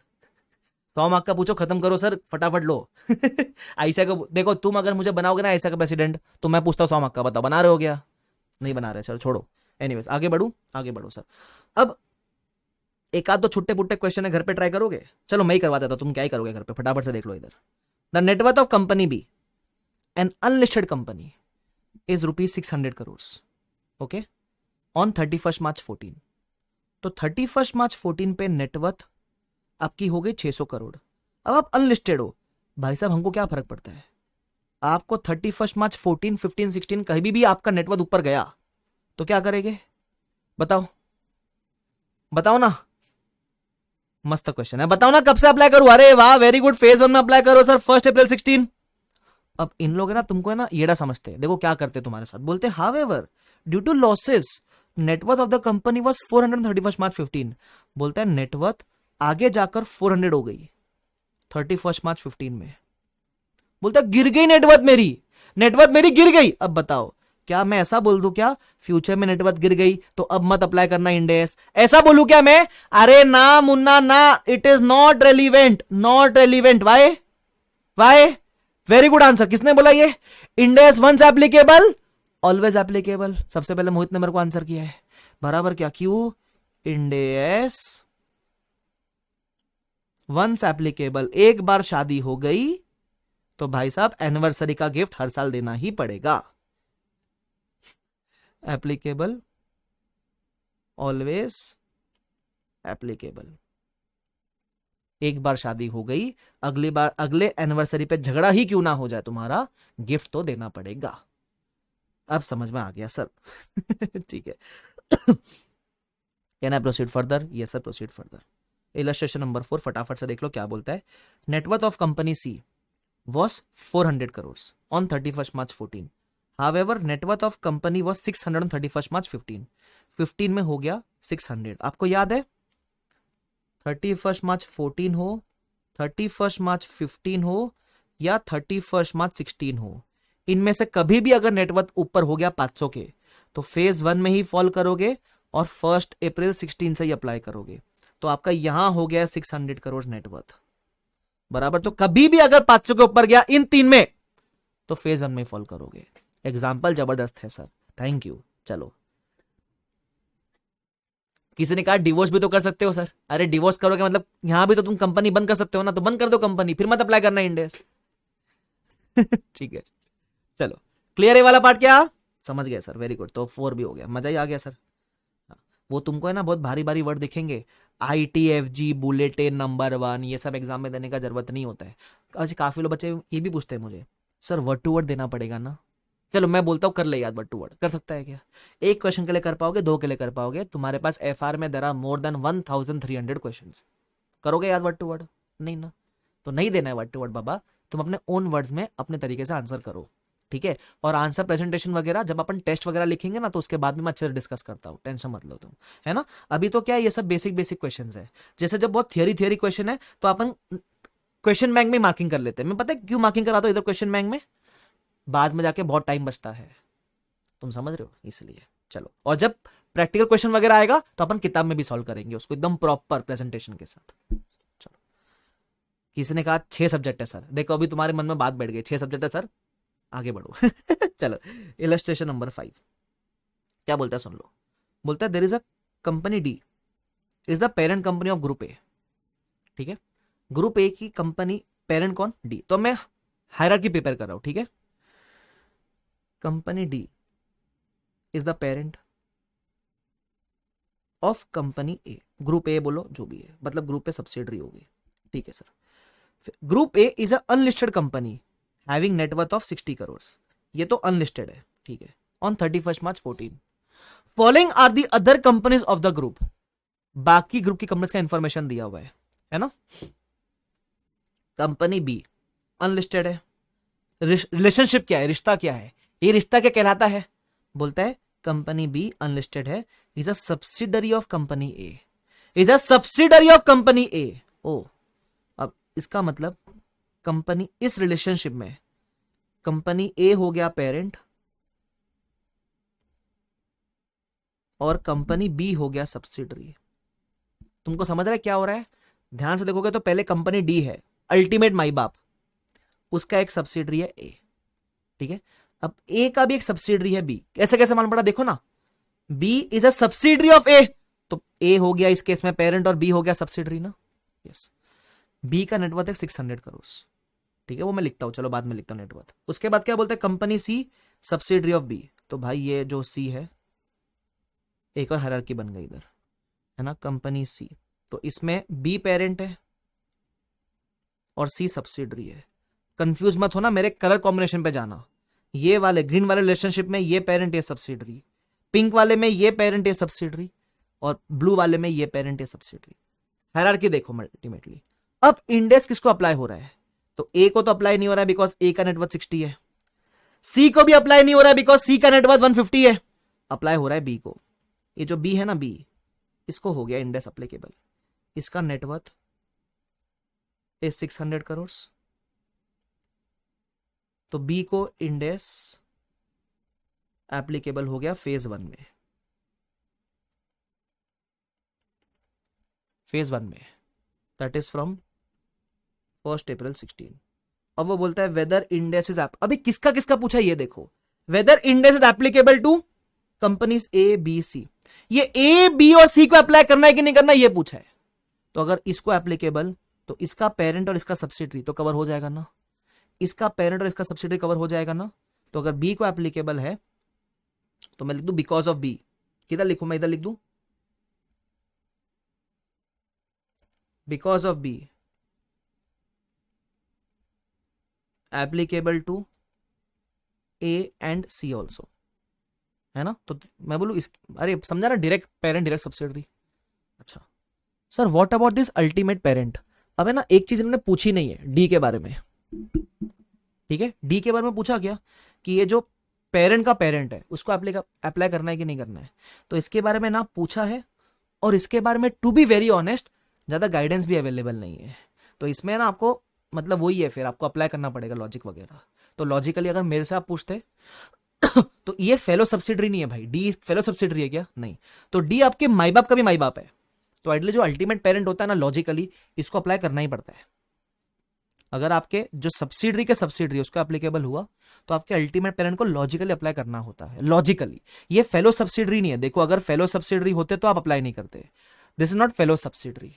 100 मार्क का पूछो, खत्म करो सर, फटाफट लो। आईसीआई को देखो, तुम अगर मुझे बनाओगे ना आईसीआई का प्रेसिडेंट, तो मैं पूछता हूं 100 मार्क का, बताओ बना रहे हो क्या? नहीं बना रहे, चलो छोड़ो। एनीवेज आगे बढ़ो सर। अब एक आध दो छुट्टे पुट्टे क्वेश्चन है, घर पे ट्राई करोगे? चलो मैं ही करवा देता हूं, तुम क्या ही करोगे घर पे, फटाफट से देख लो इधर। The net worth of company B, an unlisted company, is ₹600 crore, okay, on 31 March 14। तो 31 मार्च 14 पे नेटवर्थ आपकी हो गई 600 करोड़। अब आप अनलिस्टेड हो, भाई साहब हमको क्या फर्क पड़ता है? आपको 31 मार्च 14, 15, 16 कहीं भी आपका नेटवर्थ ऊपर गया तो क्या करेंगे? बताओ ना, मस्त क्वेश्चन है, बताओ ना कब से अप्लाई करूं? अरे वाह वेरी गुड, फेज 1 में अप्लाई करो सर, 1 अप्रैल 16। अब इन लोग है ना तुमको है ना येड़ा समझते हैं, देखो क्या करते तुम्हारे साथ, बोलते however due to losses net worth of the company was 431 March 15। बोलता है नेटवर्थ आगे जाकर 400 हो गई 31 मार्च 15 में। बोलता गिर गई नेटवर्थ मेरी गिर गई। अब बताओ क्या मैं ऐसा बोल दूं क्या, फ्यूचर में नेटवर्थ गिर गई तो अब मत अप्लाई करना इंडेस, ऐसा बोलूं क्या मैं? अरे ना मुन्ना ना, it is not relevant. Why? Very good answer, किसने बोला ये? Ind AS once applicable always applicable. सबसे पहले मोहित ने मेरे को आंसर किया है बराबर, क्या? क्यों? इंडेस वंस एप्लीकेबल, एक बार शादी हो गई तो भाई साहब एनिवर्सरी का गिफ्ट हर साल देना ही पड़ेगा। एप्लीकेबल ऑलवेज एप्लीकेबल, एक बार शादी हो गई, अगली बार अगले एनिवर्सरी पे झगड़ा ही क्यों ना हो जाए तुम्हारा, गिफ्ट तो देना पड़ेगा। अब समझ में आ गया सर? ठीक है। Can I proceed further? Yes sir, proceed further. Illustration number 4 फटाफट से देख लो क्या बोलता है। Net worth of company C was 400 crores on 31st March 14. However, net worth of company was 600 on 31st March 15. 15 में हो गया 600। आपको याद है 31st March 14 हो, 31st March 15 हो या 31st March 16 हो, इनमें से कभी भी अगर नेटवर्थ ऊपर हो गया 500 के तो फेज 1 में ही फॉल करोगे और 1 अप्रैल 16 से ही अप्लाई करोगे, तो आपका यहां हो गया 600 करोड़ नेटवर्थ बराबर। तो कभी भी अगर 500 के ऊपर गया इन 3 में तो फेज 1 में फॉल करोगे। एग्जाम्पल जबरदस्त है सर, थैंक यू। चलो, किसी ने कहा डिवोर्स भी तो कर सकते हो सर। अरे डिवोर्स करोगे मतलब यहां भी तो तुम कंपनी बंद कर सकते हो ना, तो बंद कर दो कंपनी, फिर मत अप्लाई करना इंडेस। ठीक है चलो, क्लियर है वाला पार्ट? क्या समझ गए सर? Very good. तो 4 भी हो गया, मजा ही आ गया सर। वो तुमको है ना बहुत भारी भारी वर्ड दिखेंगे, ITFG, बुलेटिन नंबर 1, ये सब एग्जाम में देने का जरूरत नहीं होता है। आज काफी लोग बच्चे ये भी पूछते हैं मुझे, सर वर्ड टू वर्ड देना पड़ेगा ना? चलो मैं बोलता हूँ कर ले याद, वर्ड टू वर्ड कर सकता है क्या? एक क्वेश्चन के लिए कर पाओगे, 2 के लिए कर पाओगे, तुम्हारे पास FR में there are more than 1300 question, करोगे याद वर्ड टू वर्ड? नहीं ना, तो नहीं देना है वर्ड टू वर्ड बाबा, तुम अपने ओन वर्ड्स में अपने तरीके से आंसर करो, ठीक है? और आंसर प्रेजेंटेशन वगैरह जब अपन टेस्ट वगैरह लिखेंगे ना तो उसके बाद भी मैं अच्छे से डिस्कस करता हूँ, टेंशन मत लो तुम, है ना? अभी तो क्या है, ये सब बेसिक क्वेश्चंस है। जैसे जब बहुत थियरी क्वेश्चन है तो अपन क्वेश्चन बैंक में मार्किंग कर लेते हैं। मैं पता है क्यों मार्किंग कराता हूँ इधर क्वेश्चन बैंक में? बाद में जाके बहुत टाइम बचता है, तुम समझ रहे हो, इसलिए। चलो, और जब प्रैक्टिकल क्वेश्चन वगैरह आएगा तो अपन किताब में भी सॉल्व करेंगे उसको एकदम प्रॉपर प्रेजेंटेशन के साथ। चलो, किसी ने कहा 6 सब्जेक्ट है सर, देखो अभी तुम्हारे मन में बात बैठ गई, 6 सब्जेक्ट है सर, आगे बढ़ो। चलो, इलस्ट्रेशन नंबर 5 क्या बोलता है सुन लो। बोलता है there is a company D is the parent company of group A. ठीक है, ग्रुप ए की कंपनी पेरेंट कौन? डी। तो मैं हायरार्की प्रिपेयर कर रहा हूं, ठीक है। Company D is the parent of company A. Group A बोलो जो भी है, मतलब ग्रुप ए सब्सिडरी होगी, ठीक है sir. Group A is a unlisted company having net worth of 60 crore. ये तो अनलिस्टेड है, ठीक है। On 31 March 14 following are the other companies of the group. बाकी ग्रुप की कंपनीज का इंफॉर्मेशन दिया हुआ है ना। कंपनी बी अनलिस्टेड है, रिलेशनशिप क्या है, रिश्ता क्या है, ये रिश्ता क्या कहलाता है? बोलता है कंपनी बी अनलिस्टेड है, is a subsidiary of company A, is a subsidiary of company A. ओ, अब इसका मतलब कंपनी इस रिलेशनशिप में कंपनी ए हो गया पेरेंट और कंपनी बी हो गया सब्सिडरी। तुमको समझ रहा है क्या हो रहा है? ध्यान से देखोगे तो पहले कंपनी डी है, अल्टीमेट माई बाप, उसका एक सब्सिडरी है ए, ठीक है। अब ए का भी एक सब्सिडरी है बी। कैसे कैसे मालूम पड़ा? देखो ना, B is a subsidiary of A, तो ए हो गया इस केस में पेरेंट और बी हो गया सब्सिडरी ना। यस, बी का नेटवर्थ है 600 करोड़, ठीक है, वो मैं लिखता हूं, चलो बाद में लिखता हूं नेटवर्थ। उसके बाद क्या बोलते हैं? Company C subsidiary of B. तो भाई ये जो सी है, एक और हायरार्की बन गई इधर, है ना, कंपनी सी। तो इसमें बी पेरेंट है और सी सब्सिडरी है। कंफ्यूज मत होना, मेरे कलर कॉम्बिनेशन पे जाना। ये वाले ग्रीन वाले रिलेशनशिप में ये पेरेंट ये सब्सिडरी, पिंक वाले में ये पेरेंट ये सब्सिडरी, और ब्लू वाले में ये पेरेंट ये सब्सिडरी। हायरार्की देखो अल्टीमेटली। अब इंडेक्स किसको अप्लाई हो रहा है? तो ए को तो अप्लाई नहीं हो रहा है बिकॉज ए का नेटवर्थ 60 है। सी को भी अप्लाई नहीं हो रहा है बिकॉज सी का नेटवर्थ 150 है। अप्लाई हो रहा है बी को। ये जो बी है ना, बी, इसको हो गया इंडेक्स अप्लीकेबल। इसका नेटवर्थ इज 600 करोड़, तो बी को इंडेक्स एप्लीकेबल हो गया फेज 1 में। फेज 1 में दैट इज फ्रॉम 1 अप्रैल 16। अब वो बोलता है वेदर इंडेक्स इज अभी किसका किसका पूछा ये देखो। Whether index is applicable to companies A B C. ये ए बी और सी को अप्लाई करना है कि नहीं करना ये पूछा है। तो अगर इसको एप्लीकेबल, तो इसका पेरेंट और इसका सब्सिडरी तो कवर हो जाएगा ना। इसका पेरेंट और इसका सब्सिडरी कवर हो जाएगा ना। तो अगर बी को एप्लीकेबल है तो मैं लिख दू बिकॉज ऑफ बी। किधर लिखूं मैं? इधर लिख दू because of B applicable to A and C also, है ना। तो मैं बोलू इस, अरे समझा ना, डायरेक्ट पेरेंट डायरेक्ट सब्सिडरी। अच्छा sir, what about this ultimate parent? अब है ना, एक चीज इन्होंने पूछी नहीं है डी के बारे में, ठीक है। डी के बारे में पूछा क्या कि ये जो पेरेंट का पेरेंट है उसको अप्लाई करना है कि नहीं करना है। तो इसके बारे में ना पूछा है, और इसके बारे में टू बी वेरी ऑनेस्ट ज्यादा गाइडेंस भी अवेलेबल नहीं है। तो इसमें ना आपको मतलब वही है, फिर आपको अप्लाई करना पड़ेगा लॉजिक वगैरह। तो लॉजिकली अगर मेरे से आप पूछते तो ये फेलो सब्सिडरी नहीं है भाई। डी फेलो सब्सिडरी है क्या? नहीं। तो डी आपके माई बाप का भी माई बाप है। तो आइडली जो अल्टीमेट पेरेंट होता है ना, लॉजिकली इसको अप्लाई करना ही पड़ता है। अगर आपके जो सब्सिडरी के सब्सिडरी उसको एप्लीकेबल हुआ तो आपके अल्टीमेट पेरेंट को लॉजिकली अप्लाई करना होता है। लॉजिकली ये फेलो सब्सिडरी नहीं है। देखो, अगर फेलो सब्सिडरी होते तो आप अप्लाई नहीं करते। This is not fellow subsidiary,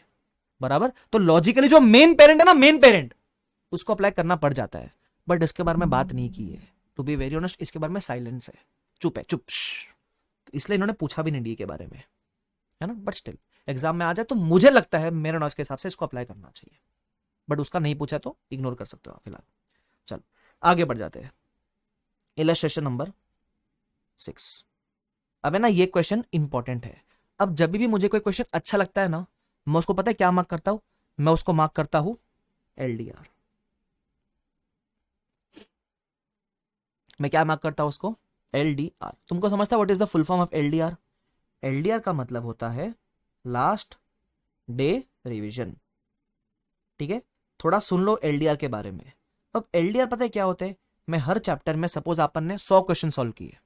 बराबर। तो लॉजिकली जो मेन पेरेंट है ना, मेन पेरेंट, उसको अप्लाई करना पड़ जाता है। बट इसके बारे में बात नहीं की है, टू बी वेरी ऑनेस्ट। इसके बारे में साइलेंस है, चुप है, चुप। तो इसलिए इन्होंने पूछा भी नहीं डी के बारे में, है ना। बट स्टिल एग्जाम में आ जाए तो मुझे लगता है मेरे नॉलेज के हिसाब से इसको अप्लाई करना चाहिए। बट उसका नहीं पूछा तो इग्नोर कर सकते हो आप फिलहाल। चलो आगे बढ़ जाते हैं। Illustration number 6। अब है ना, ये क्वेश्चन इंपॉर्टेंट है। अब जब भी मुझे कोई क्वेश्चन अच्छा लगता है ना, मैं उसको पता है क्या मार्क करता हूं? मैं उसको मार्क करता हूं एलडीआर। मैं क्या मार्क करता हूं उसको? एलडीआर। तुमको समझता है what is the full form of LDR? LDR का मतलब होता है लास्ट डे रिवीजन, ठीक है। थोड़ा सुन लो एलडीआर के बारे में। अब एलडीआर पता है क्या होता है? मैं हर चैप्टर में सपोज अपन ने 100 क्वेश्चन सॉल्व किए,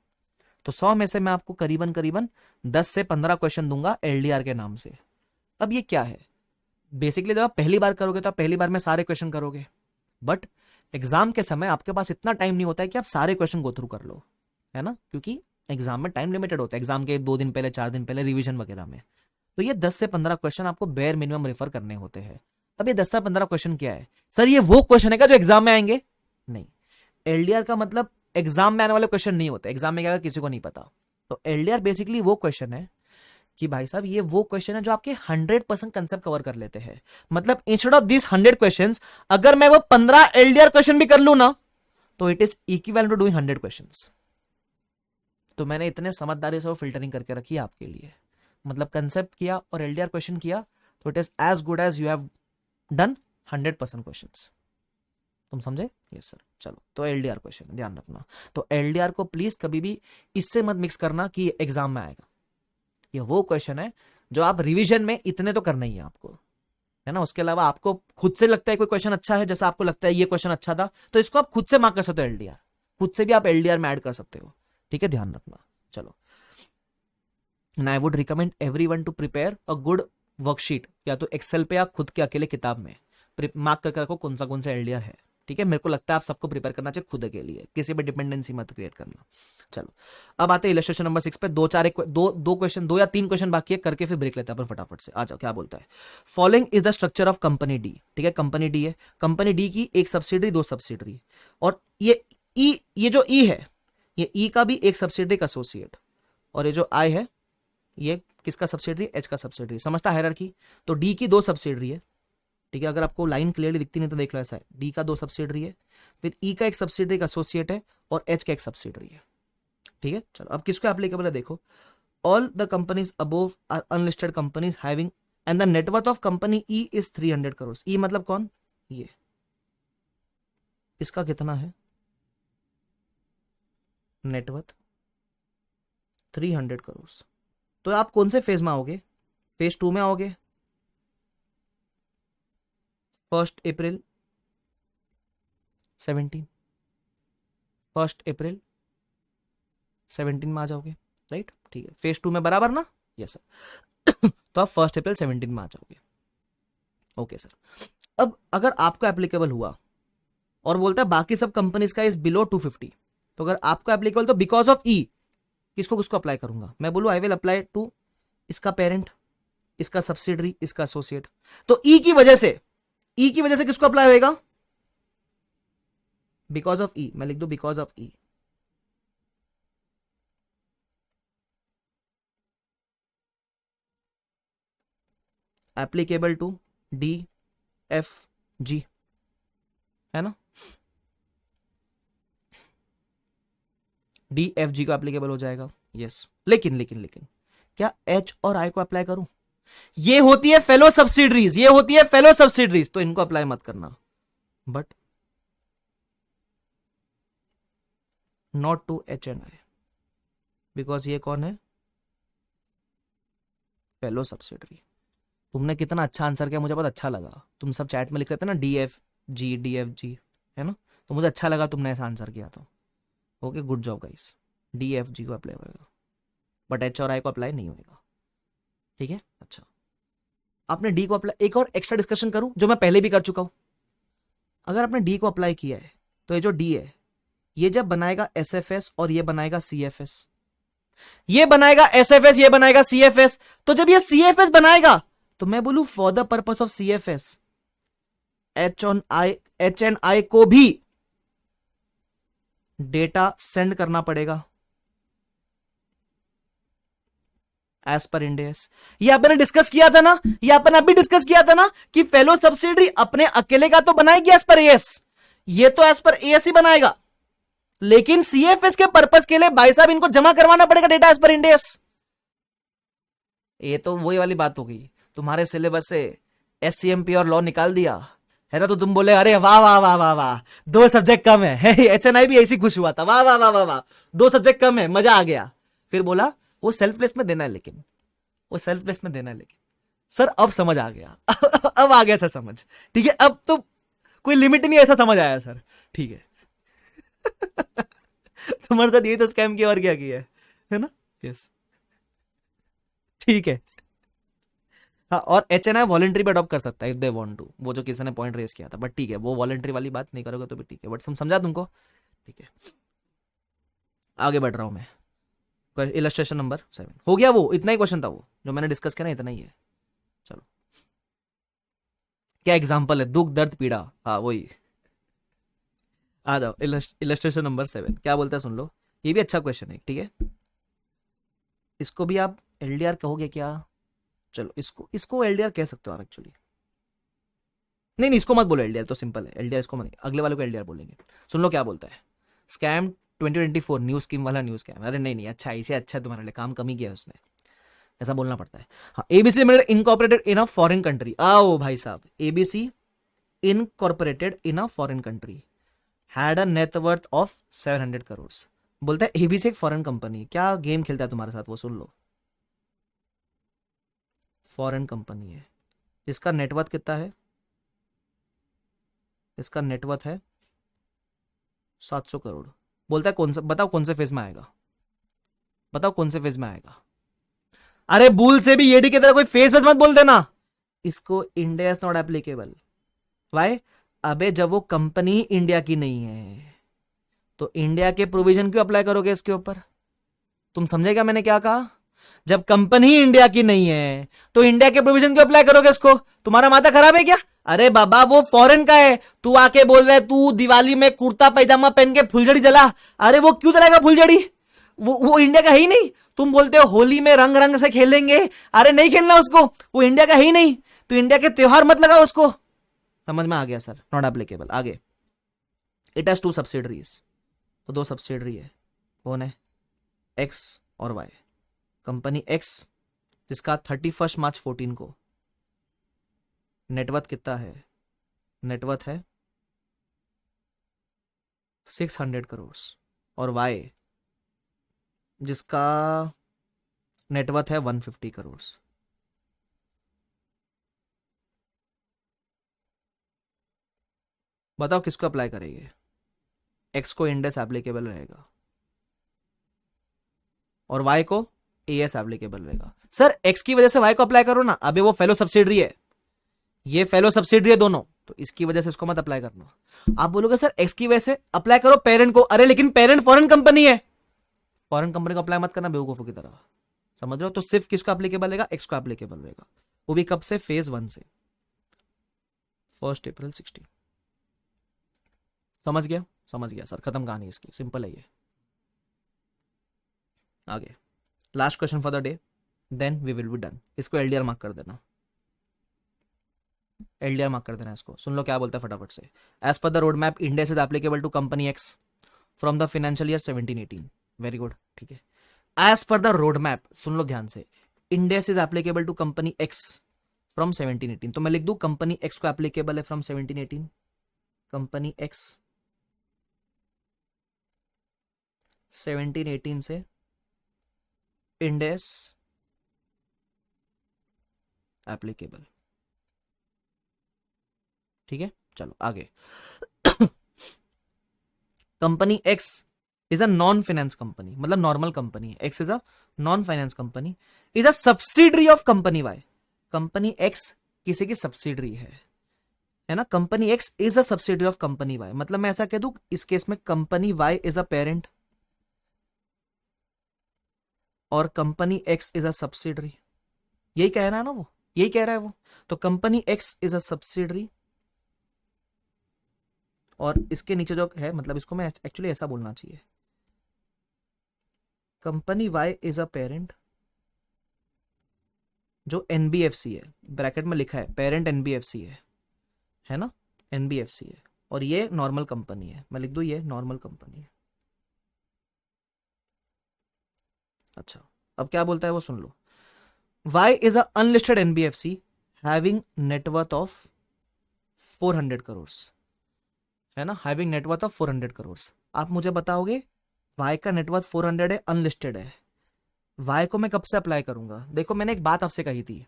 तो 100 में से मैं आपको करीबन करीबन 10 से 15 क्वेश्चन दूंगा एलडीआर के नाम से। अब ये क्या है? बेसिकली जब आप पहली बार करोगे तो आप पहली बार में सारे क्वेश्चन करोगे, बट एग्जाम के समय आपके पास इतना टाइम नहीं होता है कि आप सारे क्वेश्चन गो थ्रू कर लो, है ना, क्योंकि एग्जाम में टाइम लिमिटेड होता है, एग्जाम के 2 दिन पहले 4 दिन पहले रिवीजन वगैरह में। तो ये 10 से 15 क्वेश्चन आपको बेयर मिनिमम रेफर करने होते हैं। अब ये 10 से 15 क्वेश्चन क्या है सर, ये वो क्वेश्चन है क्या जो एग्जाम में आएंगे? नहीं, एलडीआर का मतलब एग्जाम में आने वाले क्वेश्चन नहीं होते, एग्जाम में क्या किसी को नहीं पता। तो एलडीआर बेसिकली वो क्वेश्चन है कि भाई साहब ये वो क्वेश्चन है जो आपके 100% कंसेप्ट कवर कर लेते हैं। मतलब इंस्टेड ऑफ दिस 100 क्वेश्चंस अगर मैं वो 15 एलडीआर क्वेश्चन भी कर लू ना तो it is equivalent to doing 100 questions. तो मैंने इतने समझदारी से वो फिल्टरिंग करके रखी है आपके लिए। मतलब कंसेप्ट किया और एलडीआर क्वेश्चन किया तो it is as good as you have done 100% questions. तुम समझे? Yes sir. चलो, तो एलडीआर क्वेश्चन ध्यान रखना। तो एलडीआर को प्लीज कभी भी इससे मत मिक्स करना कि एग्जाम में आएगा। ये वो क्वेश्चन है जो आप रिवीजन में इतने तो करना ही है आपको, है ना। उसके अलावा आपको खुद से लगता है कोई क्वेश्चन अच्छा है, जैसा आपको लगता है ये क्वेश्चन अच्छा था, तो इसको आप खुद से मार्क कर सकते हो एलडीआर, खुद से भी आप एलडीआर में ऐड कर सकते हो। ठीक है, ध्यान रखना। चलो, and I would recommend everyone to prepare a good worksheet, या तो एक्सेल पे या खुद के अकेले किताब में मार्क करके रखो कौन सा एलडीआर है। ठीक है, मेरे को लगता है आप सबको प्रिपेयर करना चाहिए खुद के लिए, किसी पे डिपेंडेंसी मत क्रिएट करना। चलो, अब आते हैं इलस्ट्रेशन नंबर 6 पे। दो क्वेश्चन, 2 या 3 क्वेश्चन बाकी है, करके फिर ब्रेक लेते हैं अपन फटाफट से। आ जाओ, क्या बोलता है। Following is the structure of company D. ठीक है, कंपनी डी है, कंपनी डी की एक सब्सिडरी, 2 सब्सिडरी, और ये जो ई है, ये ई का भी एक सब्सिडरी का एसोसिएट, और ये जो आई है ये किसका सब्सिडरी? एच का सब्सिडरी। समझता है हायरार्की? तो डी की 2 सब्सिडरी है। ठीक है, अगर आपको लाइन क्लियरली दिखती नहीं तो देख लो, ऐसा है, डी का 2 सब्सिडरी है, फिर ई का एक सब्सिडरी का एसोसिएट है, और एच का एक सब्सिडरी है। ठीक है, चलो अब किसको एप्लीकेबल है देखो। All the companies above are unlisted companies having, and the net worth of company E is 300 crore. E मतलब कौन? ये, इसका कितना है नेटवर्थ? 300 करोड़। तो आप कौन से फेज में आओगे? फेज 2 में आओगे, 1 अप्रैल 17, 1 अप्रैल 17 में आ जाओगे, राइट? ठीक है, फेज 2 में बराबर ना? Yes sir. तो आप 1 अप्रैल 17 में आ जाओगे। Okay sir. अब अगर आपको एप्लीकेबल हुआ और बोलता है बाकी सब कंपनीज का इज बिलो 250, तो अगर आपको एप्लीकेबल तो बिकॉज ऑफ ई किसको किसको अप्लाई करूंगा? मैं बोलूं आई विल अप्लाई टू इसका पेरेंट, इसका सब्सिडरी, इसका एसोसिएट। तो ई की वजह से किसको अप्लाई होएगा? Because of E. मैं लिख दू because of E. Applicable to D F G, है ना? डी एफ जी को एप्लीकेबल हो जाएगा। यस, लेकिन क्या एच और आई को अप्लाई करूं? ये होती है फेलो सब्सिडरीज, तो इनको अप्लाई मत करना। But not to H and I, because ये कौन है? Fellow subsidiary. तुमने कितना अच्छा आंसर किया, मुझे बहुत अच्छा लगा। तुम सब चैट में लिख रहे थे ना डी एफ जी, है ना? तो मुझे अच्छा लगा तुमने ऐसा आंसर किया। तो okay, good job guys. D F जी को अप्लाई होगा, बट एच और आई को अप्लाई नहीं होगा। ठीक है, अच्छा। आपने डी को अप्लाई, एक और एक्स्ट्रा डिस्कशन करूं जो मैं पहले भी कर चुका हूं। अगर आपने डी को अप्लाई किया है तो ये जो डी है ये जब बनाएगा एसएफएस और ये बनाएगा सीएफएस, ये बनाएगा एसएफएस, ये बनाएगा सीएफएस, तो जब ये सीएफएस बनाएगा तो मैं बोलूं for the purpose of CFS H and आई को भी डेटा सेंड करना पड़ेगा एज पर इंडेस। ये आपने डिस्कस किया था ना, ये अपन अभी डिस्कस किया था ना कि फेलो सब्सिडरी अपने अकेले का तो बनाएगी एज पर एएस, ये तो एज पर एएस ही बनाएगा, लेकिन सीएफएस के पर्पस के लिए भाई साहब इनको जमा करवाना पड़ेगा डेटा एज पर इंडेस। ये तो वही वाली बात हो गई, तुम्हारे सिलेबस से एससीएमपी और लॉ निकाल दिया है ना, तो तुम बोले अरे वाह वाह वाह वाह वाह 2 सब्जेक्ट कम है। एचएनआई भी ऐसी खुश हुआ था, वाह वाह वाह वाह वाह 2 सब्जेक्ट कम है, मजा आ गया। फिर बोला वो सेल्फ प्लेस में देना है, लेकिन सर अब समझ आ गया। अब आ गया सर समझ। ठीक है, अब तो कोई लिमिट नहीं, ऐसा समझ आया सर। ठीक है। तुम्हारे साथ यही तो स्कैम किया और क्या किया है ना? यस, ठीक है। हाँ, और HNI वॉलेंट्री भी अडॉप्ट कर सकता है इफ दे वांट टू, वो जो किसी ने पॉइंट रेस किया था, बट ठीक है वो वॉलेंट्री वाली बात नहीं करोगे तो भी ठीक है, बट समझा तुमको, ठीक है। आगे बढ़ रहा हूं मैं, इलस्ट्रेशन नंबर 7 हो गया, वो इतना ही क्वेश्चन था, वो जो मैंने डिस्कस किया ना इतना ही है। चलो, क्या एग्जाम्पल है, दुख दर्द पीड़ा, हाँ वही। आ जाओ, इलस्ट्रेशन नंबर 7 क्या बोलता है सुन लो, ये भी अच्छा क्वेश्चन है, ठीक है। इसको भी आप LDR कहोगे क्या, चलो इसको इसको LDR कह सकते हो आप एक्चुअली, नहीं नहीं इसको मत बोलो LDR, तो सिंपल है LDR, इसको मत, अगले वाले को LDR बोलेंगे। सुन लो क्या बोलता है, स्कैम 2024 न्यू स्कीम वाला न्यू स्कैम, अरे नहीं नहीं अच्छा, इसे अच्छा है तुम्हारे लिए, काम कम ही किया है उसने, ऐसा बोलना पड़ता है। हाँ, ABC limited incorporated in a foreign country, आओ भाई साहब, ABC incorporated in a foreign country had a net worth of 700 crore. बोलता है ABC एक फॉरेन कंपनी, क्या गेम खेलता है तुम्हारे साथ वो, सुन लो, फॉरेन कंपनी है जिसका नेटवर्थ कितना है, इसका नेटवर्थ है 700 करोड़। बोलता है कौन सा, बताओ कौन से फेज में आएगा, बताओ कौन से फेज में आएगा। अरे भूल से भी येडी की तरह कोई फेज मत बोल देना, इसको India is not applicable. Why, अबे जब वो कंपनी इंडिया की नहीं है तो इंडिया के प्रोविजन क्यों अप्लाई करोगे इसके ऊपर, तुम समझे क्या मैंने क्या कहा, जब कंपनी इंडिया की नहीं है तो इंडिया के प्रोविजन क्यों अप्लाई करोगे इसको, तुम्हारा माथा खराब है क्या। अरे बाबा वो फॉरेन का है, तू आके बोल रहा है तू दिवाली में कुर्ता पैजामा पहन के फुलझड़ी जला, अरे वो क्यों जलाएगा फुलझड़ी, वो इंडिया का है ही नहीं। तुम बोलते हो होली में रंग रंग से खेलेंगे, अरे नहीं खेलना उसको, वो इंडिया का है ही नहीं, तो इंडिया के त्योहार मत लगाओ उसको। समझ में आ गया सर, नॉट एप्लीकेबल। आगे, इट हैज 2 सब्सिडरीज, तो 2 सब्सिडरी है, कौन है, एक्स और वाई। कंपनी एक्स जिसका 31 मार्च 14 को नेटवर्थ कितना है, नेटवर्थ है 600 करोड़, और वाई जिसका नेटवर्थ है 150 करोड़। बताओ किसको अप्लाई करेंगे, एक्स को इंडेस एप्लीकेबल रहेगा और वाई को AS एप्लीकेबल रहेगा। सर एक्स की वजह से वाई को अप्लाई करो ना, अबे वो फेलो सब्सिडरी है, ये फेलो सब्सिडरी है दोनों, तो इसकी वजह से इसको मत अप्लाई करना। आप बोलोगे सर एक्स की वजह से अप्लाई करो पेरेंट को, अरे लेकिन पेरेंट फॉरेन कंपनी है, फॉरेन कंपनी को अप्लाई मत करना बेवकूफों की तरह, समझ रहे हो। तो सिर्फ किसको एप्लीकेबल रहेगा, एक्स को एप्लीकेबल रहेगा, वो भी कब से, फेज 1 से, 1 अप्रैल 16। समझ गया, समझ गया सर, खत्म कहानी इसकी, सिंपल है ये। आगे, last question for the day, then we will be done. इसको LDR मार्क कर देना, LDR मार्क कर देना इसको। सुन लो क्या बोलता है फटाफट से, as per the road map index is applicable to company X from the financial year 17-18। Very good, ठीक है। As per the road map, सुन लो ध्यान से, index is applicable to company X from 17-18, तो मैं लिख दूं कंपनी एक्स को एप्लीकेबल है फ्रॉम 17-18, कंपनी एक्स 17-18 से इंडेक्स एप्लीकेबल, ठीक है। चलो आगे, company X is a non finance company, मतलब नॉर्मल कंपनी है, X is a non finance company, is a subsidiary of company Y. Company X किसी की सब्सिडरी है ना, company X is a subsidiary of company Y, मतलब मैं ऐसा कह दूं इस केस में company Y is a parent और company X is a subsidiary, यही कह रहा है ना वो, यही कह रहा है वो। तो company X is a subsidiary, और इसके नीचे जो है, मतलब इसको मैं एक्चुअली ऐसा बोलना चाहिए, company Y is a parent जो NBFC है, ब्रैकेट में लिखा है पेरेंट NBFC है ना, NBFC है, और ये नॉर्मल कंपनी है, मैं लिख दूं ये नॉर्मल कंपनी है। अच्छा, अब क्या बोलता है वो सुन लो, Y is a unlisted NBFC having net worth of 400 crore, है ना, हैविंग नेटवर्थ ऑफ 400 करोड़। आप मुझे बताओगे वाई का नेटवर्थ 400 है, अनलिस्टेड है, वाई को मैं कब से अप्लाई करूंगा। देखो मैंने एक बात आपसे कही थी,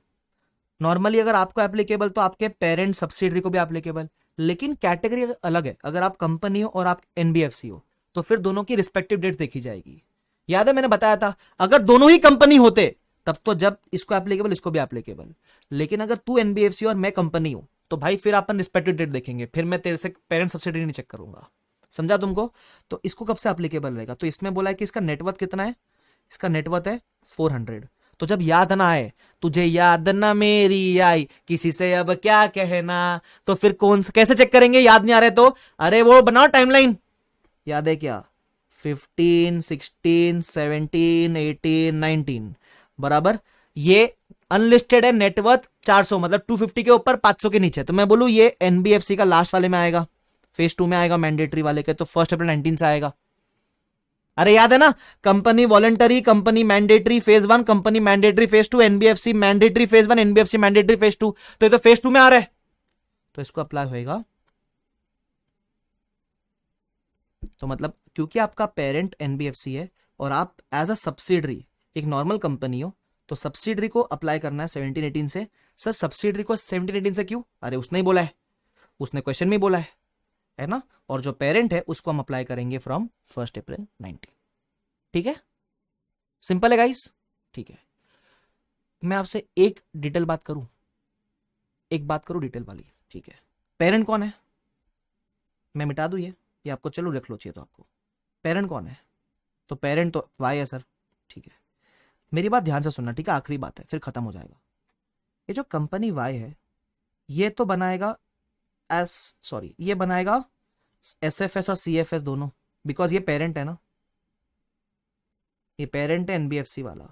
नॉर्मली अगर आपको एप्लीकेबल तो आपके पेरेंट सब्सिडरी को भी एप्लीकेबल, लेकिन कैटेगरी अलग है, अगर आप कंपनी हो और आप NBFC हो तो फिर दोनों की रिस्पेक्टिव डेट देखी जाएगी। याद है मैंने बताया था, अगर दोनों ही कंपनी होते तब तो जब इसको एप्लीकेबल इसको भी एप्लीकेबल। लेकिन अगर तू एनबीएफसी और मैं कंपनी हूं तो भाई फिर अपन रिस्पेक्टेड डेट देखेंगे, फिर मैं तेरे से पेरेंट सब्सिडी नहीं चेक करूंगा। समझा तुमको? तो इसको कब से एप्लीकेबल रहेगा? तो इसमें बोला है कि इसका नेटवर्थ कितना है, इसका नेटवर्थ है 400। तो जब याद ना आए, तुझे याद ना मेरी आई, किसी से अब क्या कहना, तो फिर कौन कैसे चेक करेंगे? याद नहीं आ रहे तो अरे वो बनाओ टाइमलाइन। याद है क्या? 15, 16, 17, 18, 19 बराबर। ये अनलिस्टेड है, नेटवर्थ 400 मतलब 250 के ऊपर 500 के नीचे। तो मैं बोलूं ये एनबीएफसी का लास्ट वाले में आएगा, फेज 2 में आएगा मैंडेटरी वाले के, तो 1 अप्रैल 19 से आएगा। अरे याद है ना, company voluntary, company mandatory phase 1, company mandatory phase 2, NBFC mandatory phase 1, NBFC mandatory phase 2। तो ये तो फेज 2 में आ रहा है, तो इसको अप्लाई होएगा। तो मतलब क्योंकि आपका पेरेंट एनबीएफसी है और आप एज अ सब्सिडरी एक नॉर्मल कंपनी हो, तो सब्सिडरी को अप्लाई करना है 17-18 से। सर सब्सिडरी को 17-18 से क्यों? अरे उसने ही बोला है, उसने क्वेश्चन में बोला है ना। और जो पेरेंट है उसको हम अप्लाई करेंगे फ्रॉम 1 अप्रैल 19। ठीक है, सिंपल है गाइस। ठीक है, मैं आपसे एक डिटेल बात करूं, एक बात करूं डिटेल वाली। ठीक है, पेरेंट कौन है मैं मिटा दूं ये आपको, चलो रख लो चाहिए तो आपको। पेरेंट कौन है? तो पेरेंट तो वाई है सर। ठीक है, मेरी बात ध्यान से सुनना, ठीक है, आखिरी बात है फिर खत्म हो जाएगा। ये जो कंपनी वाई है ये तो बनाएगा ये बनाएगा एसएफएस और सीएफएस दोनों, बिकॉज ये पेरेंट है ना, ये पेरेंट है एनबीएफसी वाला,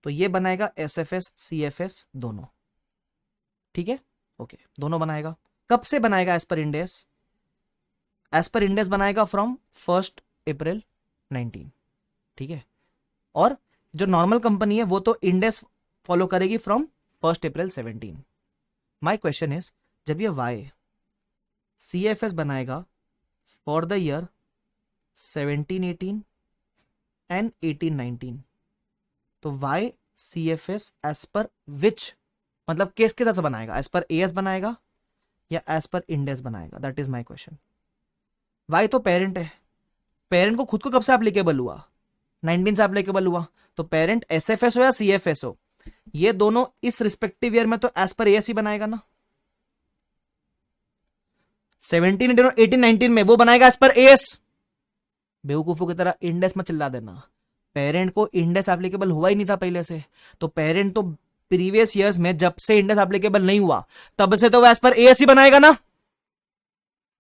तो ये बनाएगा एसएफएस सीएफएस दोनों। ठीक है, ओके, दोनों बनाएगा। कब से बनाएगा? As per इंडेस, as per Ind AS बनाएगा फ्रॉम 1 अप्रैल 19। ठीक है, और जो नॉर्मल कंपनी है वो तो इंडेस फॉलो करेगी from 1 April 17। My question is, जब ये वाई सीएफएस बनाएगा फॉर द ईयर 17-18 एंड 18-19, तो वाई सीएफएस एज पर विच, मतलब केस के साथ बनाएगा? एज पर एएस बनाएगा या एज पर इंडेस बनाएगा? That is my question. Y तो पेरेंट है, पेरेंट को खुद को कब से एप्लीकेबल हुआ? 19 से एप्लीकेबल हुआ। तो पेरेंट एसएफएस हो या सीएफएस हो, ये दोनों इस रिस्पेक्टिव ईयर में तो एज पर एएस ही बनाएगा ना। 17, 18, 19 में वो बनाएगा एज पर एएस। बेवकूफों की तरह इंडेस में चिल्ला देना, पेरेंट को इंडेस एप्लीकेबल हुआ ही नहीं था पहले से, तो पेरेंट तो प्रीवियस ईयर्स में जब से इंडेस एप्लीकेबल नहीं हुआ तब से तो वो एज पर एएस ही बनाएगा ना।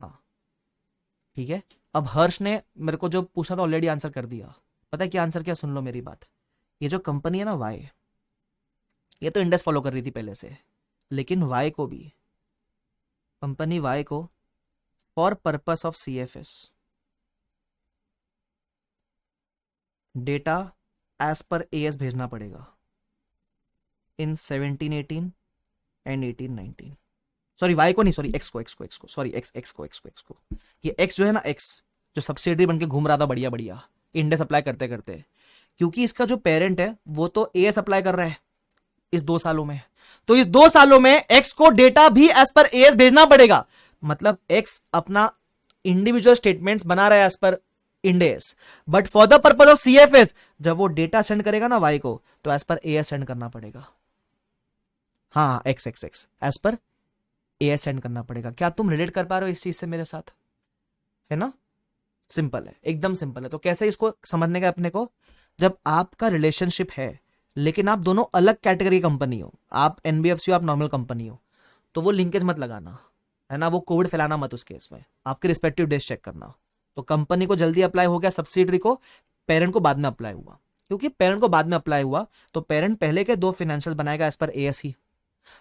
हाँ ठीक है, अब हर्ष ने मेरे को जो पूछा था ऑलरेडी आंसर कर दिया। पता है क्या आंसर? क्या, सुन लो मेरी बात। ये जो कंपनी है ना वाई, ये तो इंडेस फॉलो कर रही थी पहले से, लेकिन वाई को भी, कंपनी वाई को for purpose of CFS data as per AS भेजना पड़ेगा इन 17-18 एंड 18-19। सॉरी वाई को नहीं, सॉरी एक्स को सॉरी एक्स को ये एक्स जो है ना, एक्स जो सब्सिडरी बन के घूम रहा था बढ़िया बढ़िया इंडेस अप्लाई करते करते, क्योंकि इसका जो पेरेंट है वो तो एएस अप्लाई कर रहा है इस 2 सालों में, तो इस 2 सालों में एक्स को डेटा भी एज पर एएस भेजना पड़ेगा। मतलब एक्स अपना इंडिविजुअल स्टेटमेंट्स बना रहा है as per Ind AS, but for the purpose of CFS जब वो डेटा सेंड करेगा ना वाई को, तो एज पर एएस सेंड करना पड़ेगा। हाँ X as per AS send करना पड़ेगा। क्या तुम रिलेट कर पा रहे हो इस चीज से मेरे साथ? है ना, सिंपल है, एकदम सिंपल है। तो कैसे इसको समझने का अपने को, जब आपका रिलेशनशिप है लेकिन आप दोनों अलग कैटेगरी कंपनी हो, आप एनबीएफसी हो आप नॉर्मल कंपनी हो, तो वो लिंकेज मत लगाना, है ना, वो कोविड फैलाना मत उस केस में, आपके रिस्पेक्टिव डेज चेक करना। तो कंपनी को जल्दी अप्लाई हो गया, सब्सिडरी को, पेरेंट को बाद में अप्लाई हुआ, क्योंकि पेरेंट को बाद में अप्लाई हुआ तो पेरेंट पहले के 2 फाइनेंशियल बनाएगा एज पर एएस ही।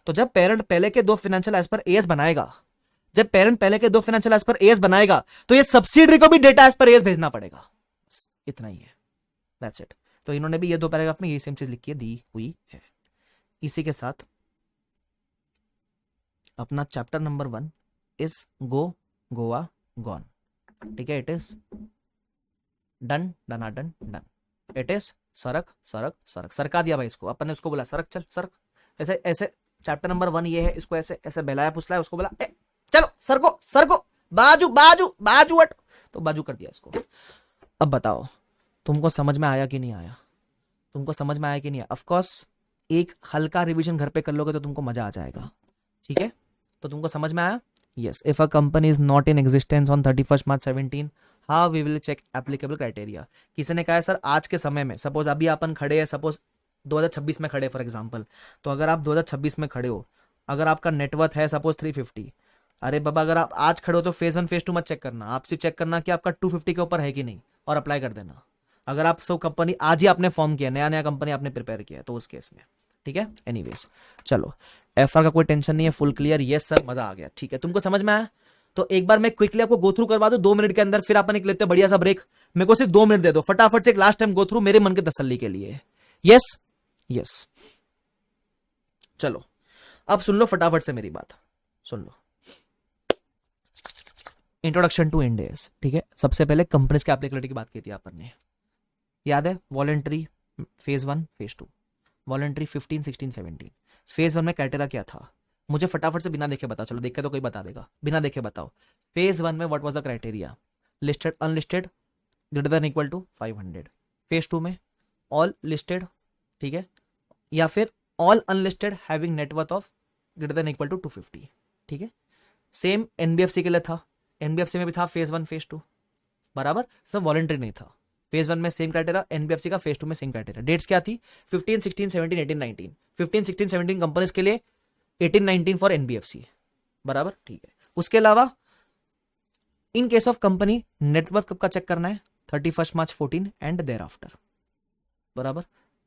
तो जब पेरेंट पहले के 2 फाइनेंशियल एज पर एएस बनाएगा, जब पेरेंट पहले के 2 फाइनेंशियल एज पर एएस बनाएगा, तो ये सब्सिडरी को भी डेटा एज पर एएस भेजना पड़ेगा। इतना ही है, दैट्स इट। तो इन्होंने भी ये 2 पैराग्राफ में ये सेम चीज लिख के दी हुई है। इसी के साथ अपना chapter number 1 is go Goa gone. ठीक है, इट इज डन डनाडन डन, इट इज सरक सरक सरक, सरका दिया भाई इसको, अपन ने उसको बोला सरक चल सरक, ऐसे ऐसे चैप्टर नंबर 1 ये है, इसको ऐसे ऐसे बहलाया फुसलाया, उसको बोला चलो सरको सरको, बाजू बाजू बाजू हट, तो बाजू कर दिया इसको। अब बताओ तुमको समझ में आया कि नहीं आया? तुमको समझ में आया कि नहीं? ऑफ कोर्स एक हल्का रिवीजन घर पे कर लोगे तो तुमको मजा आ जाएगा, ठीक है? तो तुमको समझ में आया? Yes, if a company is not in existence on 31 March 17, how we will check applicable criteria. किसी ने कहा है सर आज के समय में, सपोज अभी अपन खड़े हैं, सपोज 2026 में खड़े फॉर एग्जांपल, तो अगर आप 2026 में खड़े हो, अगर आपका नेटवर्थ है सपोज 350, अरे बाबा अगर आप आज खड़े हो तो फेज 1 फेज 2 मत चेक करना, आप सिर्फ चेक करना कि आपका 250 के ऊपर है कि नहीं और अप्लाई कर देना। अगर आप सब कंपनी आज ही आपने फॉर्म किया, नया नया कंपनी आपने प्रिपेयर किया है, तो उस केस में, ठीक है? एनीवेज चलो, एफआर का कोई टेंशन नहीं है, फुल क्लियर। यस सर, मजा आ गया, ठीक है? तुमको समझ में आया? तो एक बार मैं क्विकली आपको गो थ्रू करवा दूं 2 मिनट के अंदर, फिर अपन एक लेते हैं बढ़िया सा ब्रेक। मेरे को सिर्फ 2 मिनट दे दो, फटाफट से एक लास्ट टाइम गो थ्रू मेरे मन के तसल्ली के लिए। यस यस, चलो अब सुन लो फटाफट से मेरी बात, सुन लो। इंट्रोडक्शन टू इंड AS, ठीक है? सबसे पहले कंपनीज के एप्लीकेबिलिटी की बात की थी अपन ने, याद है? Voluntary phase 1 phase 2, voluntary 15 16 17। Phase 1 में क्राइटेरिया क्या था? मुझे फटाफट से बिना देखे बताओ, चलो देख के तो कोई बता देगा, बिना देखे बताओ। फेज 1 में what was the criteria? Listed unlisted greater than equal to 500। Phase 2 में ऑल लिस्टेड, ठीक है? या फिर all unlisted having net worth of greater than equal to 250, ठीक है? सेम एनबीएफसी के लिए था, एनबीएफसी में भी था फेज 1 फेज 2, बराबर? सब वॉलंटरी नहीं था। फेज 1 में सेम क्राइटेरिया, एनबीएफसी का फेज 2 में सेम क्राइटेरिया। डेट्स क्या थी? 15 16 17 18 19। 15 16 17 कंपनीज के लिए, 18 19 फॉर एनबीएफसी, बराबर? ठीक है। उसके अलावा in case of company network कब का चेक करना है? 31 मार्च 14 एंड देयर आफ्टर, बराबर?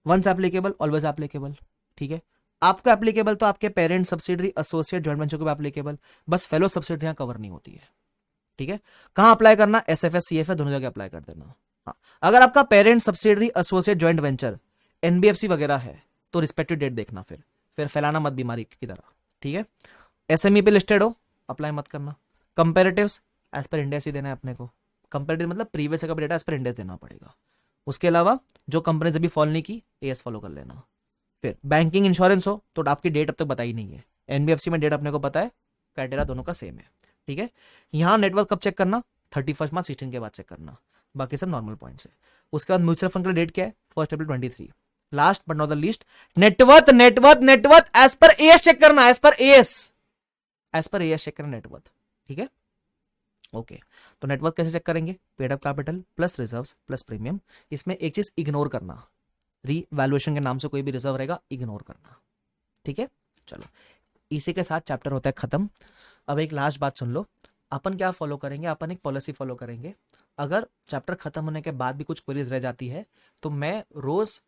वंस एप्लीकेबल ऑलवेज एप्लीकेबल, ठीक है? आपको एप्लीकेबल तो आपके parent, subsidiary, associate, joint venture को भी एप्लीकेबल, बस फेलो सब्सिडरियां कवर नहीं होती है, ठीक है? कहां अप्लाई करना? एसएफएस सीएफए दोनों जगह अप्लाई कर देना। हाँ, अगर आपका parent, subsidiary, associate, joint venture, NBFC वगैरह है तो रिस्पेक्टिव डेट देखना, फिर फैलाना मत बीमारी की तरह, ठीक है? एसएमई पे लिस्टेड हो, अप्लाई मत करना। कंपेरेटिव्स एज पर इंडेक्स ही देना है अपने को, कंपेरेटिव मतलब प्रीवियस का डेटा एज पर इंडेक्स देना पड़ेगा। उसके अलावा जो कंपनीज अभी फॉलो नहीं की, एएस फॉलो कर लेना। फिर बैंकिंग इंश्योरेंस हो तो आपकी डेट अब तक बताई नहीं है, एनबीएफसी में डेट अपने को पता है, क्राइटेरिया दोनों का सेम है, ठीक है? यहां नेटवर्क कब चेक करना? 31 मार्च 16 के बाद चेक करना, बाकी सब नॉर्मल पॉइंट्स है। उसके बाद म्यूचुअल फंड का डेट क्या है? 1 April 23। Last but not the least, net worth as per AS check करना, एज पर एएस चेक करना नेटवर्थ, ठीक है? ओके, तो नेटवर्क कैसे चेक करेंगे? Paid up capital plus reserves plus premium. इसमें एक चीज इग्नोर करना, रीवैल्यूएशन के नाम से कोई भी रिजर्व रहेगा इग्नोर करना, ठीक है? चलो, इसी के साथ चैप्टर होता है खत्म। अब एक लास्ट बात सुन लो, अपन क्या फॉलो करेंगे? अपन एक पॉलिसी फॉलो करेंगे। अगर चैप्टर खत्म होने के बाद भी कुछ क्वेरीज रह जाती है तो मैं रोज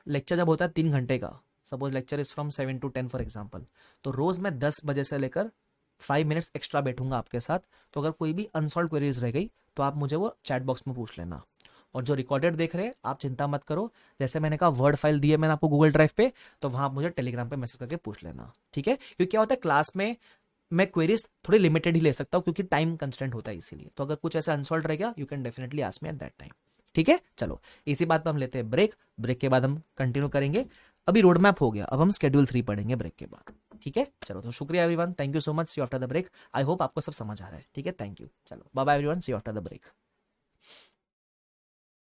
लेक्चर जब होता है 3 घंटे का, suppose lecture is from 7 to 10 for example, तो रोज मैं 10 बजे से लेकर 5 मिनट्स एक्स्ट्रा बैठूंगा आपके साथ। तो अगर कोई भी अनसॉल्व क्वेरीज रह गई तो आप मुझे वो चैट बॉक्स में पूछ लेना। और जो रिकॉर्डेड देख रहे हैं आप चिंता मत करो, जैसे मैंने कहा वर्ड फाइल दी है मैंने आपको गूगल ड्राइव पे, तो वहां आप मुझे टेलीग्राम पे मैसेज करके पूछ लेना, ठीक है? क्योंकि क्या होता है क्लास में मैं क्वेरीज थोड़ी लिमिटेड ही ले सकता हूँ क्योंकि टाइम कंस्टेंट होता है, इसीलिए। तो अगर कुछ ऐसा अनसॉल्व रहेगा you can definitely ask me at that time, ठीक है? चलो, इसी बात पर हम लेते हैं ब्रेक के बाद हम कंटिन्यू करेंगे। अभी रोड मैप हो गया, अब हम शेड्यूल 3 पढ़ेंगे ब्रेक के बाद, ठीक है? चलो, तो शुक्रिया everyone, thank you so much, see you after the break. I hope आपको सब समझ आ रहा है, ठीक है? थैंक यू, चलो bye bye everyone, see you after the break.